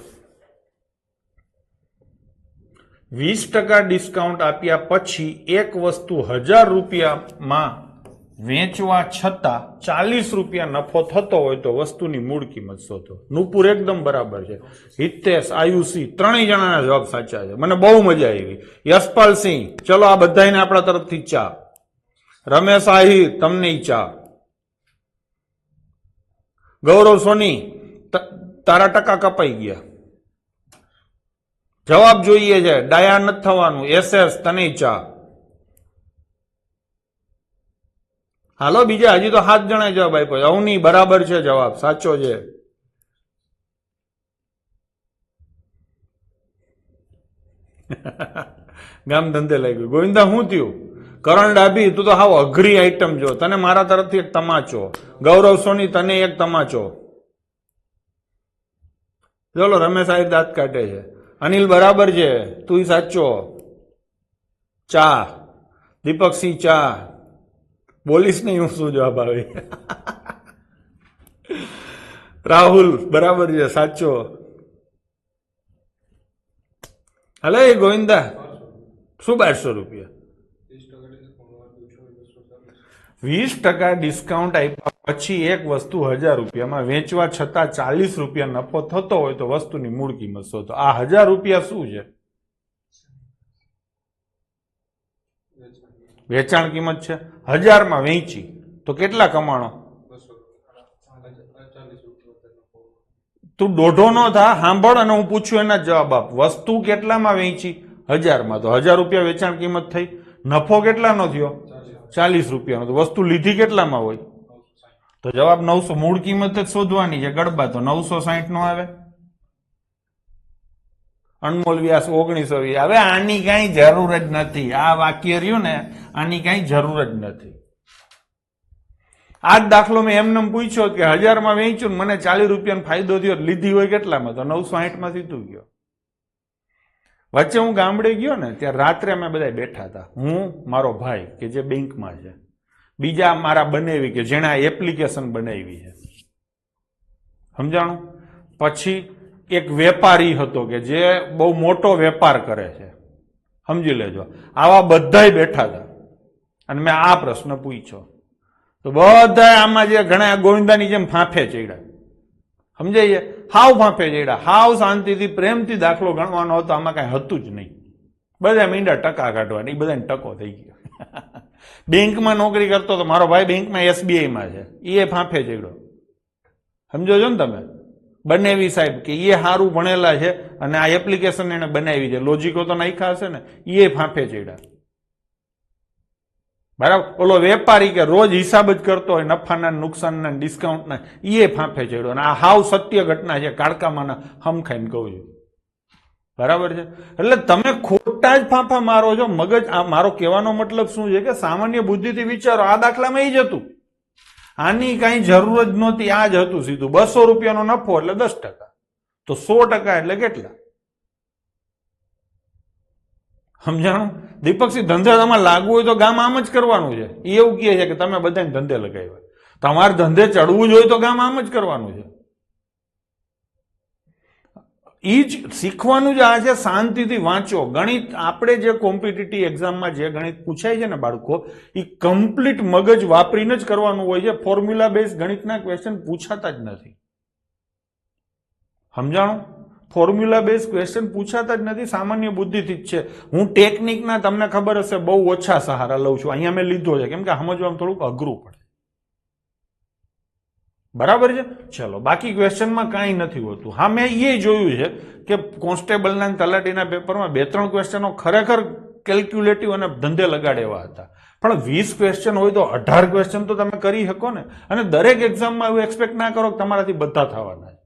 20% ડિસ્કાઉન્ટ આપ્યા પછી એક વસ્તુ 1000 રૂપિયામાં વેચવા છતાં 40 રૂપિયા નફો થતો હોય તો વસ્તુની મૂળ કિંમત શોધો. નુપુર એકદમ બરાબર છે. હિતેશ, આયુષી ત્રણેય જણાના જવાબ સાચા છે. મને બહુ મજા આવી. યશપાલસિંહ, ચલો આ બધાને આપણા તરફથી ચા. રમેશ આહિર, તમને ચા. ગૌરવ સોની, તારા ટકા કપાઈ ગયા. જવાબ જોઈએ છે, ડાયા નથી થવાનું. SS, તને ચા. હાલો, બીજા હજી તો 7 જણા જવાબ આપ્યો. અવની બરાબર છે, જવાબ સાચો છે. ગામ ધંધે લાગ્યું. ગોવિંદા શું થયું? કરણ ડાભી, તું તો હાવ અઘરી આઈટમ જો. તને મારા તરફથી એક તમાચો. ગૌરવ સોની, તને એક તમાચો. ચલો, રમેશ આહિર દાંત કાઢે છે. અનિલ બરાબર છે, તું સાચો. ચા. દીપકસિંહ ચા. બોલીશ નહીં હું શું જવાબ આવે. રાહુલ બરાબર છે, સાચો. હલે ગોવિંદા, શું 1200 રૂપિયા? 20% ડિસ્કાઉન્ટ આપ્યા પછી એક વસ્તુ 1000 રૂપિયામાં વેચવા છતાં 40 રૂપિયા નફો થતો હોય તો વસ્તુની મૂળ કિંમત શોધો. આ 1000 રૂપિયા શું છે? વેચાણ કિંમત છે 1000 માં વેચી તો કેટલા કમાણો? તું દોઢો નો થા, સાંભળ અને હું પૂછું એના જવાબ આપ. વસ્તુ કેટલામાં વેચી? 1000 માં. તો 1000 રૂપિયા વેચાણ કિંમત થઈ. નફો કેટલાનો થયો? 40 રૂપિયાનો. તો વસ્તુ લીધી કેટલામાં હોય? તો જવાબ 900. મૂળ કિંમત જ શોધવાની છે ગડબા, તો 960 નો આવે. અનમોલ વ્યાસ 1920. હવે આની કઈ જરૂર જ નથી. આ વાક્ય રહ્યું ને, આની કઈ જરૂર જ નથી. આ જ દાખલો મેં એમને પૂછ્યો કે 1000 માં વેચ્યું ને મને 40 રૂપિયાનો ફાયદો થયો, લીધી હોય કેટલામાં? તો 960 માં સીધું ગયો. વચ્ચે હું ગામડે ગયો ને ત્યારે રાત્રે અમે બધા બેઠા હતા, હું, મારો ભાઈ કે જે બેંકમાં છે, બીજા મારા બનાવી કે જેણે આ એપ્લિકેશન બનાવી છે, સમજાણું? પછી એક વેપારી હતો કે જે બહુ મોટો વેપાર કરે છે, સમજી લેજો. આવા બધાય બેઠા હતા અને મેં આ પ્રશ્ન પૂછ્યો તો બધા આમાં જે ઘણા ગોવિંદાની જેમ ફાંફે ચડ્યા, સમજાય? હાવ ફાંફે ચડ્યા, હાવ શાંતિથી પ્રેમથી દાખલો ગણવાનો હતો, આમાં કઈ હતું જ નહીં. બધા મીંડા ટકા કાઢવાની, એ બધાને ટકો થઈ ગયો. બેંકમાં નોકરી કરતો હતો મારો ભાઈ, બેંકમાં SBIમાં છે, એ ફાંફે ચડ્યો, સમજો છો ને તમે? બનાવી સાહેબ કે એ સારું ભણેલા છે અને આ એપ્લિકેશન એને બનાવી છે, લોજિકો તો નાખ્યા હશે ને, એ ફાંફે ચડ્યા. બરાબર? ઓલો વેપારી કે રોજ હિસાબ જ કરતો હોય નફાના નુકસાનના ડિસ્કાઉન્ટના, એ ફાંફે ચડ્યો. અને આ હાવ સત્ય ઘટના છે, કાળકામાંના હમ ખાઈને કહું છું. બરાબર છે? એટલે તમે ખોટા જ ફાંફા મારો છો. મગજ, આ મારો કહેવાનો મતલબ શું છે કે સામાન્ય બુદ્ધિથી વિચારો. આ દાખલામાં એ જ હતું, આની કઈ જરૂર જ નહોતી, આ જ હતું સીધું. 200 રૂપિયાનો નફો એટલે 10%, તો 100% એટલે કેટલા? સમજાણું? દીપકસિંહ, ધંધે તમારે લાગવું હોય તો ગામ આમ જ કરવાનું છે. એ એવું કહે છે કે તમે બધાને ધંધે લગાવ્યા, તમારે ધંધે ચડવું જ હોય તો ગામ આમ જ કરવાનું છે. એ જ શીખવાનું જ આ છે. શાંતિથી વાંચો. ગણિત આપણે જે કોમ્પિટિટિવ એક્ઝામમાં જે ગણિત પૂછાય છે ને બાળકો, એ કમ્પ્લીટ મગજ વાપરીને જ કરવાનું હોય છે. ફોર્મ્યુલા બેઝ ગણિતના ક્વેશ્ચન પૂછાતા જ નથી, સમજાણું? ફોર્મ્યુલા બેઝ ક્વેશ્ચન પૂછાતા જ નથી, સામાન્ય બુદ્ધિથી જ છે. હું ટેકનિકના તમને ખબર હશે બહુ ઓછા સહારા લઉં છું. અહીંયા મેં લીધો છે કેમ કે સમજવામાં થોડુંક અઘરું પડે. બરાબર છે? ચલો, બાકી ક્વેશ્ચનમાં કાંઈ નથી હોતું. હા, મેં એ જોયું છે કે કોન્સ્ટેબલના તલાટીના પેપરમાં 2-3 ક્વેશ્ચનો ખરેખર કેલ્ક્યુલેટિવ અને ધંધે લગાડે એવા હતા. પણ 20 ક્વેશ્ચન હોય તો 18 ક્વેશ્ચન તો તમે કરી શકો ને. અને દરેક એક્ઝામમાં એવું એક્સપેક્ટ ના કરો કે તમારાથી બધા થવાના છે.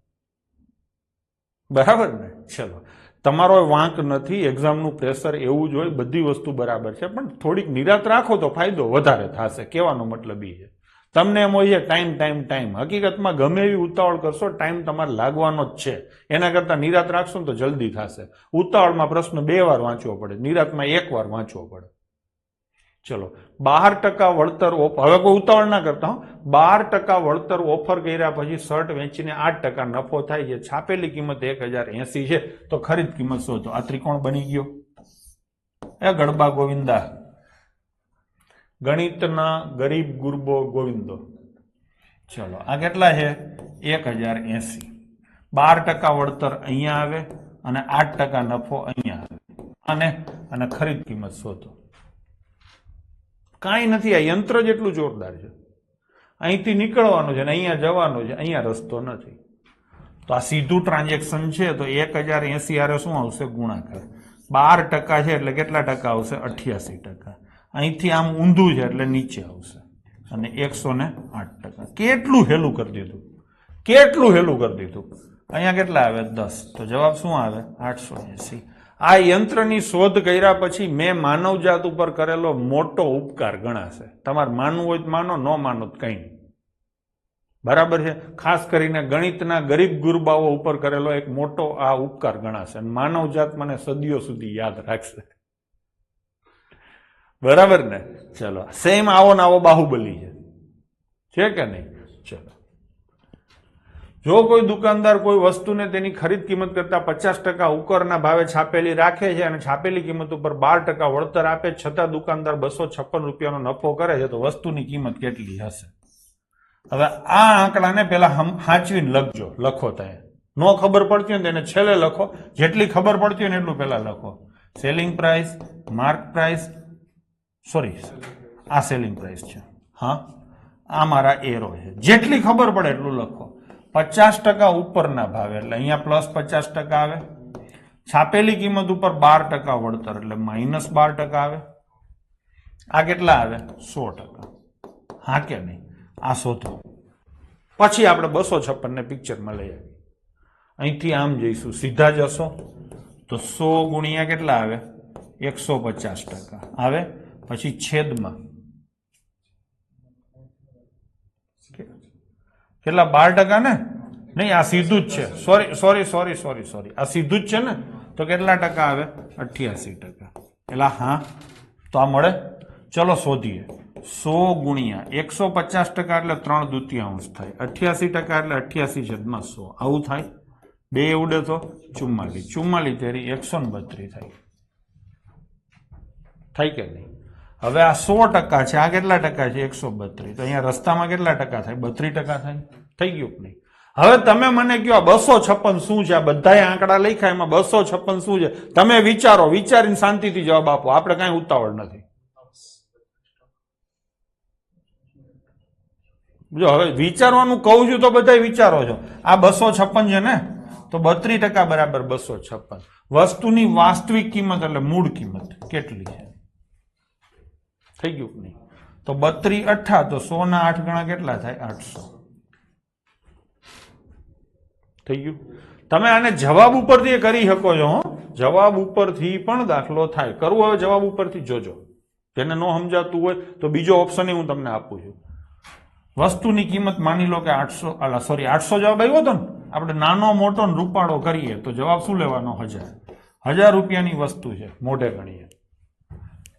બરાબર ને? ચલો, તમારો વાંક નથી, એક્ઝામનું પ્રેશર એવું જ હોય, બધી વસ્તુ બરાબર છે, પણ થોડીક નિરાત રાખો તો ફાયદો વધારે થશે. કહેવાનો મતલબ એ છે. તમને એમ હોય ટાઈમ. હકીકતમાં ગમે એવી ઉતાવળ કરશો, ટાઈમ તમારે લાગવાનો જ છે. એના કરતા નિરાત રાખશો ને તો જલ્દી થશે. ઉતાવળમાં પ્રશ્ન 2 વાર વાંચવો પડે, નિરાતમાં 1 વાર વાંચવો પડે. ચલો, 12% વળતર ઓફર. હવે કોઈ ઉતાવળ ના કરતા. 12% વળતર ઓફર કર્યા પછી શર્ટ વેચીને 8% નફો થાય છે. છાપેલી કિંમત 1080 છે, તો ખરીદ કિંમત શું? તો આ ત્રિકોણ બની ગયો. એ ગડબા ગોવિંદા, ગણિતના ગરીબ ગુરબો ગોવિંદો. ચલો, આ કેટલા છે? 1080. 12% વળતર અહીંયા આવે અને 8% નફો અહીંયા આવે, અને ખરીદ કિંમત શોધો. કાંઈ નથી, આ યંત્ર જેટલું જોરદાર છે. અહીંથી નીકળવાનું છે ને અહીંયા જવાનું છે, અહીંયા રસ્તો નથી. તો આ સીધું ટ્રાન્ઝેક્શન છે. તો 1080 હારે શું આવશે? ગુણાકાર. 12% છે એટલે કેટલા ટકા આવશે? 88%. અહીંથી આમ ઊંધું છે એટલે નીચે આવશે, અને 108%. કેટલું હેલું કરી દીધું, કેટલું હેલું કરી દીધું. અહીંયા કેટલા આવે? 10. તો જવાબ શું આવે? 880. આ યંત્રની શોધ કર્યા પછી મેં માનવજાત ઉપર કરેલો મોટો ઉપકાર ગણાશે. તમારે માનવું હોય તો માનો, ન માનો તો કંઈ નહીં. બરાબર છે? ખાસ કરીને ગણિતના ગરીબ ગુરબાઓ ઉપર કરેલો એક મોટો આ ઉપકાર ગણાશે, અને માનવજાત મને સદીઓ સુધી યાદ રાખશે. બરાબર ને? ચલો, સેમ આવો ને આવો બાહુબલી છે કે નહીં? ચલો, જો કોઈ દુકાનદાર કોઈ વસ્તુને તેની ખરીદ કિંમત કરતા 50% ઉપકરના ભાવે છાપેલી રાખે છે અને છાપેલી કિંમત ઉપર 12% વળતર આપે, છતાં દુકાનદાર 256 રૂપિયાનો નફો કરે છે, તો વસ્તુની કિંમત કેટલી હશે? હવે આ આંકડાને પેલા સાચવીને લખજો. લખો ત્યાં, નો ખબર પડતી હોય ને તેને છેલ્લે લખો. જેટલી ખબર પડતી હોય ને એટલું પેલા લખો. Selling price, mark price, sorry આ સેલિંગ પ્રાઇસ છે, હા આ મારા એરો છે, જેટલી ખબર પડે એટલું લખો. 50% ઉપરના ભાવે એટલે અહીંયા +50% આવે, છાપેલી કિંમત ઉપર 12% વળતર એટલે -12% આવે. આ કેટલા આવે? 100%. હા કે નહીં? આ શોધો. પછી આપણે 256 ને પિક્ચરમાં લઈ આવીએ. અહીંથી આમ જઈશું, સીધા જશો તો 100 ગુણ્યા કેટલા આવે? 150% આવે. પછી છેદમાં કેટલા? 12% ને? નહીં, આ સીધું જ છે. સોરી, આ સીધું જ છે ને? તો કેટલા ટકા આવે? 88%. એટલે હા, તો આ મળે. ચલો શોધીએ. 100 ગુણ્યા 150% એટલે 3/2 થાય. 88% એટલે 88/100. આવું થાય. 2 ઉડે તો 44. 44 તેરી 132 થાય. થાય કે નહીં? હવે આ 100% છે, આ કેટલા ટકા છે? 132. તો અહીંયા રસ્તામાં કેટલા ટકા થાય? 32% થાય. થઈ ગયું કે નહીં? હવે તમે મને કહો આ 256 શું છે? આ બધાય આંકડા લખ્યા, એમાં 256 શું છે? તમે વિચારો, વિચારીને શાંતિથી જવાબ આપો. આપણે કાંઈ ઉતાવળ નથી. જો હવે વિચારવાનું કહું છું તો બધા વિચારો છો. આ 256 છે ને? તો 32% બરાબર 256. વસ્તુની વાસ્તવિક કિંમત એટલે મૂળ કિંમત કેટલી છે? થઈ ગયું કે નહીં? તો 32 8 તો 100 ના 8 ગણા કેટલા થાય? 800. થઈ ગયું? તમે આને જવાબ ઉપરથી કરી શકો છો. જવાબ ઉપરથી પણ દાખલો થાય. કરવું હવે જવાબ ઉપરથી જોજો. જેને ન સમજાતું હોય તો બીજો ઓપ્શન હું તમને આપું છું. વસ્તુની કિંમત માની લો કે 800 જવાબ આવ્યો હતો ને? આપણે નાનો મોટો રૂપાળો કરીએ તો જવાબ શું લેવાનો? 1000 રૂપિયાની વસ્તુ છે, મોઢે ગણીએ.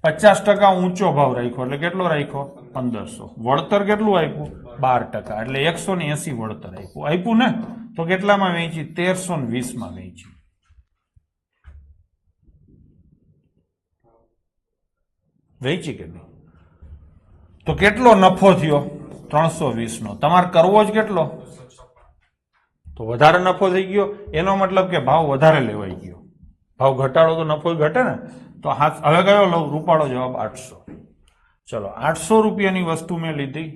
50% ઊંચો ભાવ રાખ્યો એટલે કેટલો રાખ્યો? 1500. વળતર કેટલું આપ્યું? 12%. એટલે 180 વળતર આપ્યું ને? તો કેટલામાં વેચી? 1320 વેચી. વેચી કે નહીં? તો કેટલો નફો થયો? 320 નો. તમારે કરવો જ કેટલો? તો વધારે નફો થઈ ગયો. એનો મતલબ કે ભાવ વધારે લેવાઈ ગયો. ભાવ ઘટાડો તો નફો ઘટે ને? તો હવે કયો લઉં? રૂપાળો જવાબ 800. ચલો 800 રૂપિયાની વસ્તુ મેં લીધી,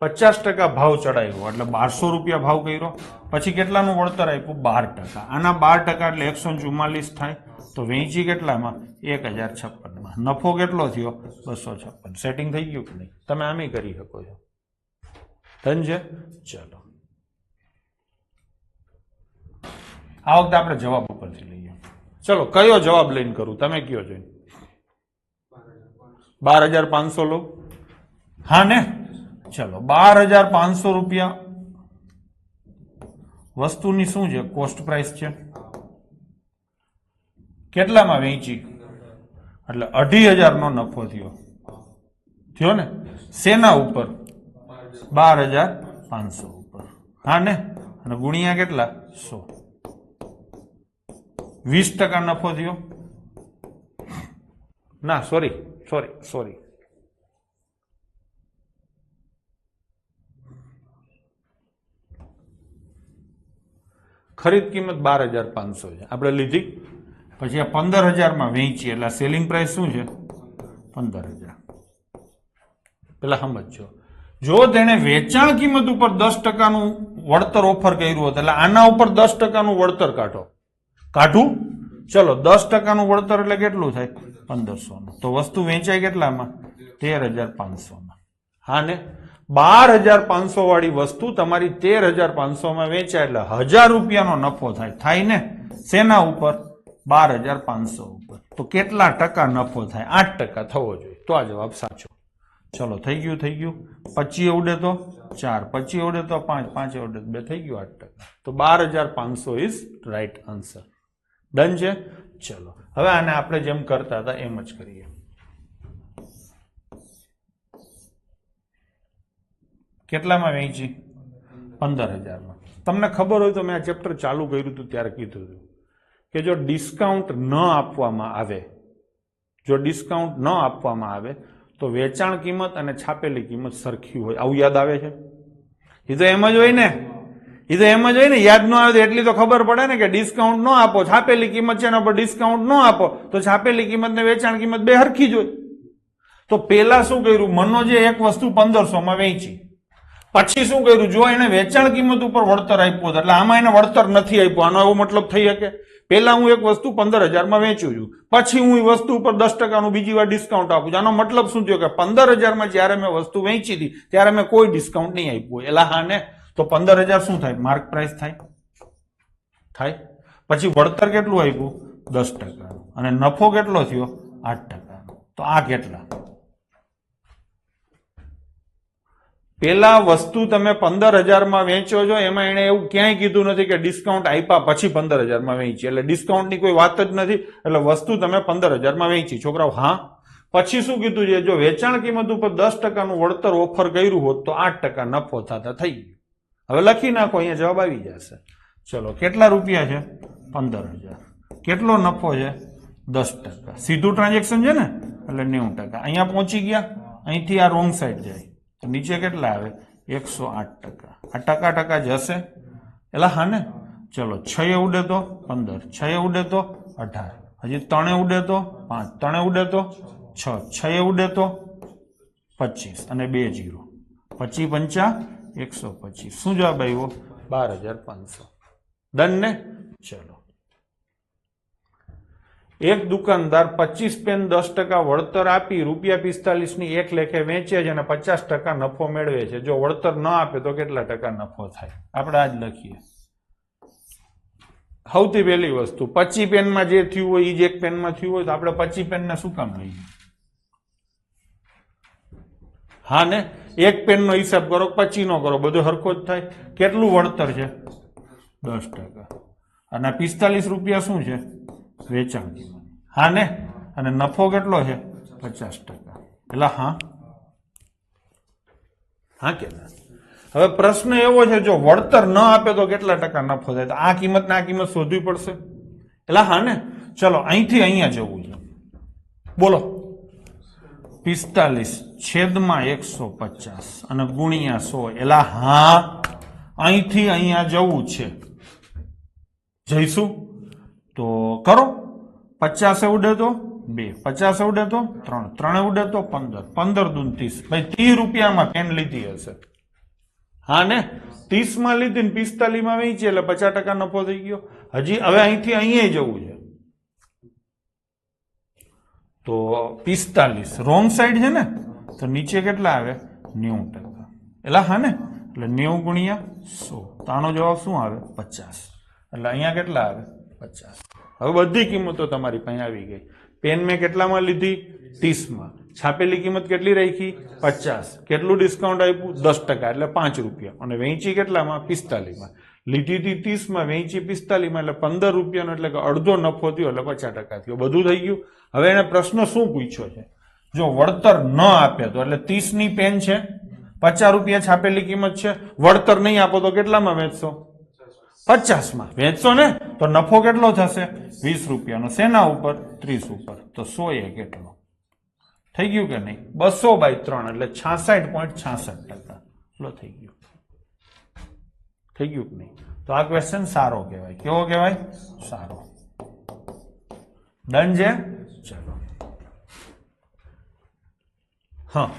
50% ભાવ ચડાવ્યો એટલે 1200 રૂપિયા ભાવ કર્યો. પછી કેટલાનું વળતર આપ્યું? 12%. આના 12% એટલે 144 થાય. તો વેચી કેટલામાં? 1056 માં. નફો કેટલો થયો? 256. સેટિંગ થઈ ગયું કે નહીં? તમે આમ કરી શકો છો. ધન છે. ચલો આ વખતે આપણે જવાબ ઉપરથી લઈએ. ચલો કયો જવાબ લઈને કરું? તમે કયો જોઈને. 12500 લો. હા ને? ચલો 12500 રૂપિયા વસ્તુની શું છે? કોસ્ટ પ્રાઇસ છે. કેટલામાં વેચી? એટલે 2500 નો નફો થયો ને? શેના ઉપર? 12500 ઉપર. હા ને? અને ગુણ્યા કેટલા? 100. 20% નફો થયો. ના સોરી ખરીદ કિંમત 12500 છે, આપણે લીધી. પછી આ 15000 માં વેચી એટલે સેલિંગ પ્રાઇસ શું છે? 15000. પેલા સમજો, જો તેને વેચાણ કિંમત ઉપર 10%નું વળતર ઓફર કર્યું હોત એટલે આના ઉપર 10%નું વળતર કાઢું. ચલો 10%નું વળતર એટલે કેટલું થાય? 1500. તો વસ્તુ વેચાય કેટલામાં? 13500. હા ને? 12500 વાળી વસ્તુ તમારી 13500 માં વેચાય એટલે 1000 રૂપિયાનો નફો થાય ને? શેના ઉપર? 12500 ઉપર. તો કેટલા ટકા નફો થાય? 8% થવો જોઈએ. તો આ જવાબ સાચો. ચલો થઈ ગયું. 25 ઉડે તો 4, 25 ઉડે તો 5, 5 ઉડે તો 2, થઈ ગયું 8%. તો 12500 ઇઝ રાઈટ આન્સર. ડન છે. ચલો હવે આને આપણે જેમ કરતા હતા એમ જ કરીએ. કેટલામાં વેચી? 15000 માં. તમને ખબર હોય તો મેં આ ચેપ્ટર ચાલુ કર્યું હતું ત્યારે કીધું હતું કે જો ડિસ્કાઉન્ટ ન આપવામાં આવે તો વેચાણ કિંમત અને છાપેલી કિંમત સરખી હોય. આવું યાદ આવે છે? એ તો એમ જ હોય ને. યાદ ન આવે તો એટલી તો ખબર પડે ને કે ડિસ્કાઉન્ટ ન આપો, છાપેલી કિંમત છે એના પર ડિસ્કાઉન્ટ ન આપો તો છાપેલી કિંમત ને વેચાણ કિંમત બે હરખી જ હોય. તો પેલા શું કર્યું, મનોજે એક વસ્તુ 1500 માં વેચી, પછી શું કર્યું, જો એને વેચાણ કિંમત ઉપર વળતર આપ્યું એટલે આમાં એને વળતર નથી આપ્યું, આનો એવો મતલબ થઈ શકે. પેલા હું એક વસ્તુ 15,000 માં વેચું છું, પછી હું એ વસ્તુ ઉપર 10% બીજી વાર ડિસ્કાઉન્ટ આપું છું. આનો મતલબ શું થયો કે 15,000 માં જયારે મેં વસ્તુ વેચી હતી ત્યારે મેં કોઈ ડિસ્કાઉન્ટ નહીં આપ્યું. એલા હા ને, તો 15,000 શું થાય, માર્ક પ્રાઇસ થાય. પછી વળતર કેટલું આપ્યું, 10%, અને નફો કેટલો થયો, 8%. તો આ કેટલા? પેલા વસ્તુ તમે 15,000 માં વેચો છો, એમાં એને એવું ક્યાંય કીધું નથી કે ડિસ્કાઉન્ટ આપ્યા પછી 15,000 માં વેચી, એટલે ડિસ્કાઉન્ટની કોઈ વાત જ નથી. એટલે વસ્તુ તમે 15,000 માં વેચી છોકરાઓ. હા, પછી શું કીધું છે, જો વેચાણ કિંમત ઉપર 10% નું વળતર ઓફર કર્યું હોત તો 8% નફો થતા થઈ ગયું. હવે લખી નાખો, અહીંયા જવાબ આવી જશે. ચલો, કેટલા રૂપિયા છે, 15,000. કેટલો નફો છે, 10%. સીધું ટ્રાન્ઝેક્શન છે ને, એટલે 90%. અહીંયા પહોંચી ગયા, અહીંથી આ રોંગ સાઈડ જાય તો નીચે કેટલા આવે, 108%. આ ટકા જશે, એટલે હા ને. ચલો, 6 ઉડે તો 15, 6 ઉડે તો 18, હજી 3 ઉડે તો 5, 3 ઉડે તો 6, 6 ઉડે તો 25 અને 2 0, 25 5 125. શું જવાબ આવ્યો, 12,500. ડન ને. ચલો, એક દુકાનદાર 25 પેન 10% વળતર આપી ₹45 ની એક લેખે વેચે છે અને 50% નફો મેળવે છે. જો વળતર ન આપે તો કેટલા ટકા નફો થાય? આપણે આજ લખીએ. સૌથી પહેલી વસ્તુ, 25 પેનમાં જે થયું હોય એ જ એક પેનમાં થયું હોય તો આપણે 25 પેનને શું કામ લઈએ? હા ને, એક પેનનો હિસાબ કરો, 25 નો કરો, બધો હરખો જ થાય. કેટલું વળતર છે, 10%, અને 45 રૂપિયા શું છે, વેચાણ કિંમત. હા ને, અને નફો કેટલો છે, 50%. એટલે હા કે ના? હવે પ્રશ્ન એવો છે, જો વળતર ન આપે તો કેટલા ટકા નફો થાય? તો આ કિંમત ને આ કિંમત શોધવી પડશે. એટલે હા ને. ચલો, અહીંથી અહીંયા જવું છે. બોલો, 45/150 અને ગુણ્યા 100. એટલે હા, અહીંથી અહીંયા જવું છે. જઈશું તો કરો. 50 ઉડે તો 2, 50 ઉડે તો 3, 3 ઉડે તો 15, 15 દૂન 30. ભાઈ 30 રૂપિયામાં પેન લીધી હશે. હા ને, 30 માં લીધી ને 45 માં વેચી એટલે 50% નફો થઈ ગયો. હજી હવે અહીંથી અહીંયા જવું છે તો 45 રોંગ સાઈડ છે ને, તો નીચે કેટલા આવે, 90%. એટલે હા ને, એટલે 90 ગુણ્યા 100, તો આનો જવાબ શું આવે, 50. એટલે અહીંયા કેટલા આવે, 50. હવે બધી કિંમતો તમારી પાસે આવી ગઈ. પેન મેં કેટલામાં લીધી, 30 માં. છાપેલી કિંમત કેટલી રાખી, 50. કેટલું ડિસ્કાઉન્ટ આપ્યું, 10%, એટલે 5 રૂપિયા. અને વેચી કેટલામાં, 45 માં. લીધી હતી 30 માં, વેચી 45 માં, એટલે 15 રૂપિયાનો, એટલે કે અડધો નફો થયો, એટલે 50% થયો. બધું થઈ ગયું. હવે એને પ્રશ્ન શું પૂછ્યો છે, જો વળતર ન આપે તો, એટલે 30 ની પેન છે, 50 રૂપિયા છાપેલી કિંમત છે, વળતર નહીં આપો તો કેટલામાં વેચશો, 50 માં વેચશો ને, તો નફો કેટલો થશે, 20 રૂપિયાનો. શેના ઉપર, 30 ઉપર. તો 100 એ કેટલો થઈ ગયું કે નહીં, 200/3, એટલે 66.66%. એટલો થઈ ગયું. થઈ ગયું કે નહીં? તો આ ક્વેશ્ચન સારો કહેવાય. કેવો કહેવાય, સારો. ડન છે. ચલો, હા,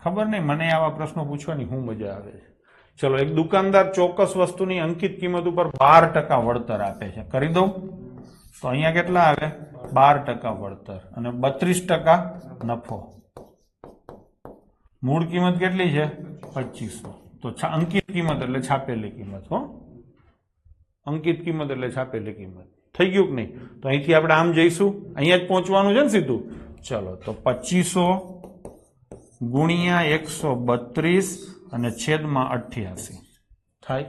ખબર નહીં મને આવા પ્રશ્નો પૂછવાની શું મજા આવે છે. ચલો, એક દુકાનદાર ચોક્કસ વસ્તુની અંકિત કિંમત ઉપર 12% વળતર આપે છે. કરી દઉં તો અહીંયા કેટલા આવે, 12% વળતર અને 32% નફો. મૂળ કિંમત કેટલી છે, 2500. તો અંકિત કિંમત એટલે છાપેલી કિંમત. હો, અંકિત કિંમત એટલે છાપેલી કિંમત. થઈ ગયું કે નહીં? તો અહીંથી આપણે આમ જઈશું, અહીંયા જ પહોંચવાનું છે ને સીધું. ચલો, તો 2500 ગુણ્યા 132 અને છેદમાં 88 થાય.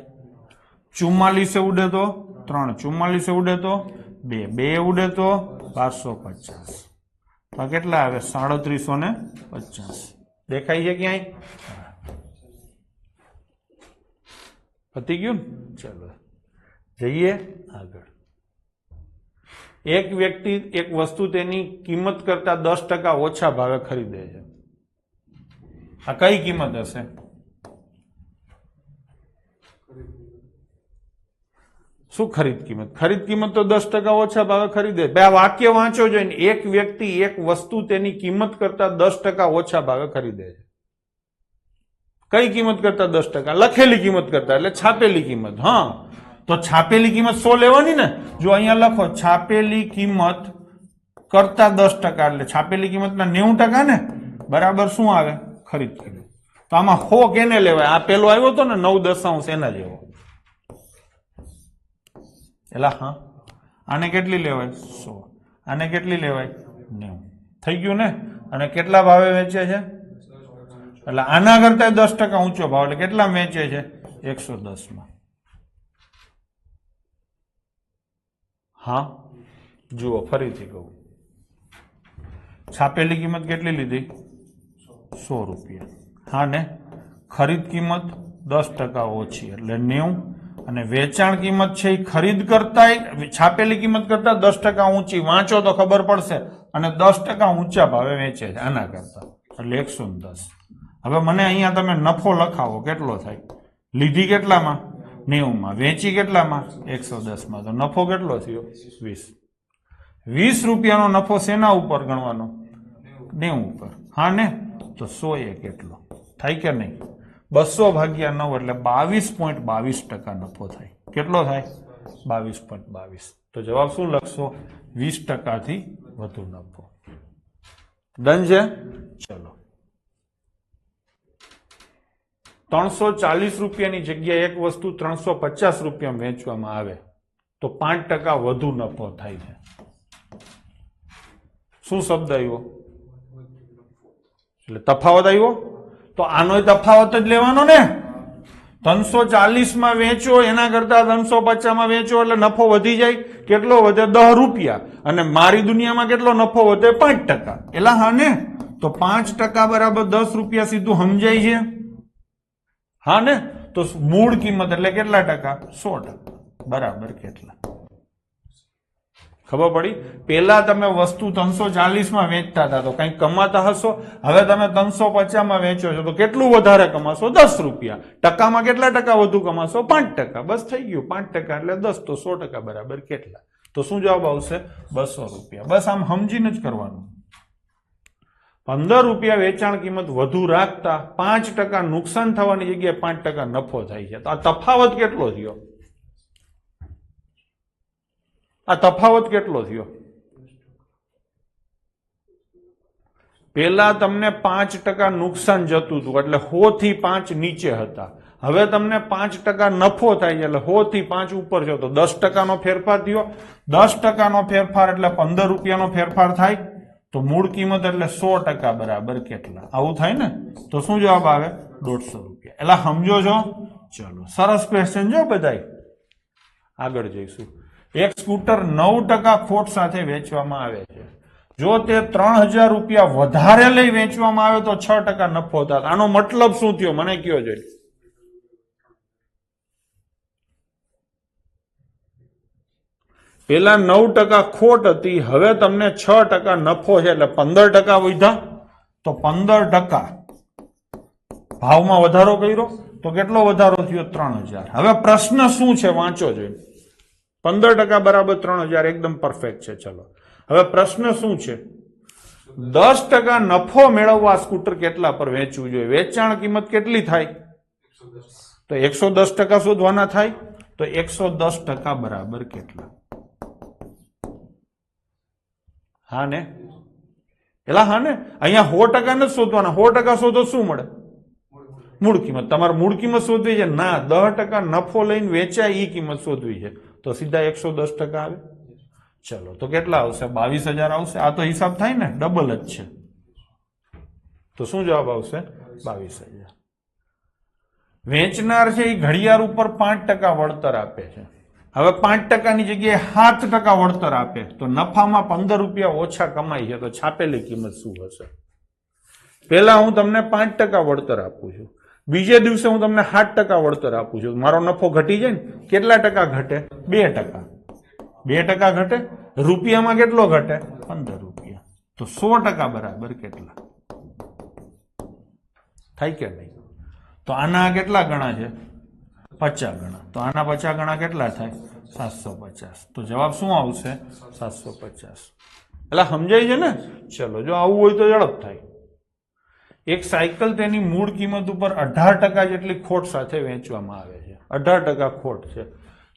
44 ઉડે તો 3, 44 ઉડે તો 2, 2 ઉડે તો 1250. તો કેટલા આવે, 3750. દેખાય છે ક્યાંય? પતી ગયું ને? ચલો જઈએ આગળ. એક વ્યક્તિ એક વસ્તુ તેની કિંમત કરતા 10% ઓછા ભાવે ખરીદે છે. આ કઈ કિંમત હશે? શું ખરીદ કિંમત? ખરીદ કિંમત તો 10% ઓછા ભાવે ખરીદે. બે આ વાક્ય વાંચો જોઈને, એક વ્યક્તિ એક વસ્તુ તેની કિંમત કરતા 10% ઓછા ભાવે ખરીદે છે. કઈ કિંમત કરતા 10%? લખેલી કિંમત કરતા, એટલે છાપેલી કિંમત. હા, તો છાપેલી કિંમત 100 લેવાની ને. જો અહીંયા લખો છાપેલી કિંમત કરતા 10%, એટલે છાપેલી કિંમતના 90% ને બરાબર શું આવે? ખરીદ કિંમત. તો આમાં 100 કેને લેવાય? આ પેલો આવ્યો હતો ને 9 એના જેવો. એટલે હા, આને કેટલી લેવાય? 100. આને કેટલી લેવાય? 90. થઈ ગયું ને. અને કેટલા ભાવે વેચે છે? એટલે આના કરતા 10% ઊંચો ભાવ, એટલે કેટલા વેચે છે? 110 માં. હા, જુઓ ફરીથી કહું, છાપેલી કિંમત કેટલી લીધી? 100 રૂપિયા. હા ને. ખરીદ કિંમત 10% ઓછી એટલે 90, અને વેચાણ કિંમત છે એ ખરીદ કરતા છાપેલી કિંમત કરતા 10% ઊંચી. વાંચો તો ખબર પડશે. અને 10% ઊંચા ભાવે વેચે છે આના કરતા, એટલે 110. હવે મને અહીંયા તમે નફો લખાવો, કેટલો થાય? લીધી કેટલામાં? 90માં. વેચી કેટલામાં? 110માં. તો નફો કેટલો થયો? 20. 20 રૂપિયાનો નફો શેના ઉપર ગણવાનો? 90 ઉપર. હા ને. તો 100 એ કેટલો થાય કે નહીં? 200 ભાગ્યા 9 એટલે 22.22% નફો થાય. કેટલો થાય? 22.22. તો જવાબ શું લખશો? 20% થી વધુ નફો. ડન છે? ચલો. 340 રૂપિયાની જગ્યાએ એક વસ્તુ 350 રૂપિયા વેચવામાં આવે તો 5% વધુ નફો થાય છે. શું શબ્દ આવ્યો? એટલે તફાવત આવ્યો. તો આનો તફાવત જ લેવાનો ને. 340 માં વેચો એના કરતા 350 માં વેચો એટલે નફો વધી જાય. કેટલો વધે? 10 રૂપિયા. અને મારી દુનિયામાં કેટલો નફો વધે? 5%. એટલે હા ને. તો 5% બરાબર 10 રૂપિયા સીધું સમજાય છે. હા ને. તો મૂળ કિંમત એટલે કેટલા ટકા? 100%. બરાબર કેટલા? ખબર પડી? પેલા તમે વસ્તુ 340 માં વેચતા હતા તો કઈક કમાતા હશો. હવે તમે 350 માં વેચો છો તો કેટલું વધારે કમાશો? 10 રૂપિયા. ટકામાં કેટલા ટકા વધુ કમાશો? 5%. બસ થઈ ગયું. 5% એટલે 10, તો 100% બરાબર કેટલા? તો શું જવાબ આવશે? 200 રૂપિયા. બસ આમ સમજીને જ કરવાનું. 15 રૂપિયા વેચાણ કિંમત વધુ રાખતા 5% નુકસાન થવાની જગ્યાએ 5% નફો થાય છે. તો આ તફાવત કેટલો થયો? આ તફાવત કેટલો થયો? પેલા તમને 5% નુકસાન જતું હતું એટલે 100 થી 5 નીચે હતા. હવે તમને 5% નફો થાય છે એટલે 100 થી 5 ઉપર છો તો 10% નો ફેરફાર થયો. 10% નો ફેરફાર એટલે 15 રૂપિયાનો ફેરફાર થાય. તો મૂળ કિંમત એટલે 100% બરાબર કેટલા? આવું થાય ને. તો શું જવાબ આવે? 150 રૂપિયા. એટલે સમજો છો? ચલો, સરસ ક્વેશ્ચન જો બધાય. આગળ જઈશું. એક સ્કૂટર 9% ખોટ સાથે વેચવામાં આવે છે. જો તે 3000 રૂપિયા વધારે લઈ વેચવામાં આવે તો 6% નફો થાય. આનો મતલબ શું થયો? મને કયો જોઈએ. પેલા 9% ખોટ હતી, હવે તમને 6% નફો છે એટલે 15% વધ્યા. તો 15% ભાવમાં વધારો કર્યો તો કેટલો વધારો થયો? 3000. હવે પ્રશ્ન શું છે વાંચો જોઈએ. 15% બરાબર 3000 એકદમ પરફેક્ટ છે. ચલો, હવે પ્રશ્ન શું છે? 10% નફો મેળવવા સ્કૂટર કેટલા પર વેચવું જોઈએ? વેચાણ કિંમત કેટલી થાય? તો 110% શોધવાના થાય. તો 110% બરાબર કેટલા? હા ને. એલા હા ને. અહીંયા 100% નથી શોધવાના. 100% શોધો શું મળે? મૂળ કિંમત. તમારે મૂળ કિંમત શોધવી છે ના, 10% નફો લઈને વેચાય એ કિંમત શોધવી છે. તો સીધા 110% આવે. ચલો, તો કેટલા આવશે? 22000 આવશે. આ તો હિસાબ થાય ને, ડબલ જ છે. તો શું જવાબ આવશે? 22000. વેચનાર છે એ ઘડિયાળ ઉપર 5% વળતર આપે છે. હવે 5% ની જગ્યાએ 7% વળતર આપે તો નફામાં 15 રૂપિયા ઓછા કમાય છે. તો છાપેલી કિંમત શું હશે? પેલા હું તમને 5% વળતર આપું છું, બીજે દિવસે હું તમને 7% વળતર આપું છું. મારો નફો ઘટી જાય ને. કેટલા ટકા ઘટે? 2%. 2% ઘટે. રૂપિયામાં કેટલો ઘટે? 15 રૂપિયા. તો 100% બરાબર કેટલા? થાય કે નહીં? તો આના કેટલા ગણા છે? 50 ગણા. તો આના 50 ગણા કેટલા થાય? 750. તો જવાબ શું આવશે? 750. એટલે સમજાય છે ને? ચલો, જો આવું હોય તો ઝડપ થાય. એક સાયકલ તેની મૂળ કિંમત ઉપર 18% જેટલી ખોટ સાથે વેચવામાં આવે છે. 18% ખોટ છે.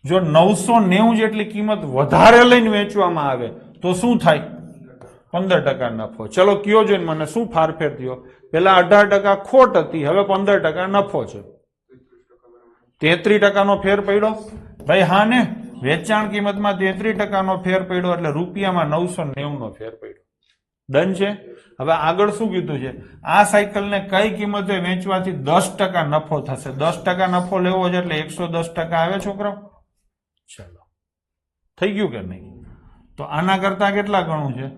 જો 990 જેટલી કિંમત વધારે લઈને વેચવામાં આવે તો શું થાય? 15% નફો. ચલો કયો જોઈને મને શું ફારફેર થયો? પેલા 18% ખોટ હતી, હવે 15% નફો છે. 33% ફેર પડ્યો ભાઈ. હા ને, વેચાણ કિંમતમાં 33% ફેર પડ્યો એટલે રૂપિયામાં 990 ફેર પડ્યો. ડન છે. હવે આગળ શું કીધું છે? આ સાયકલને કઈ કિંમતે વેચવાથી 10% નફો થશે? 10% નફો લેવો છે એટલે 110% આવે છોકરાઓ. ચલો, થઈ ગયું કે નહીં? તો આના કરતા કેટલા ગણું છે?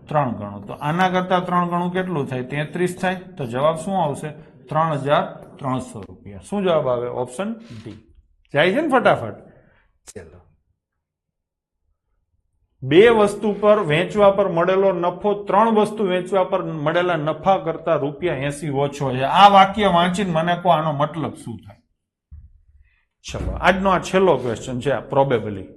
3 ગણું. તો આના કરતા 3 ગણું કેટલું થાય? 33 થાય. તો જવાબ શું આવશે? 3300 રૂપિયા. શું જવાબ આવે? Option D. જાય છે ને ફટાફટ? ચલો, બે વસ્તુ પર વેચવા પર મળેલો નફો 3 વસ્તુ વેચવા પર મળેલા નફા કરતા ₹80 ઓછો છે. આ વાક્ય વાંચીને મને કહો આનો મતલબ શું થાય? ચલો, આજનો આ છેલ્લો ક્વેશ્ચન છે. પ્રોબેબલી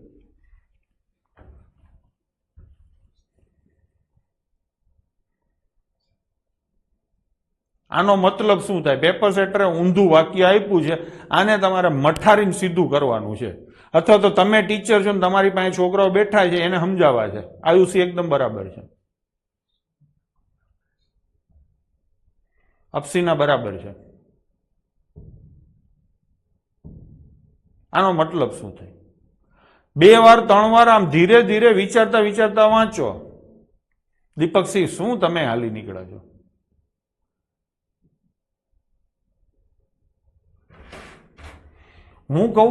આનો મતલબ શું થાય? પેપર સેટરે ઊંધું વાક્ય આપ્યું છે, આને તમારે મઠારીને સીધું કરવાનું છે. અથવા તો તમે ટીચર છો ને તમારી પાસે છોકરાઓ બેઠા છે, એને સમજાવવા છે. આયુષી એકદમ બરાબર છે, અપસીના બરાબર છે. આનો મતલબ શું થાય? 2 વાર 3 વાર આમ ધીરે ધીરે વિચારતા વિચારતા વાંચો. દીપકસિંહ, શું તમે હાલી નીકળ્યા છો? હું કહું,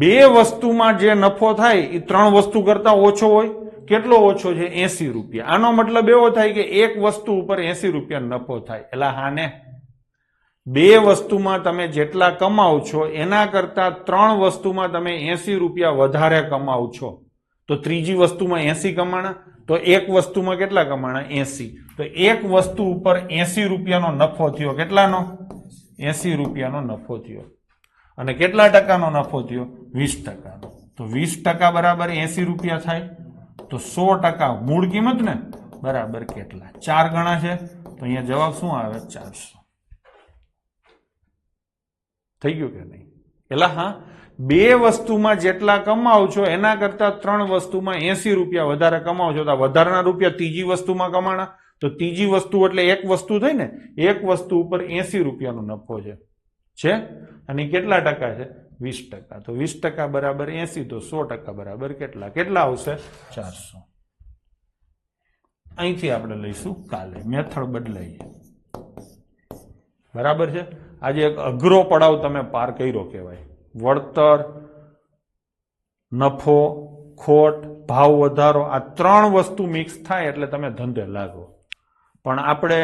2 વસ્તુમાં જે નફો થાય એ 3 વસ્તુ કરતા ઓછો હોય. કેટલો ઓછો છે? ₹80. આનો મતલબ એવો થાય કે એક વસ્તુ ઉપર ₹80 નફો થાય. એટલે હા ને, 2 વસ્તુમાં તમે જેટલા કમાવ છો એના કરતા 3 વસ્તુમાં તમે ₹80 વધારે કમાવ છો. તો ત્રીજી વસ્તુમાં 80 કમાણા, તો એક વસ્તુમાં કેટલા કમાણા? 80. તો એક વસ્તુ ઉપર ₹80 નફો થયો. કેટલાનો? ₹80 નફો થયો. અને કેટલા ટકાનો નફો થયો? 20%. તો 20% બરાબર ₹80 થાય. તો 100% મૂળ કિંમત ને બરાબર કેટલા? 4 ગણા છે. તો અહીંયા જવાબ શું આવે? 400. થઈ ગયું કે નહીં? એટલે હા, 2 વસ્તુમાં જેટલા કમાવ છો એના કરતા 3 વસ્તુમાં ₹80 વધારે કમાવ છો. તો વધારાના રૂપિયા ત્રીજી વસ્તુમાં કમાણા. તો ત્રીજી વસ્તુ એટલે એક વસ્તુ થઈ ને, એક વસ્તુ ઉપર ₹80 નફો છે. અને કેટલા ટકા છે? 20%. તો 20% બરાબર 80. તો 100% બરાબર કેટલા? કેટલા આવશે? 400. અહીંથી આપણે લઈશું કાલે. મેથડ બદલાઈએ. બરાબર છે? આજે એક અઘરો પડાવ તમે પાર કર્યો કહેવાય. વળતર, નફો, ખોટ, ભાવ વધારો, આ 3 વસ્તુ મિક્સ થાય એટલે તમે ધંધે લાગો. પણ આપણે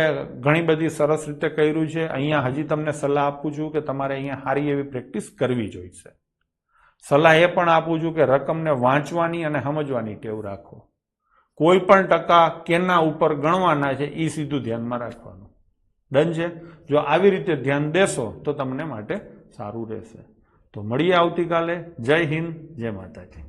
ઘણી બધી સરસ રીતે કર્યું છે. અહીંયા હજી તમને સલાહ આપું છું કે તમારે અહીંયા સારી એવી પ્રેક્ટિસ કરવી જોઈશે. સલાહ એ પણ આપું છું કે રકમને વાંચવાની અને સમજવાની ટેવ રાખો. કોઈ પણ ટકા કેના ઉપર ગણવાના છે એ સીધું ધ્યાનમાં રાખવાનું. ડન છે? જો આવી રીતે ધ્યાન દેશો તો તમને માટે સારું રહેશે. તો મળીએ આવતીકાલે. જય હિન્દ, જય માતાજી.